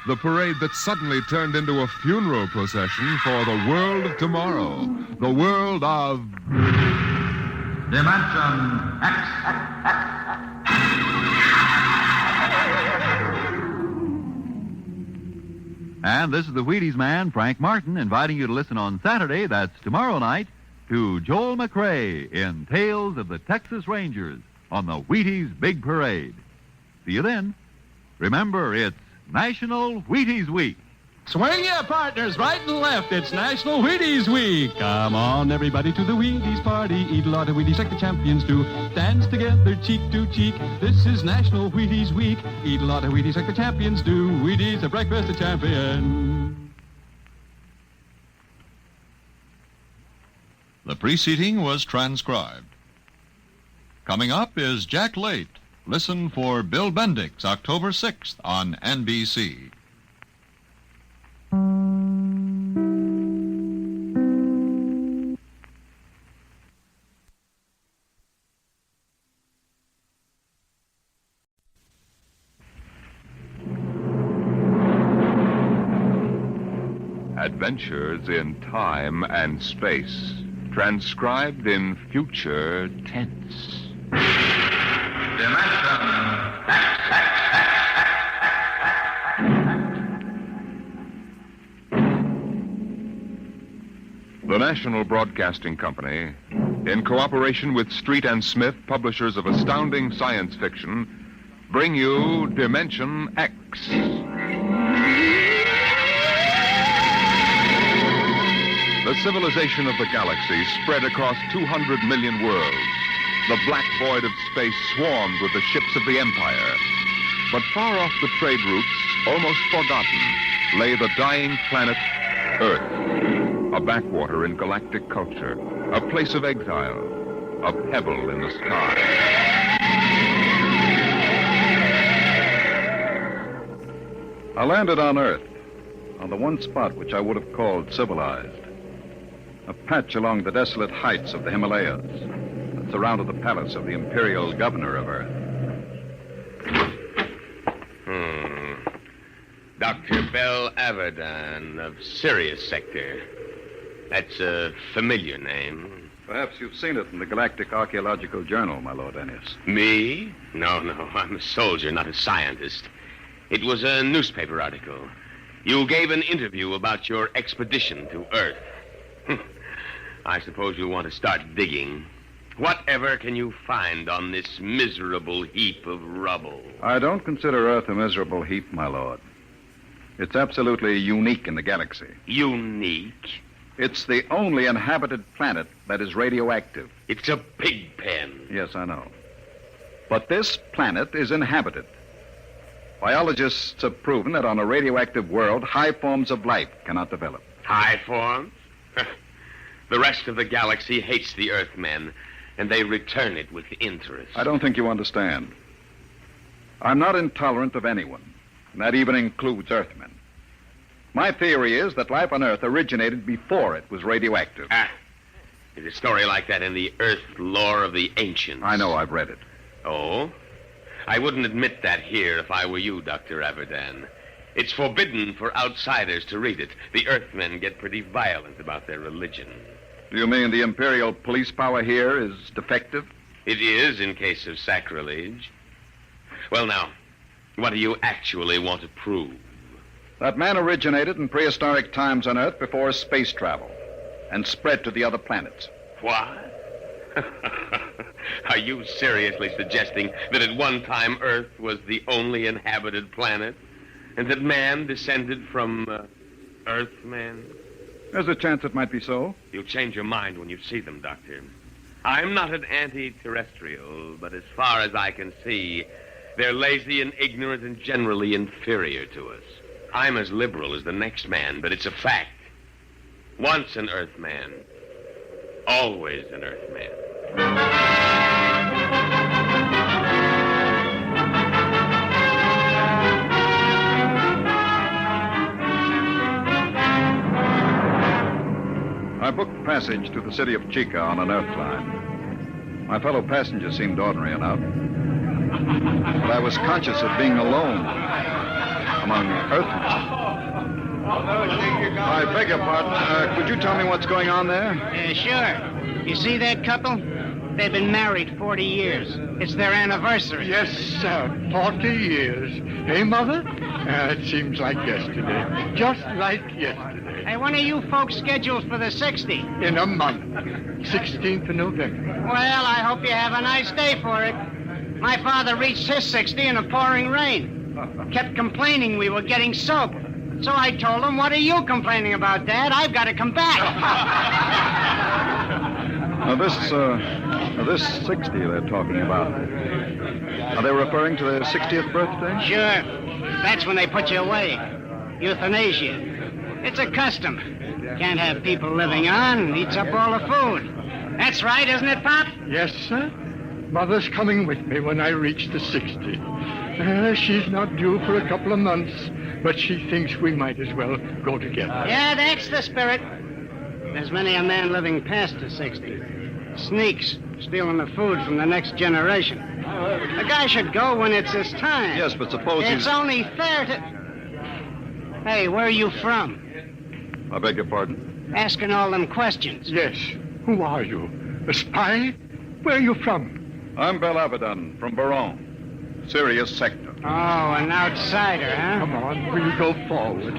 The parade that suddenly turned into a funeral procession for the world of tomorrow. The world of... Dimension X. And this is the Wheaties man, Frank Martin, inviting you to listen on Saturday, that's tomorrow night, to Joel McRae in Tales of the Texas Rangers on the Wheaties Big Parade. See you then. Remember, it's National Wheaties Week. Swing your partners right and left. It's National Wheaties Week. Come on, everybody, to the Wheaties party. Eat a lot of Wheaties like the champions do. Dance together, cheek to cheek. This is National Wheaties Week. Eat a lot of Wheaties like the champions do. Wheaties, a breakfast of champions. The preceding was transcribed. Coming up is Jack Late. Listen for Bill Bendix, October 6th on NBC. Adventures in time and space, transcribed in future tense. The National Broadcasting Company, in cooperation with Street and Smith, publishers of astounding science fiction, bring you Dimension X. The civilization of the galaxy spread across 200 million worlds. The black void of space swarmed with the ships of the Empire. But far off the trade routes, almost forgotten, lay the dying planet Earth, a backwater in galactic culture, a place of exile, a pebble in the sky. I landed on Earth, on the one spot which I would have called civilized. A patch along the desolate heights of the Himalayas that surrounded the palace of the imperial governor of Earth. Dr. Bell Avedon of Sirius Sector. That's a familiar name. Perhaps you've seen it in the Galactic Archaeological Journal, my Lord Ennis. Me? No. I'm a soldier, not a scientist. It was a newspaper article. You gave an interview about your expedition to Earth. I suppose you'll want to start digging. Whatever can you find on this miserable heap of rubble? I don't consider Earth a miserable heap, my lord. It's absolutely unique in the galaxy. Unique? It's the only inhabited planet that is radioactive. It's a pig pen. Yes, I know. But this planet is inhabited. Biologists have proven that on a radioactive world, high forms of life cannot develop. High forms? The rest of the galaxy hates the Earthmen, and they return it with interest. I don't think you understand. I'm not intolerant of anyone, and that even includes Earthmen. My theory is that life on Earth originated before it was radioactive. There's a story like that in the Earth lore of the ancients. I know, I've read it. Oh? I wouldn't admit that here if I were you, Dr. Avedon. It's forbidden for outsiders to read it. The Earthmen get pretty violent about their religion. Do you mean the imperial police power here is defective? It is in case of sacrilege. Well, now, what do you actually want to prove? That man originated in prehistoric times on Earth before space travel and spread to the other planets. What? Are you seriously suggesting that at one time Earth was the only inhabited planet and that man descended from Earthmen? There's a chance it might be so. You'll change your mind when you see them, Doctor. I'm not an anti-terrestrial, but as far as I can see, they're lazy and ignorant and generally inferior to us. I'm as liberal as the next man, but it's a fact. Once an Earthman, always an Earthman. I booked passage to the city of Chica on an Earth line. My fellow passengers seemed ordinary enough. But I was conscious of being alone among Earthmen. I beg your pardon. Could you tell me what's going on there? Sure. You see that couple? They've been married 40 years. It's their anniversary. Yes, sir. 40 years. Hey, Mother? It seems like yesterday. Just like yesterday. Hey, when are you folks scheduled for the 60th? In a month. 16th of November. Well, I hope you have a nice day for it. My father reached his 60 in a pouring rain. Kept complaining we were getting soaked. So I told him, what are you complaining about, Dad? I've got to come back. Now, this 60 they're talking about, are they referring to their 60th birthday? Sure. That's when they put you away. Euthanasia. It's a custom. Can't have people living on. Eats up all the food. That's right, isn't it, Pop? Yes, sir. Mother's coming with me when I reach the 60. She's not due for a couple of months, but she thinks we might as well go together. Yeah, that's the spirit. There's many a man living past the 60. Sneaks, stealing the food from the next generation. A guy should go when it's his time. Yes, but suppose It's only fair to... Hey, where are you from? I beg your pardon? Asking all them questions. Yes. Who are you? A spy? Where are you from? I'm Bel Abaddon from Baron, Sirius Sector. Oh, an outsider, huh? Come on, we'll go forward.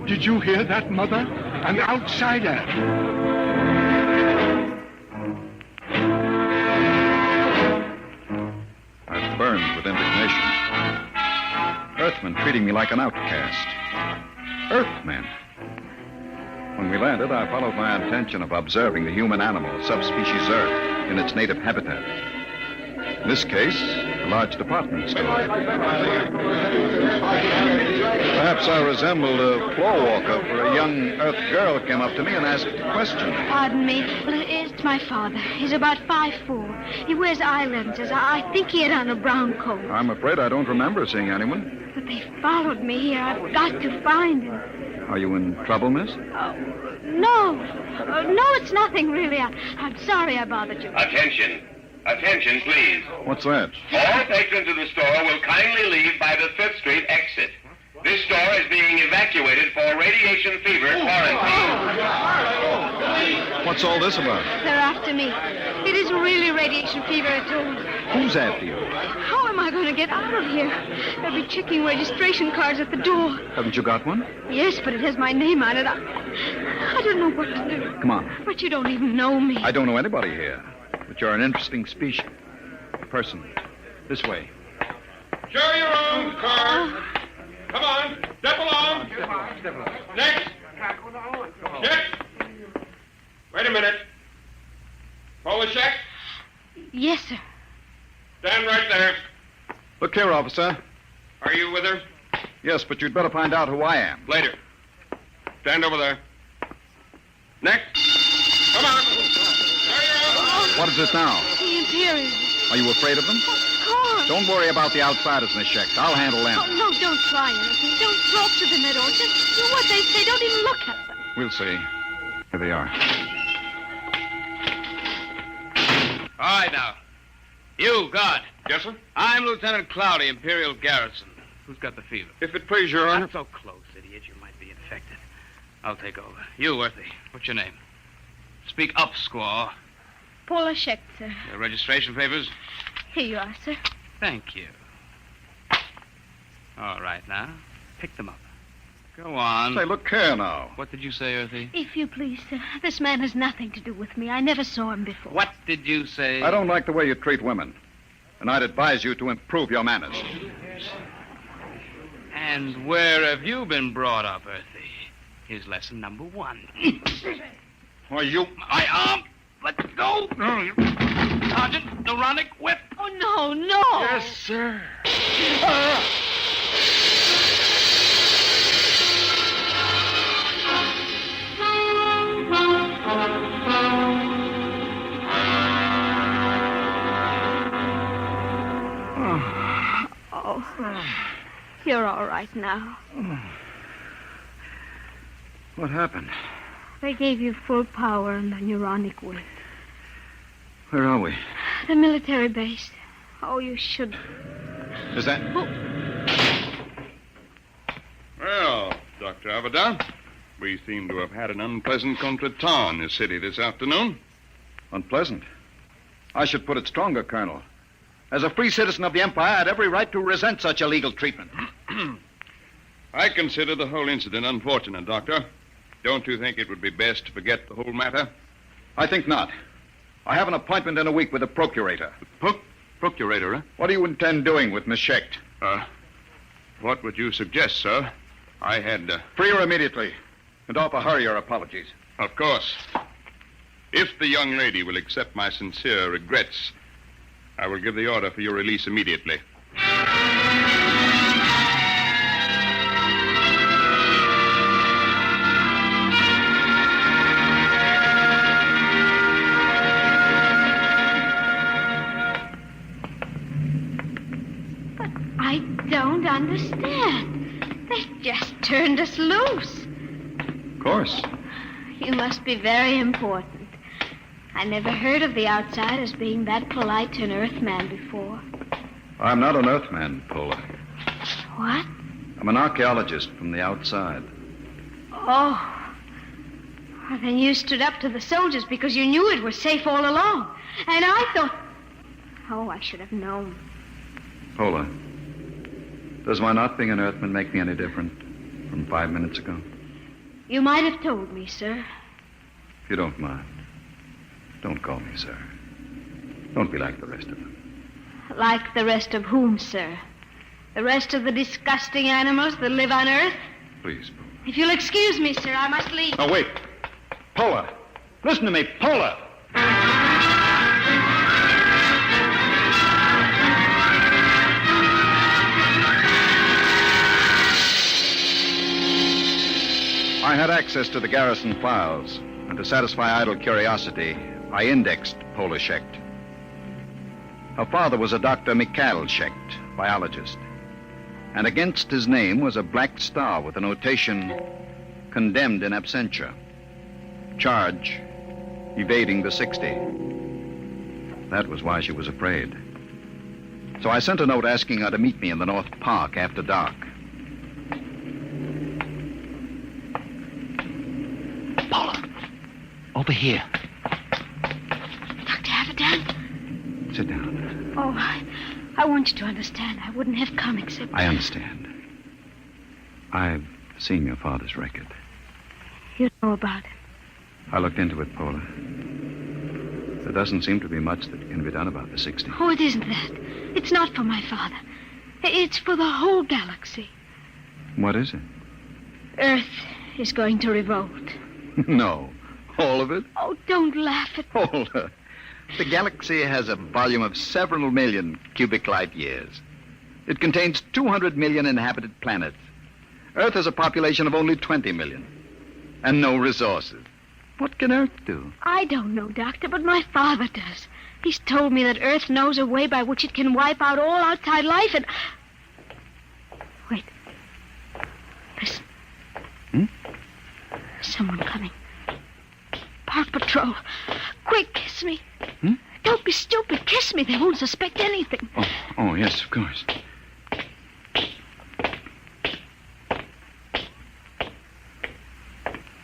Did you hear that, Mother? An outsider. I've burned with indignation. Earthmen treating me like an outcast. Earthmen. When we landed, I followed my intention of observing the human animal, subspecies Earth, in its native habitat. In this case, a large department store. Perhaps I resembled a floor walker, for a young Earth girl came up to me and asked a question. Pardon me. Well, it's my father. He's about 5'4". He wears eye lenses. I think he had on a brown coat. I'm afraid I don't remember seeing anyone. But they followed me here. I've got to find him. Are you in trouble, miss? No. No, it's nothing, really. I'm sorry I bothered you. Attention. Attention, please. What's that? All patrons of the store will kindly leave by the 5th Street exit. This store is being evacuated for radiation fever quarantine. What's all this about? They're after me. It isn't really radiation fever at all. Who's after you? How am I going to get out of here? They'll be checking registration cards at the door. Haven't you got one? Yes, but it has my name on it. I don't know what to do. Come on. But you don't even know me. I don't know anybody here. But you're an interesting species. Person. This way. Show your own card. Come on. Step along. Next. Next. Wait a minute. Pull the check. Yes, sir. Stand right there. Look here, officer. Are you with her? Yes, but you'd better find out who I am. Later. Stand over there. Next. Come on. What is it now? The Imperials. Are you afraid of them? Of course. Don't worry about the outsiders, Miss Scheck. I'll handle them. Oh, no, don't try anything. Don't talk to them at all. Just do what they say. Don't even look at them. We'll see. Here they are. All right, now. You, guard. Yes, sir? I'm Lieutenant Cloudy, Imperial Garrison. Who's got the fever? If it please your honor. Not so close, idiot. You might be infected. I'll take over. You, Earthy. What's your name? Speak up, squaw. Paula Scheck, sir. Your registration papers? Here you are, sir. Thank you. All right, now. Pick them up. Go on. Say, look here now. What did you say, Earthy? If you please, sir. This man has nothing to do with me. I never saw him before. What did you say? I don't like the way you treat women. And I'd advise you to improve your manners. And where have you been brought up, Earthy? Here's lesson number 1. Why, you... My arm! Let go! Sergeant, Neuronic whip! Oh, no, no! Yes, sir. Oh, you're all right now. What happened? They gave you full power and the neuronic whip. Where are we? The military base. Oh, you should... Is that... Well, Dr. Abaddon, we seem to have had an unpleasant contretemps in this city this afternoon. Unpleasant? I should put it stronger, Colonel. As a free citizen of the Empire, I had every right to resent such illegal treatment. I consider the whole incident unfortunate, Doctor. Don't you think it would be best to forget the whole matter? I think not. I have an appointment in a week with the procurator. Procurator, huh? What do you intend doing with Miss Schecht? What would you suggest, sir? I had... Free her immediately. And offer her your apologies. Of course. If the young lady will accept my sincere regrets, I will give the order for your release immediately. I don't understand. They just turned us loose. Of course. You must be very important. I never heard of the outsiders being that polite to an Earthman before. I'm not an Earthman, Paula. What? I'm an archaeologist from the outside. Oh. Well, then you stood up to the soldiers because you knew it was safe all along. And I thought... Oh, I should have known. Paula, does my not being an Earthman make me any different from 5 minutes ago? You might have told me, sir. If you don't mind, don't call me sir. Don't be like the rest of them. Like the rest of whom, sir? The rest of the disgusting animals that live on Earth? Please, Paula. If you'll excuse me, sir, I must leave. Oh, wait. Paula, listen to me, Paula. I had access to the garrison files, and to satisfy idle curiosity, I indexed Paula Schecht. Her father was a Dr. Mikhail Schecht, biologist, and against his name was a black star with the notation, condemned in absentia. Charge, evading the 60. That was why she was afraid. So I sent a note asking her to meet me in the North Park after dark. Paula, over here. Dr. Avedon? Sit down. Oh, I want you to understand. I wouldn't have come except... I understand. I've seen your father's record. You know about it. I looked into it, Paula. There doesn't seem to be much that can be done about the 60. Oh, it isn't that. It's not for my father. It's for the whole galaxy. What is it? Earth is going to revolt. No. All of it? Oh, don't laugh at me. Hold her. The galaxy has a volume of several million cubic light years. It contains 200 million inhabited planets. Earth has a population of only 20 million. And no resources. What can Earth do? I don't know, Doctor, but my father does. He's told me that Earth knows a way by which it can wipe out all outside life and... Wait. Listen. Someone coming. Park Patrol. Quick, kiss me. Don't be stupid. Kiss me. They won't suspect anything. Oh, yes, of course.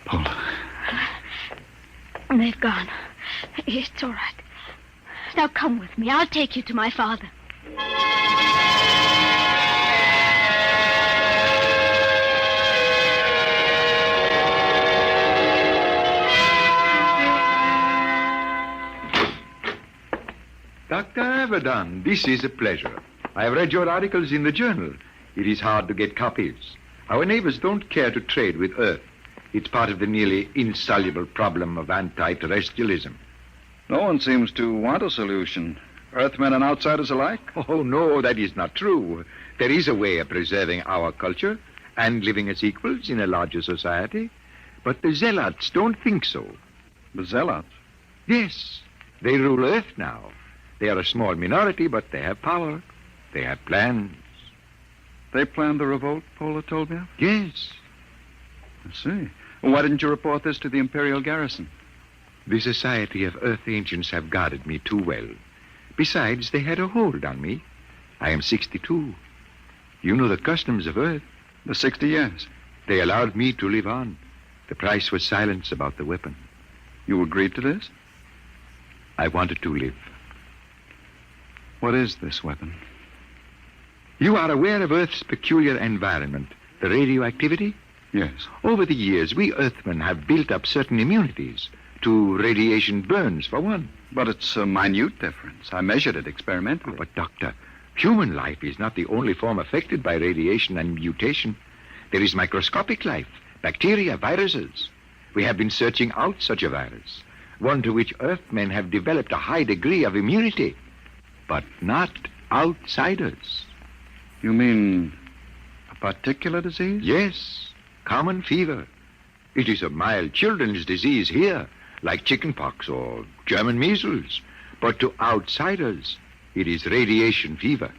Paula. They've gone. It's all right. Now come with me. I'll take you to my father. Dr. Avedon, this is a pleasure. I have read your articles in the journal. It is hard to get copies. Our neighbors don't care to trade with Earth. It's part of the nearly insoluble problem of anti-terrestrialism. No one seems to want a solution. Earthmen and outsiders alike? Oh, no, that is not true. There is a way of preserving our culture and living as equals in a larger society. But the zealots don't think so. The zealots? Yes. They rule Earth now. They are a small minority, but they have power. They have plans. They planned the revolt, Paula told me of? Yes. I see. Well, why didn't you report this to the Imperial garrison? The Society of Earth Ancients have guarded me too well. Besides, they had a hold on me. I am 62. You know the customs of Earth. The 60 years. They allowed me to live on. The price was silence about the weapon. You agreed to this? I wanted to live. What is this weapon? You are aware of Earth's peculiar environment, the radioactivity? Yes. Over the years, we Earthmen have built up certain immunities to radiation burns, for one. But it's a minute difference. I measured it experimentally. But, Doctor, human life is not the only form affected by radiation and mutation. There is microscopic life, bacteria, viruses. We have been searching out such a virus, one to which Earthmen have developed a high degree of immunity, but not outsiders. You mean a particular disease? Yes, common fever. It is a mild children's disease here, like chickenpox or German measles. But to outsiders, it is radiation fever.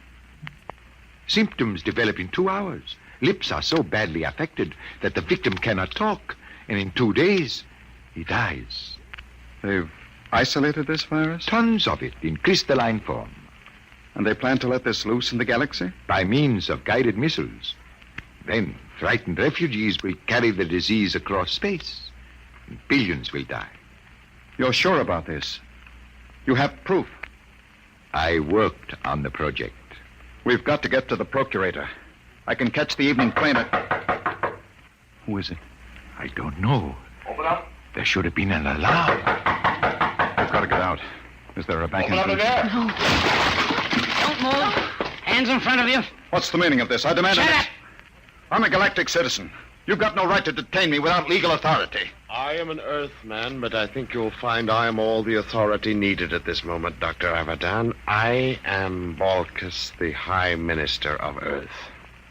Symptoms develop in 2 hours. Lips are so badly affected that the victim cannot talk, and in 2 days, he dies. They've isolated this virus? Tons of it in crystalline form. And they plan to let this loose in the galaxy? By means of guided missiles. Then frightened refugees will carry the disease across space, and billions will die. You're sure about this? You have proof? I worked on the project. We've got to get to the procurator. I can catch the evening train at... Who is it? I don't know. Open up. There should have been an alarm. We've got to get out. Is there a back Open up entrance? there. No. Don't move. Hands in front of you. What's the meaning of this? I demand... Shut up. I'm a galactic citizen. You've got no right to detain me without legal authority. I am an Earthman, but I think you'll find I am all the authority needed at this moment, Dr. Abadan. I am Balkus, the High Minister of Earth.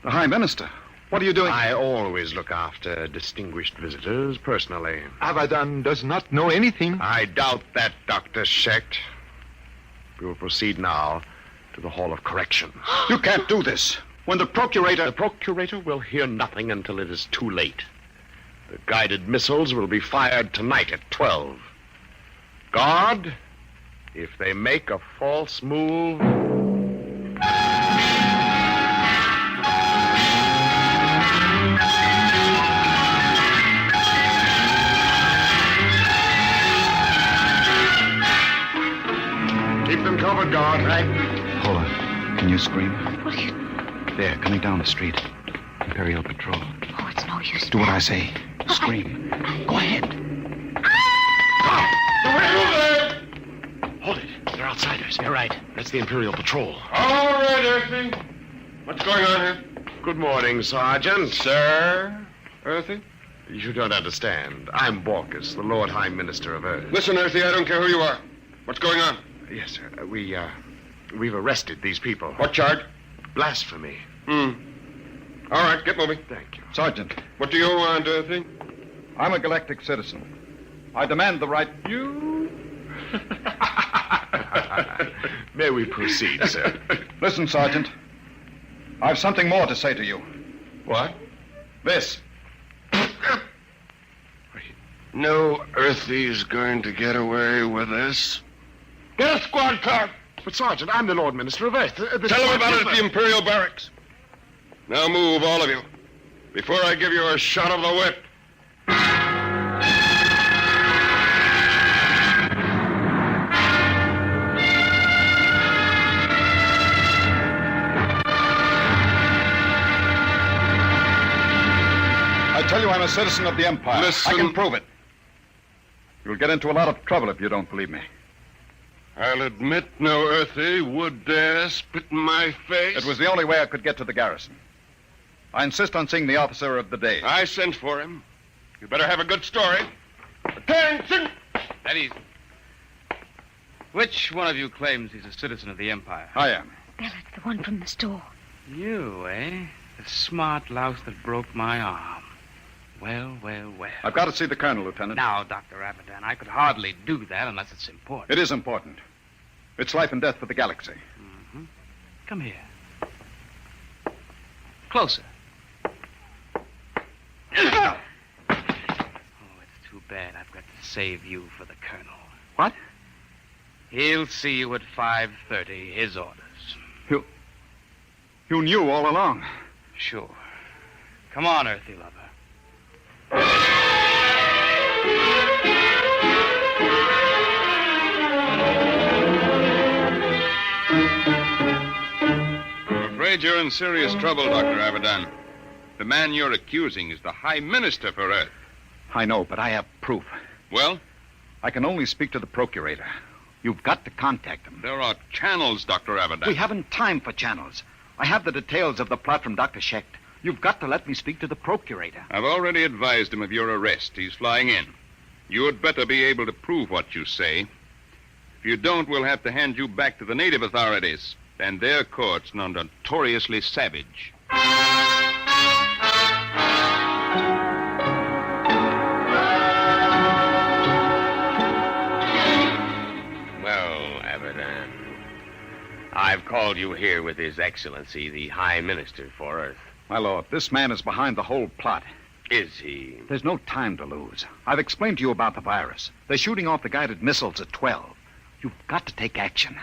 The High Minister? What are you doing? I always look after distinguished visitors personally. Abadan does not know anything. I doubt that, Dr. Shecht. We will proceed now to the Hall of Correction. You can't do this. When the procurator... The procurator will hear nothing until it is too late. The guided missiles will be fired tonight at 12. Guard, if they make a false move... Keep them covered, guard. Right. Paula, can you scream? What are you... There, coming down the street. Imperial Patrol. Oh, it's no use. Do what I say. Scream. Go ahead. Hold it. They're outsiders. You're right. That's the Imperial Patrol. All right, Earthy. What's going on here? Good morning, Sergeant. Sir? Earthy? You don't understand. I'm Balkus, the Lord High Minister of Earth. Listen, Earthy, I don't care who you are. What's going on? Yes, sir. We've arrested these people. What charge? Blasphemy. All right, get moving. Thank you. Sergeant, What do you want, Earthy? I'm a galactic citizen. I demand the right... You? May we proceed, sir? Listen, Sergeant. I've something more to say to you. What? This. No Earthy's going to get away with this. Get a squad car. But, Sergeant, I'm the Lord Minister of Earth. Tell them about it at the Imperial Barracks. Now move, all of you, before I give you a shot of the whip. I tell you I'm a citizen of the Empire. Listen. I can prove it. You'll get into a lot of trouble if you don't believe me. I'll admit no Earthy would dare spit in my face. It was the only way I could get to the garrison. I insist on seeing the officer of the day. I sent for him. You better have a good story. Attention! That easy. Which one of you claims he's a citizen of the Empire? I am. Bella, the one from the store. You, eh? The smart louse that broke my arm. Well, well, well. I've got to see the colonel, Lieutenant. Now, Dr. Abadan, I could hardly do that unless it's important. It is important. It's life and death for the galaxy. Mm-hmm. Come here. Closer. Oh, it's too bad I've got to save you for the colonel. What? He'll see you at 5:30, his orders. You knew all along. Sure. Come on, Earthy lover. I'm afraid you're in serious trouble, Dr. Abadan. The man you're accusing is the High Minister for Earth. I know, but I have proof. Well? I can only speak to the procurator. You've got to contact him. There are channels, Dr. Abadan. We haven't time for channels. I have the details of the plot from Dr. Shecht. You've got to let me speak to the procurator. I've already advised him of your arrest. He's flying in. You had better be able to prove what you say. If you don't, we'll have to hand you back to the native authorities and their courts, notoriously savage. Well, Abadan, I've called you here with His Excellency, the High Minister for Earth. My lord, this man is behind the whole plot. Is he? There's no time to lose. I've explained to you about the virus. They're shooting off the guided missiles at 12. You've got to take action.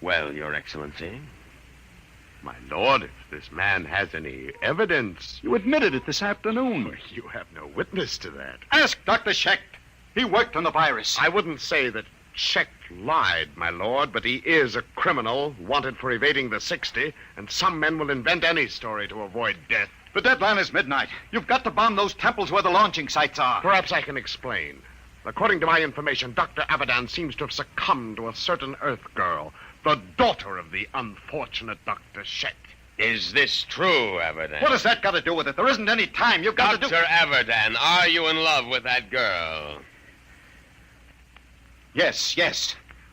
Well, Your Excellency, my lord, if this man has any evidence... You admitted it this afternoon. You have no witness to that. Ask Dr. Schecht. He worked on the virus. I wouldn't say that Schecht lied, my lord, but he is a criminal wanted for evading the 60, and some men will invent any story to avoid death. The deadline is midnight. You've got to bomb those temples where the launching sites are. Perhaps I can explain. According to my information, Dr. Abadan seems to have succumbed to a certain Earth girl, the daughter of the unfortunate Dr. Schecht. Is this true, Abadan? What has that got to do with it? There isn't any time. You've got to do... Dr. Abadan, are you in love with that girl? Yes.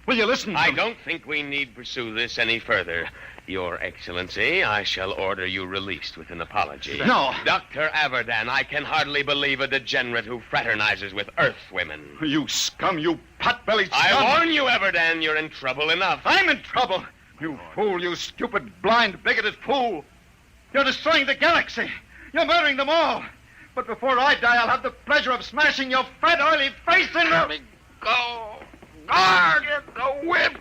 Will you listen to I me? don't think we need pursue this any further. Your Excellency, I shall order you released with an apology. No. Dr. Abadan, I can hardly believe a degenerate who fraternizes with Earth women. You scum, you pot-bellied scum. I warn you, Abadan, you're in trouble enough. I'm in trouble. You fool, you stupid, blind, bigoted fool. You're destroying the galaxy. You're murdering them all. But before I die, I'll have the pleasure of smashing your fat, oily face in... Let me go. Ah, get the whip.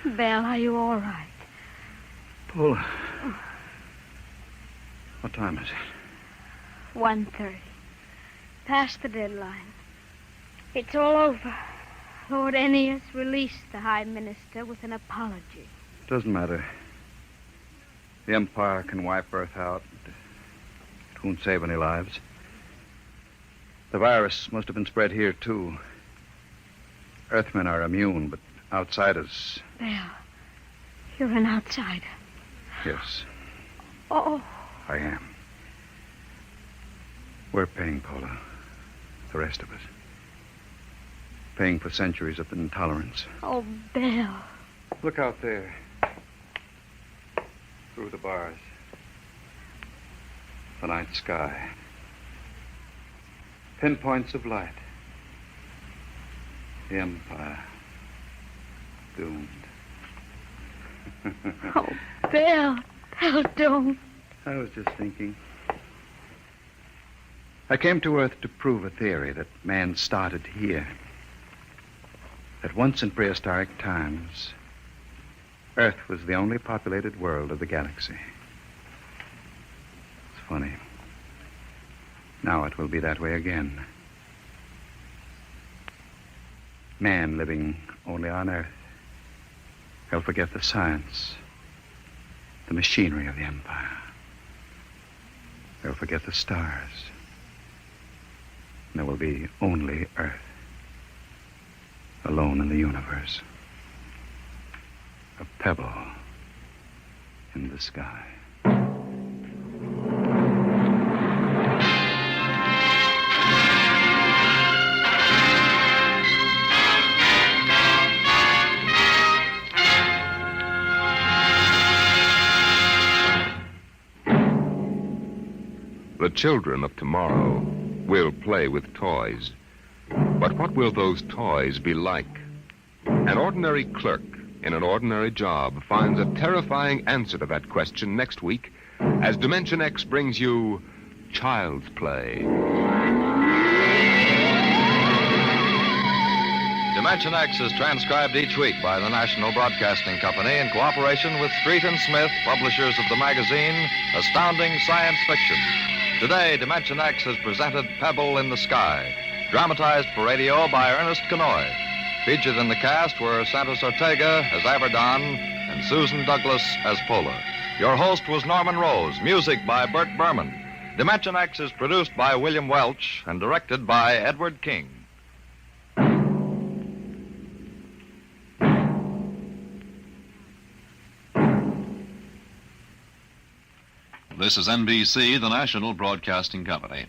Belle, are you all right? Paula. What time is it? 1:30. Past the deadline. It's all over. Lord Ennius released the High Minister with an apology. Doesn't matter. The Empire can wipe Earth out. It won't save any lives. The virus must have been spread here, too. Earthmen are immune, but outsiders... Belle, you're an outsider. Yes, Oh, I am. We're paying, Paula. The rest of us. Paying for centuries of intolerance. oh, Belle. Look out there. Through the bars. The night sky. Pinpoints of light. The Empire. Doomed. Oh, Belle. Belle, don't. I was just thinking. I came to Earth to prove a theory that man started here. That once in prehistoric times, Earth was the only populated world of the galaxy. It's funny. Now it will be that way again. Man living only on Earth. He'll forget the science, the machinery of the Empire. He'll forget the stars. And there will be only Earth. Alone in the universe. A pebble in the sky. The children of tomorrow will play with toys. But what will those toys be like? An ordinary clerk in an ordinary job finds a terrifying answer to that question next week as Dimension X brings you Child's Play. Dimension X is transcribed each week by the National Broadcasting Company in cooperation with Street and Smith, publishers of the magazine Astounding Science Fiction. Today, Dimension X has presented Pebble in the Sky, dramatized for radio by Ernest Kenoy. Featured in the cast were Santos Ortega as Abadan and Susan Douglas as Pola. Your host was Norman Rose. Music by Burt Berman. Dimension X is produced by William Welch and directed by Edward King. This is NBC, the national broadcasting company.